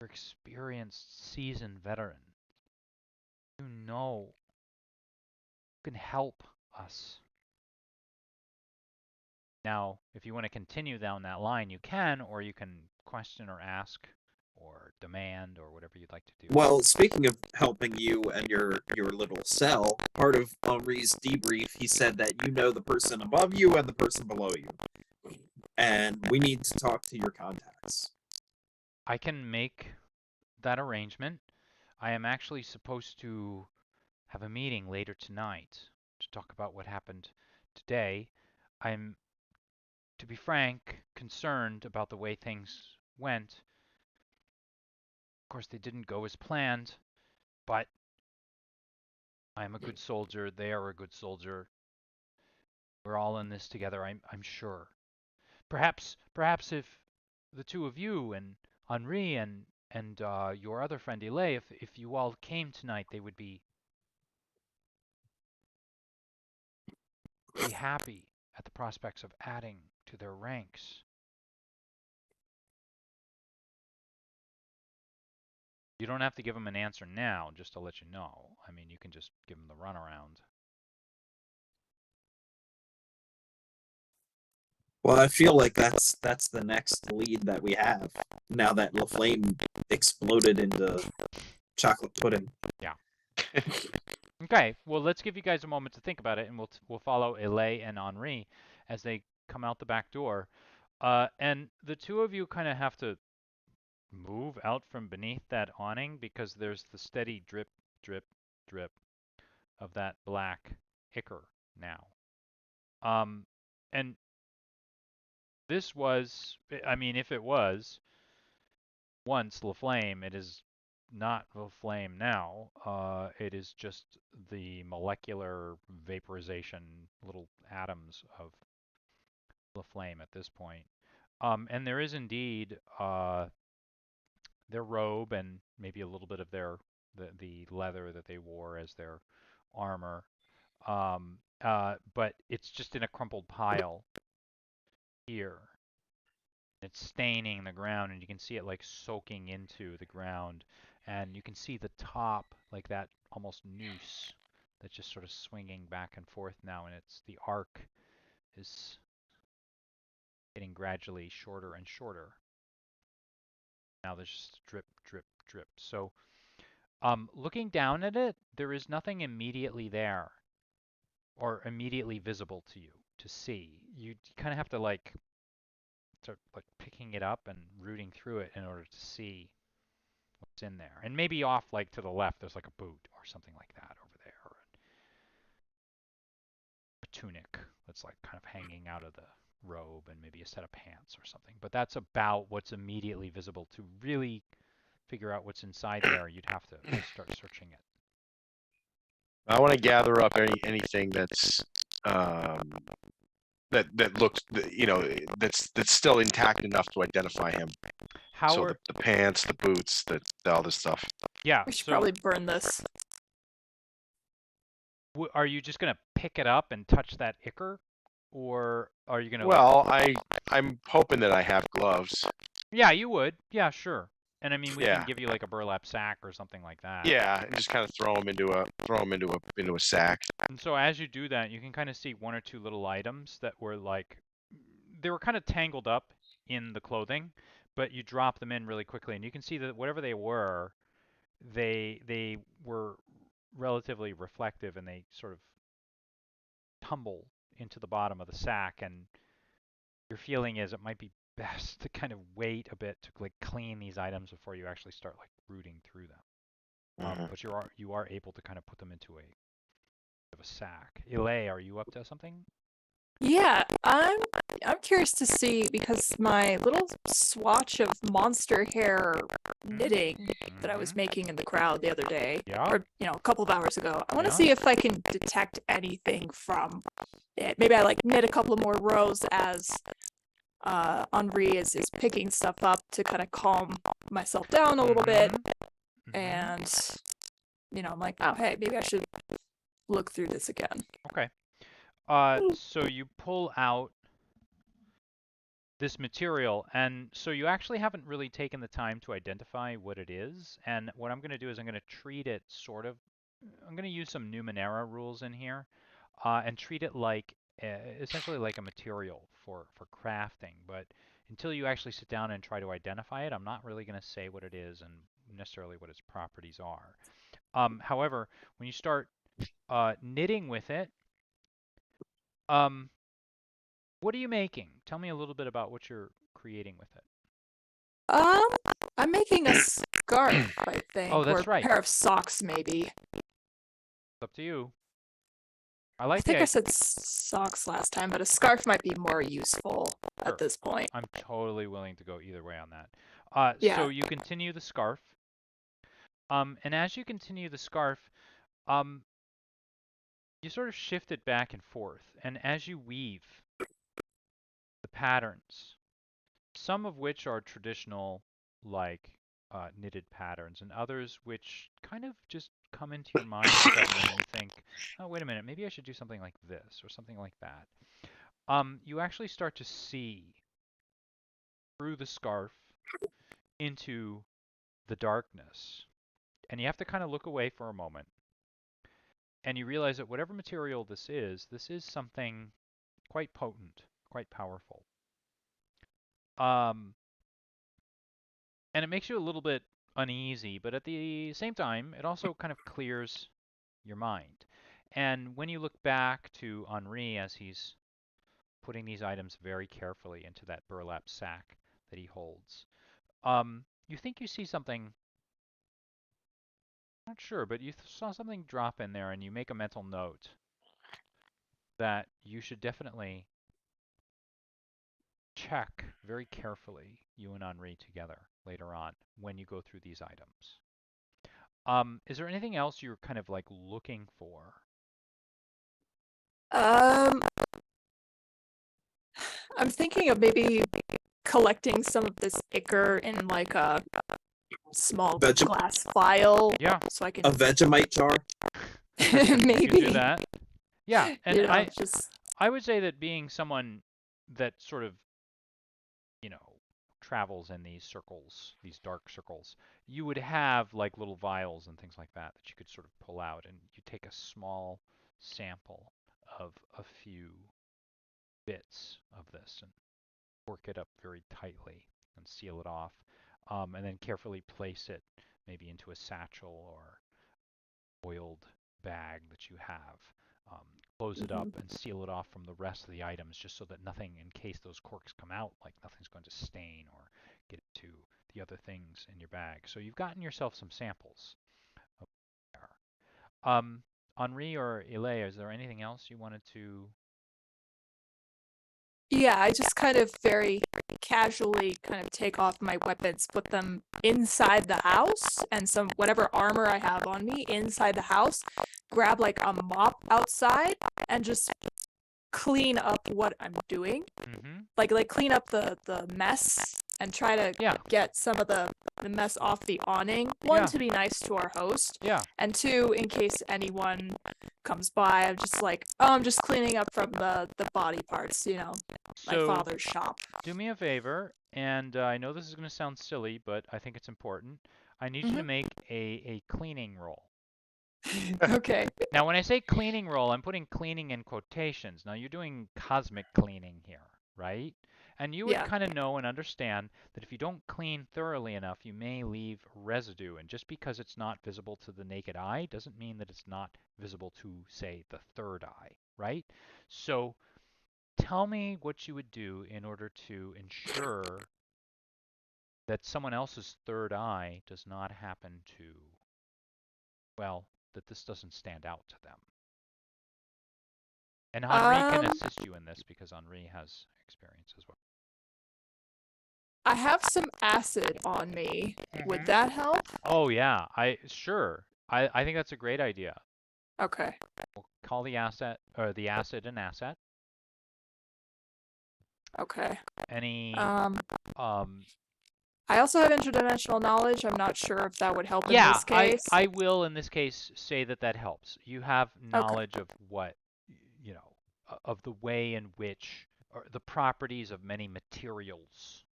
You're experienced, seasoned veteran. You know you can help us. Now, if you want to continue down that line, you can, or you can question or ask or demand or whatever you'd like to do. Well, speaking of helping you and your little cell, part of Henri's debrief, he said that you know the person above you and the person below you, and we need to talk to your contacts. I can make that arrangement. I am actually supposed to have a meeting later tonight to talk about what happened today. I'm, to be frank, concerned about the way things went. course, they didn't go as planned, but I am a good soldier. They are a good soldier. We're all in this together, I'm sure. Perhaps if the two of you and Henri and your other friend Elay, if you all came tonight, they would be happy at the prospects of adding to their ranks. You don't have to give them an answer now, just to let you know. I mean, you can just give them the runaround. Well, I feel like that's the next lead that we have now that LaFlame exploded into chocolate pudding. Okay, well, let's give you guys a moment to think about it, and we'll follow Elay and Henri as they come out the back door. And the two of you kind of have to move out from beneath that awning because there's the steady drip, drip, drip of that black ichor now. And this was, I mean, if it was once LaFlame, it is not LaFlame now. It is just the molecular vaporization, little atoms of LaFlame at this point. And there is indeed their robe and maybe a little bit of the leather that they wore as their armor. But it's just in a crumpled pile here. It's staining the ground, and you can see it like soaking into the ground, and you can see the top, like that almost noose that's just sort of swinging back and forth now, and it's the arc is getting gradually shorter and shorter. Now there's just drip, drip, drip. So looking down at it, there is nothing immediately there or immediately visible to you to see. You kind of have to like start like picking it up and rooting through it in order to see what's in there. And maybe off like to the left, there's like a boot or something like that over there. Or a tunic that's like kind of hanging out of the robe, and maybe a set of pants or something. But that's about what's immediately visible. To really figure out what's inside there, you'd have to start searching it. I want to gather up anything that's that looks, you know, that's still intact enough to identify him. So the pants, the boots, all this stuff. Yeah. We should probably burn this. Are you just gonna pick it up and touch that ichor, or are you gonna? Well, I'm hoping that I have gloves. Yeah, you would. Yeah, sure. And I mean, we Yeah. can give you like a burlap sack or something like that. Yeah, and just kind of throw them into a sack. And so as you do that, you can kind of see one or two little items that were like, they were kind of tangled up in the clothing, but you drop them in really quickly, and you can see that whatever they were, they were relatively reflective, and they sort of tumble into the bottom of the sack. And your feeling is it might be best to kind of wait a bit to like clean these items before you actually start like rooting through them. But you are able to kind of put them into a sack. Elay, are you up to something? Yeah, I'm curious to see, because my little swatch of monster hair knitting that I was making in the crowd the other day, or a couple of hours ago, I want to see if I can detect anything from it. Maybe I like knit a couple of more rows as Henri is picking stuff up to kind of calm myself down a little bit, and I'm like, oh hey, maybe I should look through this again. Okay. So you pull out this material, and so you actually haven't really taken the time to identify what it is. And what I'm going to do is I'm going to treat it I'm going to use some Numenera rules in here, and treat it like essentially like a material for crafting. But until you actually sit down and try to identify it, I'm not really going to say what it is and necessarily what its properties are. However, when you start knitting with it, what are you making? Tell me a little bit about what you're creating with it. I'm making a scarf, I think. Oh, that's or right. A pair of socks, maybe. It's up to you. I think I said socks last time, but a scarf might be more useful at this point. I'm totally willing to go either way on that. So you continue the scarf, And as you continue the scarf, you sort of shift it back and forth. And as you weave the patterns, some of which are traditional, like knitted patterns, and others which kind of just come into your mind suddenly, and you think, oh, wait a minute, maybe I should do something like this or something like that. You actually start to see through the scarf into the darkness. And you have to kind of look away for a moment. And you realize that whatever material this is something quite potent, quite powerful. And it makes you a little bit uneasy, but at the same time, it also kind of clears your mind. And when you look back to Henri as he's putting these items very carefully into that burlap sack that he holds, you think you see something, not sure, but you saw something drop in there, and you make a mental note that you should definitely check very carefully, you and Henri together later on when you go through these items. Is there anything else you're kind of like looking for? I'm thinking of maybe collecting some of this ichor in like a small glass vial. Yeah. So I can A Vegemite jar. You maybe could do that. Yeah, and you know, just I would say that being someone that sort of, travels in these circles, these dark circles, you would have like little vials and things like that you could sort of pull out, and you take a small sample of a few bits of this and work it up very tightly and seal it off, and then carefully place it maybe into a satchel or oiled bag that you have. Close it up and seal it off from the rest of the items, just so that nothing, in case those corks come out, like nothing's going to stain or get into the other things in your bag. So you've gotten yourself some samples of there. Henri or Ile, is there anything else you wanted to? yeah, I just kind of very casually kind of take off my weapons, put them inside the house, and some whatever armor I have on me inside the house, grab like a mop outside and just clean up what I'm doing. Like clean up the mess and try to get some of the mess off the awning. One, to be nice to our host. Yeah. And two, in case anyone comes by, I'm just like, oh, I'm just cleaning up from the body parts, my father's shop. Do me a favor, and I know this is going to sound silly, but I think it's important. I need you to make a cleaning roll. Okay. Now, when I say cleaning roll, I'm putting cleaning in quotations. Now, you're doing cosmic cleaning here, right? And you would kind of know and understand that if you don't clean thoroughly enough, you may leave residue. And just because it's not visible to the naked eye doesn't mean that it's not visible to, say, the third eye, right? So tell me what you would do in order to ensure that someone else's third eye does not happen to, well, that this doesn't stand out to them. And Henri can assist you in this because Henri has experience as well. I have some acid on me. Would that help? Oh yeah, sure. I think that's a great idea. Okay. We'll call the acid an asset. Okay. Any I also have interdimensional knowledge. I'm not sure if that would help in this case. I will in this case say that helps. You have knowledge of what, of the way in which, or the properties of many materials,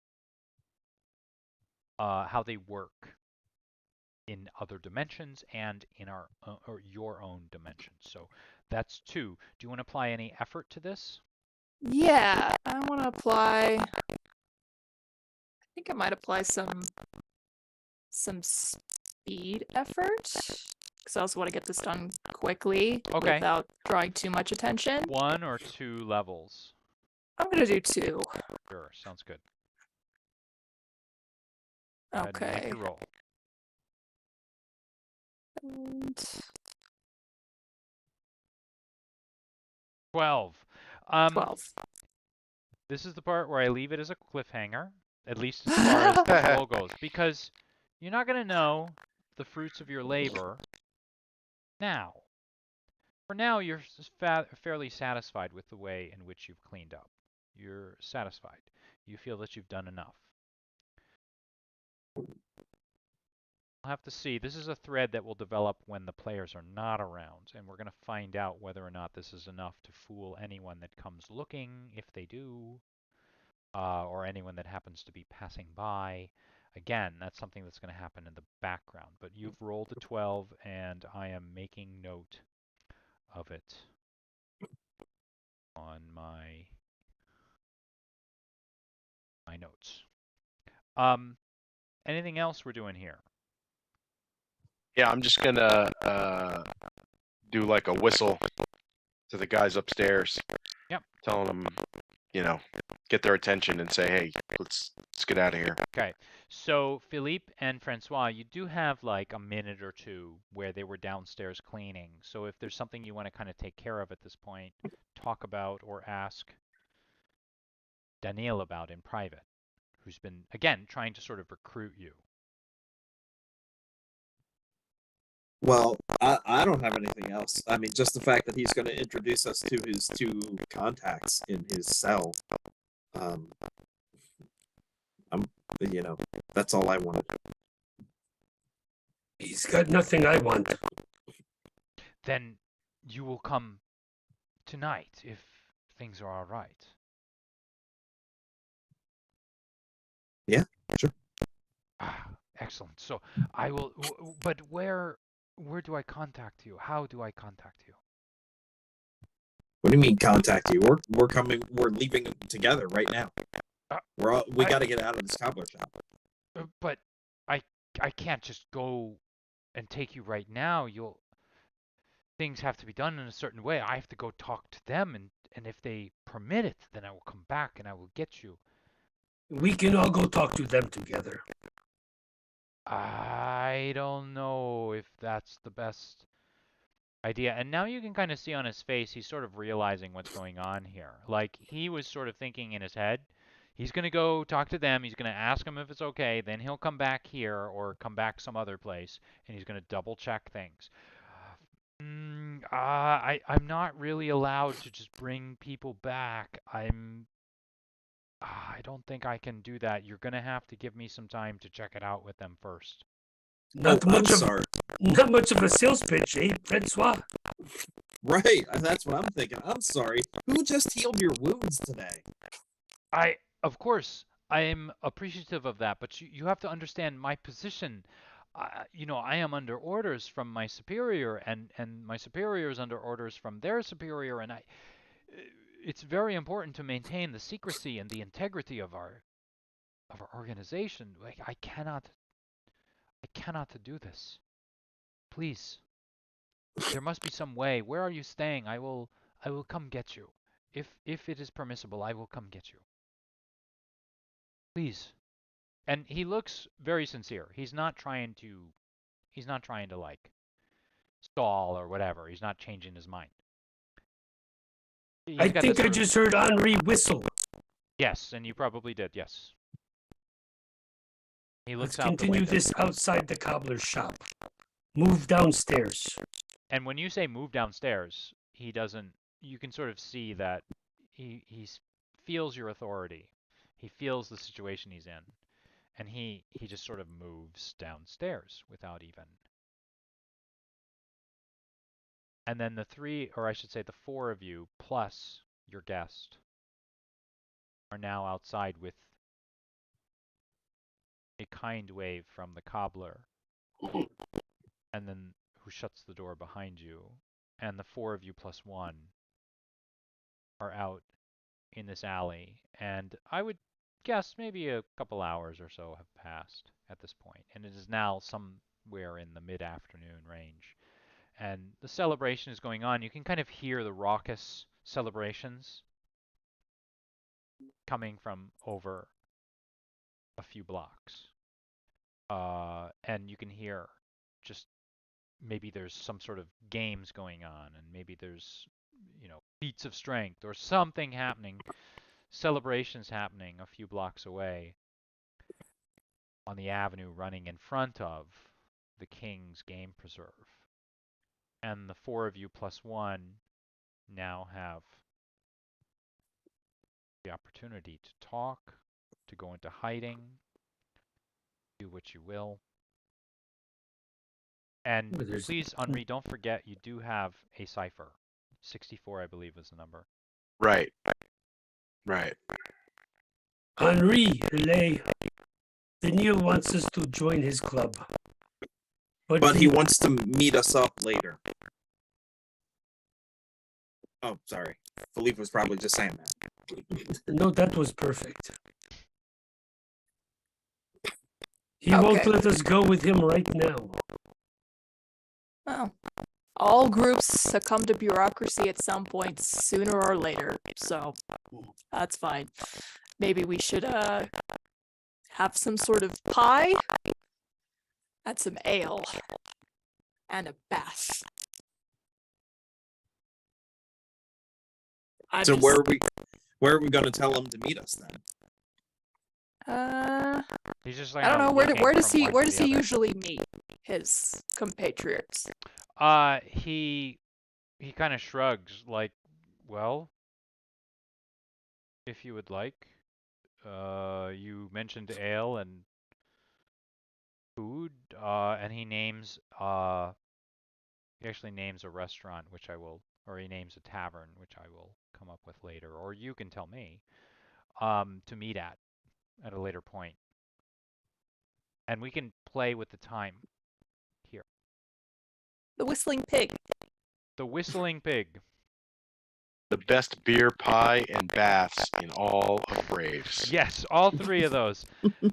how they work in other dimensions and in our or your own dimension. So that's 2. Do you want to apply any effort to this? Yeah, I want to apply. I think I might apply some speed effort, because I also want to get this done quickly without drawing too much attention. 1 or 2 levels? I'm gonna do 2. Sure, sounds good. Okay. Make your roll. And 12. 12. This is the part where I leave it as a cliffhanger, at least as far as the roll goes, because you're not going to know the fruits of your labor now. For now, you're fairly satisfied with the way in which you've cleaned up. You're satisfied. You feel that you've done enough. We'll have to see. This is a thread that will develop when the players are not around, and we're going to find out whether or not this is enough to fool anyone that comes looking, if they do, or anyone that happens to be passing by. Again, that's something that's going to happen in the background, but you've rolled a 12, and I am making note of it on my notes. Anything else we're doing here? Yeah, I'm just gonna do like a whistle to the guys upstairs. Yep. Telling them, get their attention and say, hey, let's get out of here. Okay. So Philippe and Francois, you do have like a minute or two where they were downstairs cleaning. So if there's something you want to kind of take care of at this point, talk about or ask Daniel about in private, who's been, again, trying to sort of recruit you. Well, I don't have anything else. I mean, just the fact that he's going to introduce us to his two contacts in his cell. That's all I wanted. He's got nothing I want. Then you will come tonight if things are all right. Yeah, sure. Ah, excellent. So I will, but where do I contact you? How do I contact you? What do you mean contact you? We're coming. We're leaving together right now. We got to get out of this cobbler shop. But I can't just go and take you right now. Things have to be done in a certain way. I have to go talk to them, and if they permit it, then I will come back and I will get you. We can all go talk to them together. I don't know if that's the best idea. And now you can kind of see on his face, he's sort of realizing what's going on here. Like, he was sort of thinking in his head, he's going to go talk to them, he's going to ask them if it's okay, then he'll come back here or come back some other place, and he's going to double check things. I'm not really allowed to just bring people back. I don't think I can do that. You're going to have to give me some time to check it out with them first. Not much of a sales pitch, eh, Francois? Right, that's what I'm thinking. I'm sorry. Who just healed your wounds today? Of course, I am appreciative of that, but you have to understand my position. I am under orders from my superior, and my superior is under orders from their superior, and it's very important to maintain the secrecy and the integrity of our organization. Like, I cannot do this. Please, there must be some way. Where are you staying? I will come get you. If it is permissible, I will come get you. Please. And he looks very sincere. He's not trying to like stall or whatever. He's not changing his mind. I think I just heard Henri whistle. Yes, and you probably did. Yes. He looks Let's out continue the window. this outside the cobbler's shop. Move downstairs. And when you say move downstairs, he doesn't. You can sort of see that he feels your authority. He feels the situation he's in, and he just sort of moves downstairs without even. And then the three, or I should say the four of you, plus your guest, are now outside with a kind wave from the cobbler, and then who shuts the door behind you. And the four of you plus one are out in this alley. And I would guess maybe a couple hours or so have passed at this point. And it is now somewhere in the mid-afternoon range. And the celebration is going on. You can kind of hear the raucous celebrations coming from over a few blocks. And you can hear just maybe there's some sort of games going on, and maybe there's, feats of strength or something happening, celebrations happening a few blocks away on the avenue running in front of the king's game preserve. And the 4 of you plus 1 now have the opportunity to talk, to go into hiding, do what you will. And Well, there's- please, Henri, don't forget you do have a Cypher. 64, I believe, is the number. Right. Right. Henri, relay. Daniel wants us to join his club. But he wants to meet us up later. Oh, sorry. Philippe was probably just saying that. No, that was perfect. He won't Okay. let us go with him right now. Well, all groups succumb to bureaucracy at some point sooner or later, so that's fine. Maybe we should have some sort of pie and some ale and a bath. I'm So just- where are we going to tell him to meet us then? He's just I don't know where looking does from he one where to does the he other. usually meet his compatriots? He kind of shrugs like, well, if you would like. You mentioned ale and food, and he actually names a restaurant, which or he names a tavern, which I will come up with later, or you can tell me, to meet at a later point. And we can play with the time here. The Whistling Pig. The Whistling Pig. The best beer, pie, and baths in all of Braves. Yes, all 3 of those.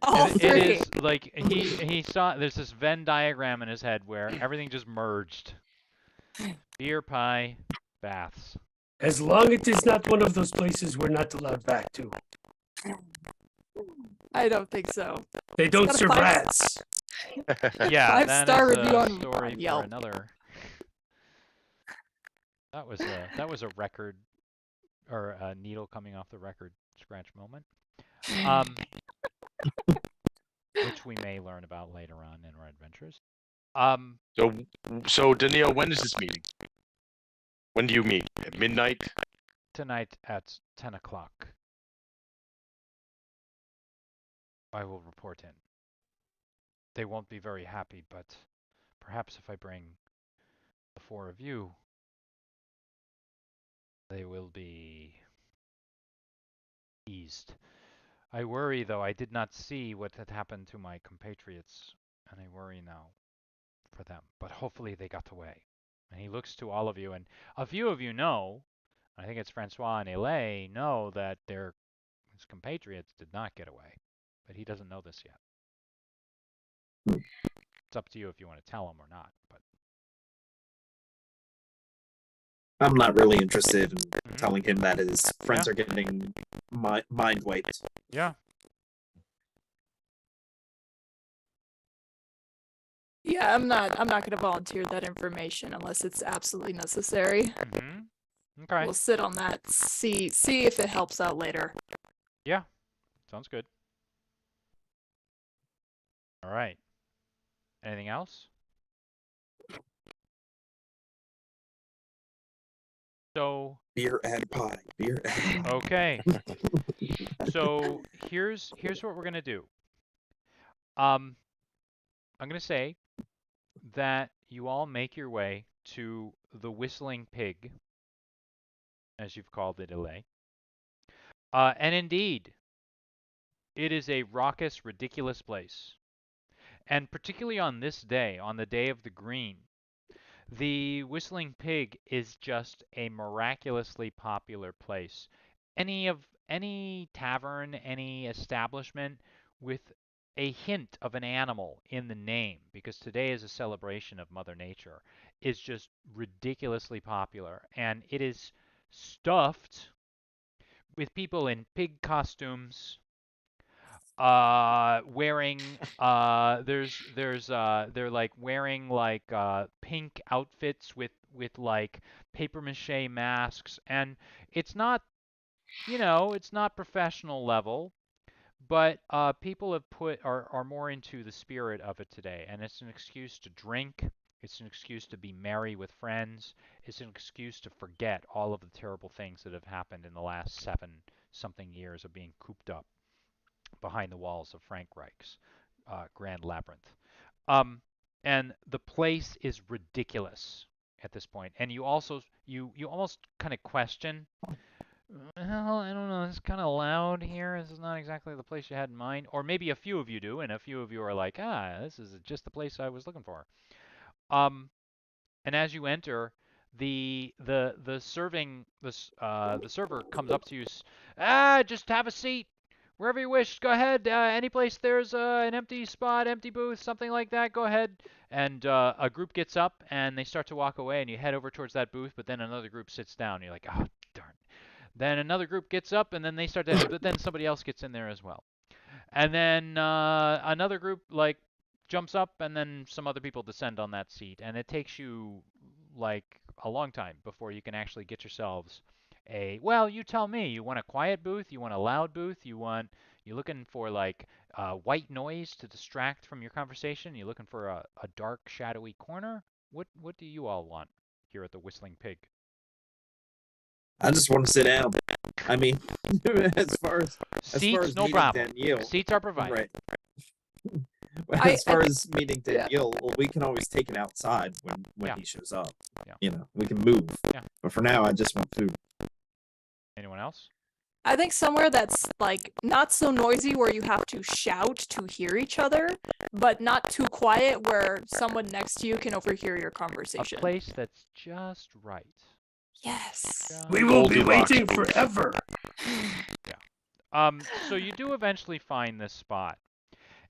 All It three. is like he saw there's this Venn diagram in his head where everything just merged. Beer, pie, baths. As long as it is not one of those places we're not allowed back to. I don't think so. They don't got a serve 5 rats. Yeah, that 5-star is review a on story for Yelp. another. That was a record or a needle coming off the record scratch moment. Which we may learn about later on in our adventures. So Daniel, when is this meeting? When do you meet? At midnight? Tonight at 10 o'clock. I will report in. They won't be very happy, but perhaps if I bring the 4 of you, they will be eased. I worry, though, I did not see what had happened to my compatriots, and I worry now for them. But hopefully they got away. And he looks to all of you, and a few of you know, I think it's Francois and Elay, know that his compatriots did not get away. But he doesn't know this yet. It's up to you if you want to tell him or not. But I'm not really interested in Mhm. telling him that his friends are getting mind wiped. yeah, Yeah, I'm not gonna volunteer that information unless it's absolutely necessary. okay, We'll sit on that, see if it helps out later. yeah, sounds good. All right. Anything else? So Beer and pie. Beer and pie. okay. So here's what we're gonna do. I'm gonna say that you all make your way to the Whistling Pig, as you've called it, Elay. And indeed, it is a raucous, ridiculous place. And particularly on this day, on the day of the green, the Whistling Pig is just a miraculously popular place. Any tavern, any establishment with a hint of an animal in the name, because today is a celebration of Mother Nature, is just ridiculously popular. And it is stuffed with people in pig costumes, wearing they're like wearing like pink outfits with like paper mache masks, and it's not, it's not professional level, But people have are more into the spirit of it today, and it's an excuse to drink. It's an excuse to be merry with friends. It's an excuse to forget all of the terrible things that have happened in the last 7-something years of being cooped up behind the walls of Frank Reich's Grand Labyrinth. And the place is ridiculous at this point, and you also you almost kind of question, well, I don't know, it's kind of loud here. This is not exactly the place you had in mind. Or maybe a few of you do, and a few of you are like, this is just the place I was looking for. And as you enter, the server comes up to you. Just have a seat wherever you wish. Go ahead. Any place there's an empty spot, empty booth, something like that. Go ahead. And a group gets up and they start to walk away, and you head over towards that booth. But then another group sits down. And you're like, oh darn. Then another group gets up, and then they start to. But then somebody else gets in there as well. And then another group like jumps up, and then some other people descend on that seat, and it takes you like a long time before you can actually get yourselves well, you tell me. You want a quiet booth? You want a loud booth? You're looking for like white noise to distract from your conversation? You're looking for a dark, shadowy corner? What do you all want here at the Whistling Pig? I just want to sit down. I mean, as far as Seats, no meeting problem. Danielle, Seats are provided. right? As far as meeting Danielle, well, we can always take it outside when he shows up. Yeah. We can move. Yeah. But for now, I just want food. Anyone else? I think somewhere that's like not so noisy where you have to shout to hear each other, but not too quiet where someone next to you can overhear your conversation. A place that's just right. Yes. We will be Goldilocks waiting booth. forever. So you do eventually find this spot.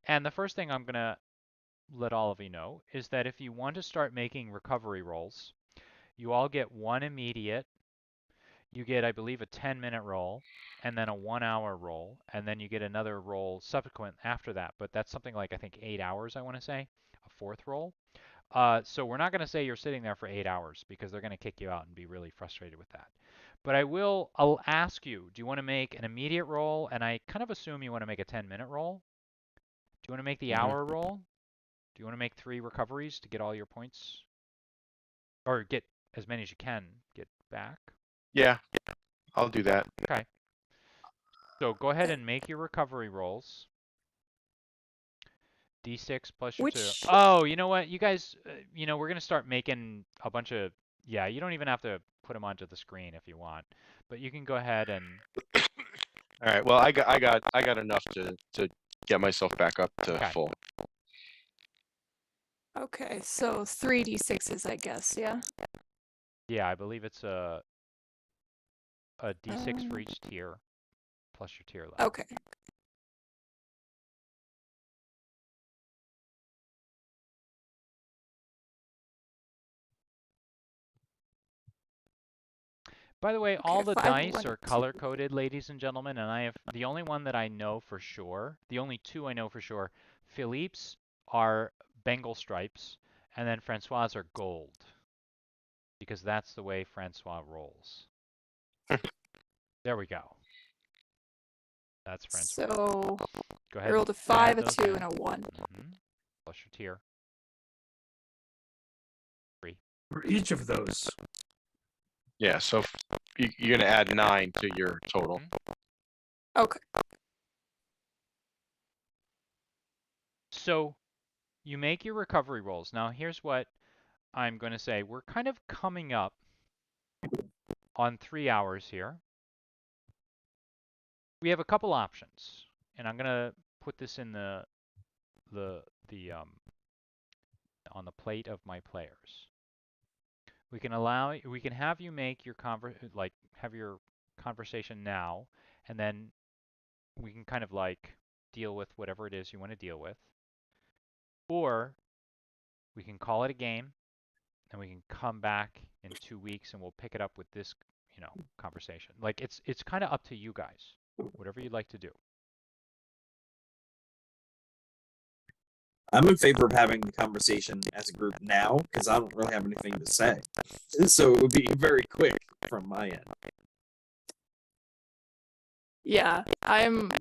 And the first thing I'm going to let all of you know is that if you want to start making recovery rolls, you all get one immediate. You get, I believe, a 10-minute roll, and then a 1-hour roll, and then you get another roll subsequent after that. But that's something like, I think, 8 hours, I want to say, a fourth roll. So we're not going to say you're sitting there for 8 hours because they're going to kick you out and be really frustrated with that. But I'll ask you, do you want to make an immediate roll? And I kind of assume you want to make a 10-minute roll. Do you want to make the hour roll? Do you want to make 3 recoveries to get all your points? Or get as many as you can get back? Yeah, I'll do that. Okay. So go ahead and make your recovery rolls. D6 plus your 2. Oh, you know what? You guys, we're going to start making a bunch of... Yeah, you don't even have to put them onto the screen if you want. But you can go ahead and... All right. Well, I got enough to get myself back up to full. Okay, so 3d6s, I guess, yeah? Yeah, I believe it's a D6 for each tier, plus your tier level. Okay. By the way, all the 5, dice 1, are 2. color-coded, ladies and gentlemen, and I have the only one that I know for sure, the only 2 I know for sure, Philippe's are Bengal stripes, and then Francois are gold, because that's the way Francois rolls. There we go. That's Francois. So Go I ahead. rolled a and 5, add a those 2, in. and a 1. Plus your tier. 3. For each of those. Yeah, so you're gonna add 9 to your total. Okay. So you make your recovery rolls. Now here's what I'm going to say. We're kind of coming up on 3 hours here. We have a couple options, and I'm going to put this in the on the plate of my players. We can have you make your have your conversation now, and then we can kind of like deal with whatever it is you want to deal with. Or we can call it a game, and we can come back in 2 weeks and we'll pick it up with this, conversation. Like it's kind of up to you guys. Whatever you'd like to do. I'm in favor of having the conversation as a group now because I don't really have anything to say. So it would be very quick from my end. Yeah, I'm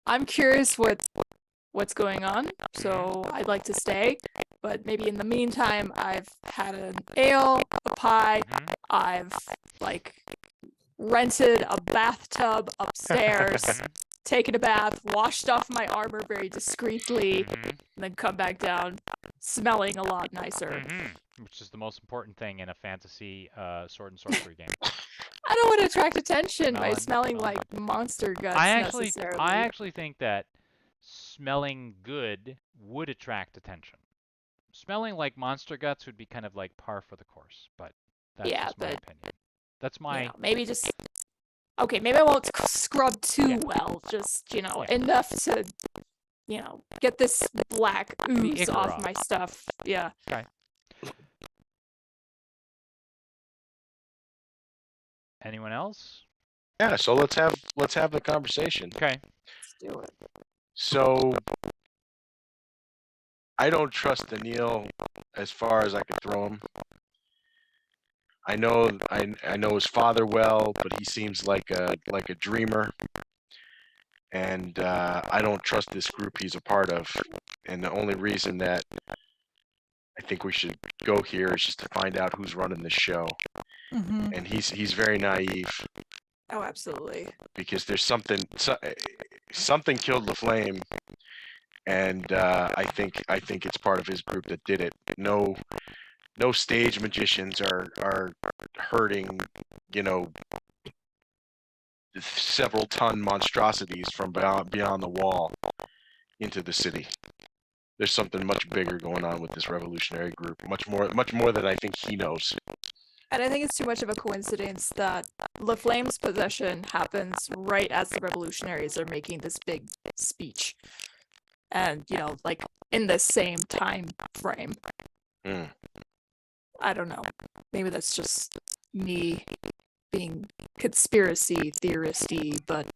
I'm curious what's going on, so I'd like to stay. But maybe in the meantime, I've had an ale, a pie. Mhm. I've like rented a bathtub upstairs, Mhm. taken a bath, washed off my armor very discreetly, Mhm. and then come back down smelling a lot nicer. Mhm. Which is the most important thing in a fantasy sword and sorcery game. I don't want to attract attention by Melon, smelling melon. like monster guts I necessarily. actually think that smelling good would attract attention. Smelling like monster guts would be kind of like par for the course, but that's Yeah, just my but opinion. That's you my know, maybe just okay. Maybe I won't scrub too Yeah. well. Just Yeah. enough to get this black ooze ichor off off. my stuff. Yeah. Okay. Anyone else? Yeah, so let's have the conversation. Okay. Let's do it. So I don't trust Daniil as far as I could throw him. I know his father well, but he seems like a dreamer, and I don't trust this group he's a part of. And the only reason that I think we should go here is just to find out who's running the show. Mm-hmm. And he's very naive Oh, absolutely. because there's something killed the flame, and I think it's part of his group that did it. No stage magicians are hurting, several ton monstrosities from beyond the wall into the city. There's something much bigger going on with this revolutionary group, much more than I think he knows. And I think it's too much of a coincidence that the Flame's possession happens right as the revolutionaries are making this big speech. And, like in the same time frame. Mm. I don't know. Maybe that's just me being conspiracy theoristy, but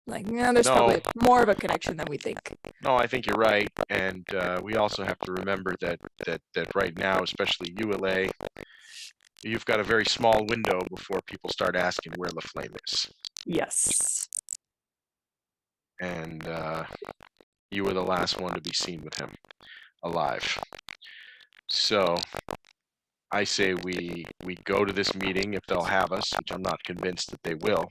there's probably more of a connection than we think. No, I think you're right, and we also have to remember that right now, especially ULA, you've got a very small window before people start asking where LaFlame is. Yes. And you were the last one to be seen with him alive. So I say we go to this meeting if they'll have us, which I'm not convinced that they will.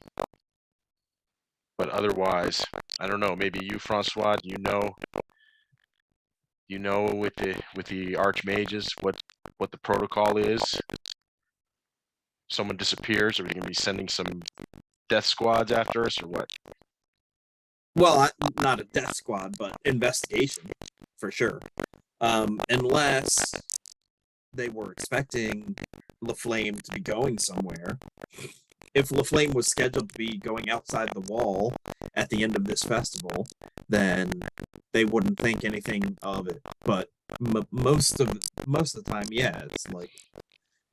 But otherwise, I don't know. Maybe you, Francois, you know with the archmages what the protocol is. Someone disappears, are we going to be sending some death squads after us, or what? Well, not a death squad, but investigation for sure. Unless they were expecting LaFlame to be going somewhere. If LaFlame was scheduled to be going outside the wall at the end of this festival, then they wouldn't think anything of it. But most of the time, yeah, it's like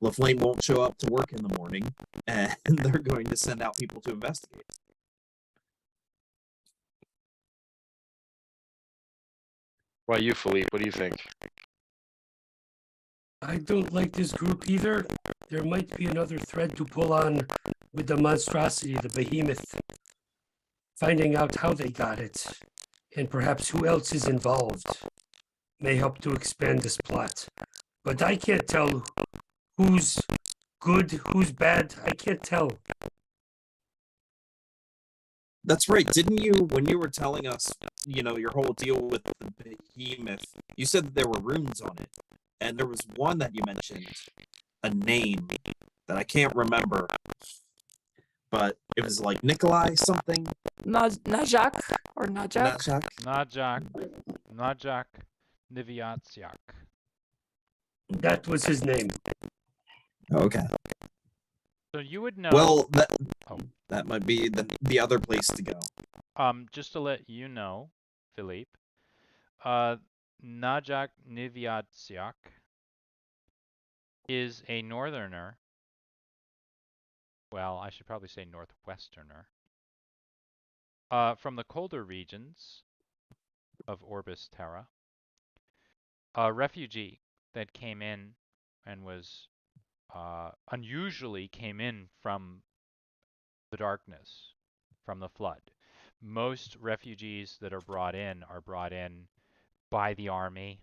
LaFlame won't show up to work in the morning, and they're going to send out people to investigate. Why you, Philippe? What do you think? I don't like this group either. There might be another thread to pull on with the monstrosity, the behemoth. Finding out how they got it, and perhaps who else is involved, may help to expand this plot. But I can't tell who's good, who's bad. I can't tell. That's right. Didn't you, when you were telling us, your whole deal with the behemoth, you said that there were runes on it. And there was one that you mentioned, a name that I can't remember. But it was like Nikolai something. Najak or Najak? Najak Niviatsiak. That was his name. Okay. So you would know. Well, that might be the other place to go. Just to let you know, Philippe, Najak Niviatsiak is a northerner. Well, I should probably say northwesterner. From the colder regions of Orbis Terra. A refugee that came in and was unusually came in from the darkness, from the flood. most refugees that are brought in by the army,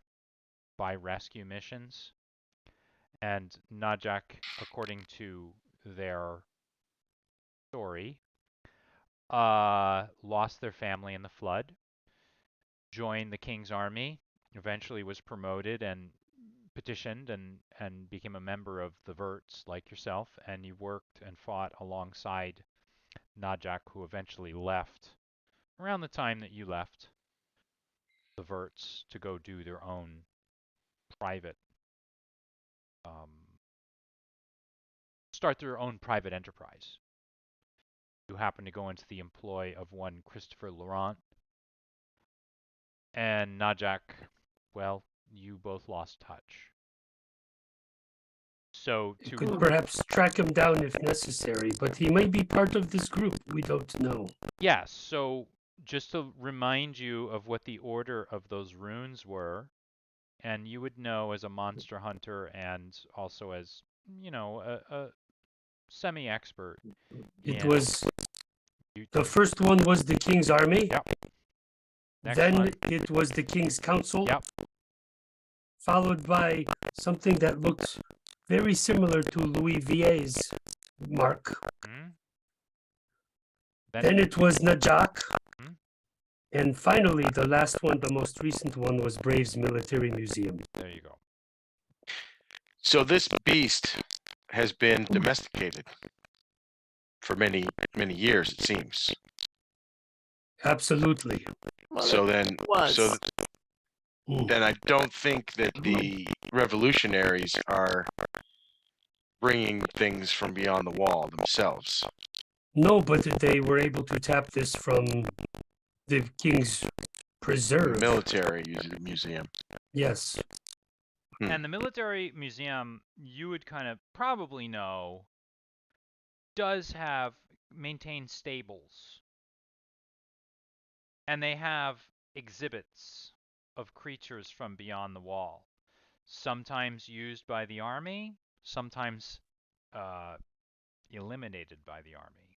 by rescue missions. And Najak, according to their story, lost their family in the flood, joined the king's army, eventually was promoted and petitioned and became a member of the Verts like yourself, and you worked and fought alongside Najak, who eventually left around the time that you left the Verts to go do their own private, start their own private enterprise. You happen to go into the employ of one Christopher Laurent, and Najak, well, you both lost touch. So You to could perhaps track him down if necessary, but he may be part of this group. We don't know. yes, so just to remind you of what the order of those runes were, and you would know as a monster hunter and also as, you know, a semi-expert. It in was you- the first one was the king's army. Yep. Next Then one. it was the king's council. Yep. Followed by something that looked very similar to Louis Vier's mark. Hmm? Then it was Najak. Hmm? And finally, the last one, the most recent one, was Brave's Military Museum. There you go. So this beast has been domesticated for many, many years, it seems. Absolutely. Well, So it then, was. so Mm. then I don't think that the revolutionaries are bringing things from beyond the wall themselves. No, but they were able to tap this from the king's preserve. Military museum. Yes. Hmm. And the military museum, you would kind of probably know, does maintain stables. And they have exhibits of creatures from beyond the wall, sometimes used by the army, sometimes eliminated by the army.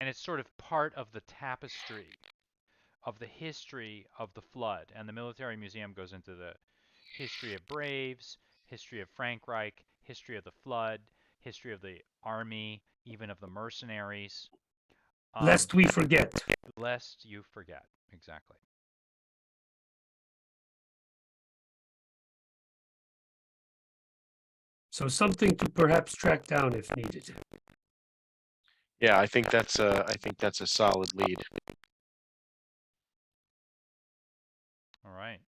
And it's sort of part of the tapestry of the history of the flood. And the military museum goes into the history of Braves, history of Frankreich, history of the flood, history of the army, even of the mercenaries. Lest we forget. Lest you forget, exactly. So something to perhaps track down if needed. Yeah, I think that's a solid lead. All right.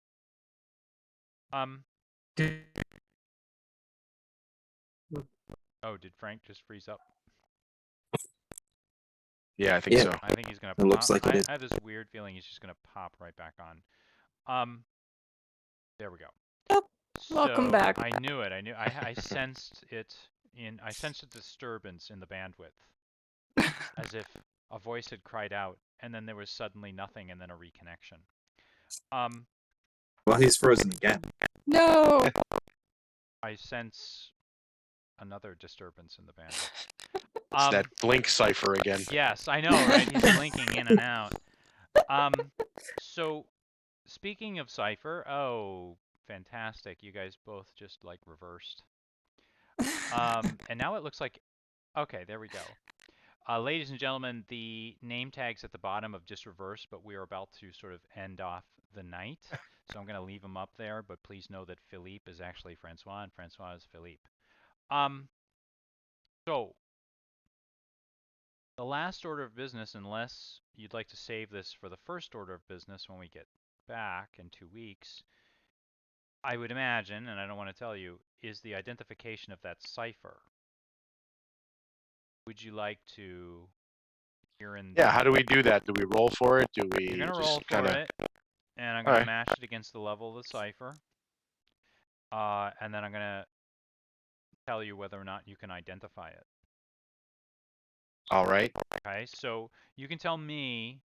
Did- Oh, did Frank just freeze up? Yeah, I think Yeah. so. I think he's gonna. It looks like it I is. have this weird feeling he's just gonna pop right back on. There we go. Yep. Welcome So, back. I knew it. I sensed it I sensed a disturbance in the bandwidth, as if a voice had cried out, and then there was suddenly nothing, and then a reconnection. Well, he's frozen again. No. I sense another disturbance in the bandwidth. It's that blink cipher again. Yes, I know, right? He's blinking in and out. So speaking of Cypher, oh, fantastic. You guys both just like reversed. And now it looks like, okay, there we go. Ladies and gentlemen, the name tags at the bottom have just reversed, but we are about to sort of end off the night. So I'm going to leave them up there, but please know that Philippe is actually Francois and Francois is Philippe. So the last order of business, unless you'd like to save this for the first order of business when we get back in 2 weeks, I would imagine, and I don't want to tell you, is the identification of that cipher. Would you like to hear in Yeah, how do we do that? Do we roll for it? Do we You're going to just roll for kinda... it, and I'm going to Alright. match it against the level of the cipher. And then I'm going to tell you whether or not you can identify it. All right. Okay, so you can tell me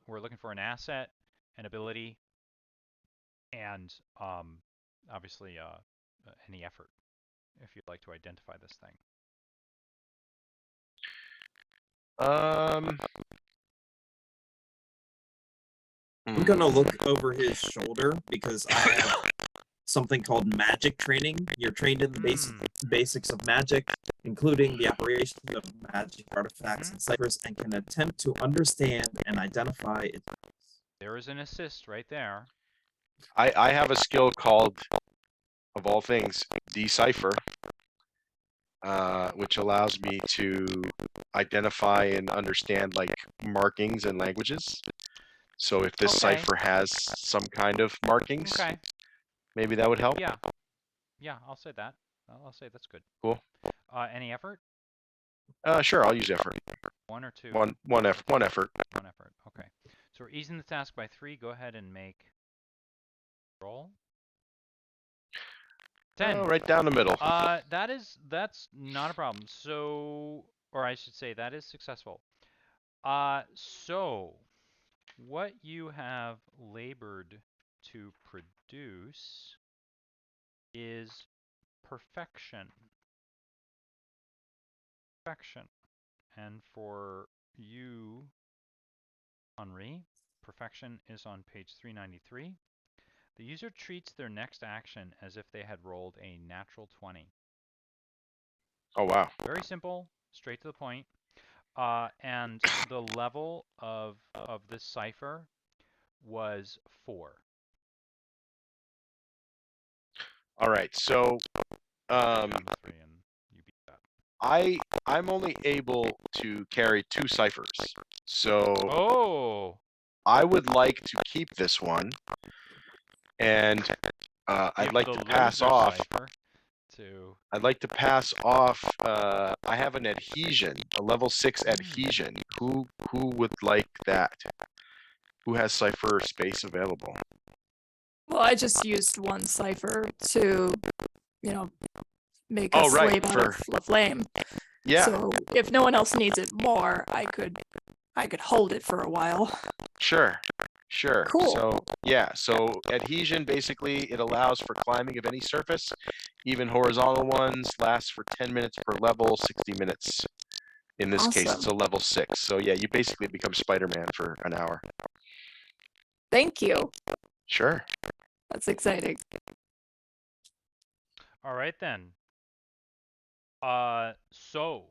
we're looking for an asset, an ability, and obviously any effort if you'd like to identify this thing. I'm gonna look over his shoulder because I have something called magic training. You're trained in the basics of magic, including the operation of magic artifacts and ciphers, and can attempt to understand and identify its. There is an assist right there. I have a skill called, of all things, Decipher, which allows me to identify and understand like markings and languages. So if this Okay. cipher has some kind of markings, Okay. maybe that would help. Yeah. Yeah, I'll say that. I'll say that's good. Cool. Any effort? Sure, I'll use effort. One or two? One effort. One effort. Okay. So we're easing the task by 3. Go ahead and make roll. 10. Right down the middle. That's not a problem. So, or I should say that is successful. So what you have labored to produce is perfection. Perfection. And for you, Henri, perfection is on page 393. The user treats their next action as if they had rolled a natural 20. Oh, wow. Very simple, straight to the point. And the level of this cipher was 4. All right. So, I'm 3 and you beat that. I'm only able to carry 2 ciphers. So Oh, I would like to keep this one, and I'd give like the to pass loser off. cipher to. I'd like to pass off. I have an adhesion, a level 6 adhesion. Who would like that? Who has cipher space available? Well, I just used one cipher to, make a slave out of a flame. Yeah. So if no one else needs it more, I could hold it for a while. Sure. Cool. So yeah, so adhesion basically it allows for climbing of any surface, even horizontal ones, lasts for 10 minutes per level, 60 minutes. In this case, it's a level 6. So yeah, you basically become Spider-Man for an hour. Thank you. Sure. That's exciting. All right then. So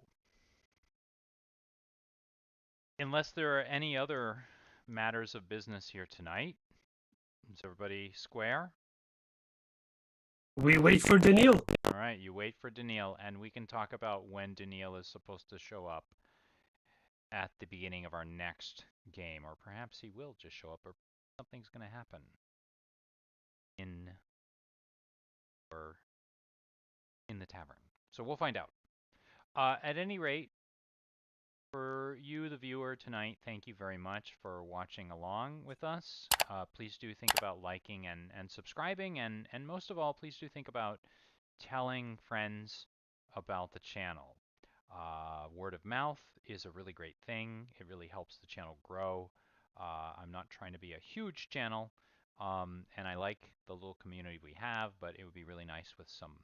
unless there are any other matters of business here tonight, is everybody square? We wait for Daniil. All right, you wait for Daniil, and we can talk about when Daniil is supposed to show up at the beginning of our next game, or perhaps he will just show up, or something's going to happen in the tavern. So we'll find out. At any rate, for you, the viewer, tonight, thank you very much for watching along with us. Please do think about liking and subscribing, and most of all, please do think about telling friends about the channel. Word of mouth is a really great thing. It really helps the channel grow. I'm not trying to be a huge channel, and I like the little community we have, but it would be really nice with some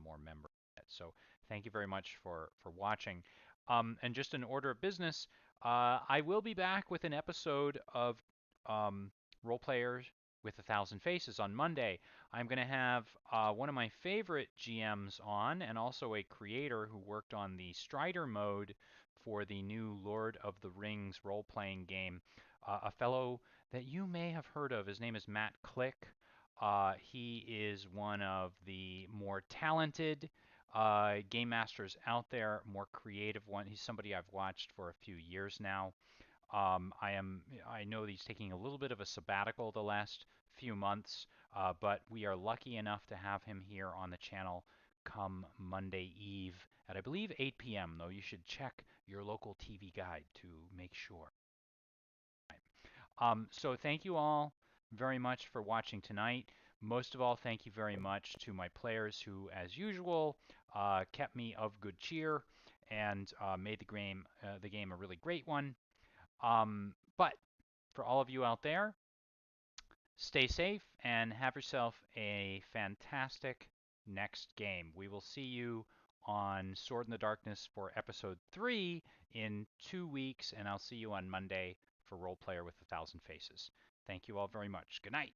more members. So thank you very much for watching. And just in order of business, I will be back with an episode of Role Players with 1,000 Faces on Monday. I'm going to have one of my favorite GMs on, and also a creator who worked on the Strider mode for the new Lord of the Rings role-playing game, a fellow that you may have heard of. His name is Matt Click. He is one of the more talented game masters out there, more creative one. He's somebody I've watched for a few years now. I know he's taking a little bit of a sabbatical the last few months, but we are lucky enough to have him here on the channel come Monday Eve at, I believe, 8 p.m., though you should check your local TV guide to make sure. So thank you all very much for watching tonight. Most of all, thank you very much to my players who, as usual, kept me of good cheer and made the game a really great one. But for all of you out there, stay safe and have yourself a fantastic next game. We will see you on Sword in the Darkness for episode 3 in 2 weeks, and I'll see you on Monday for Role Player with 1,000 Faces. Thank you all very much. Good night.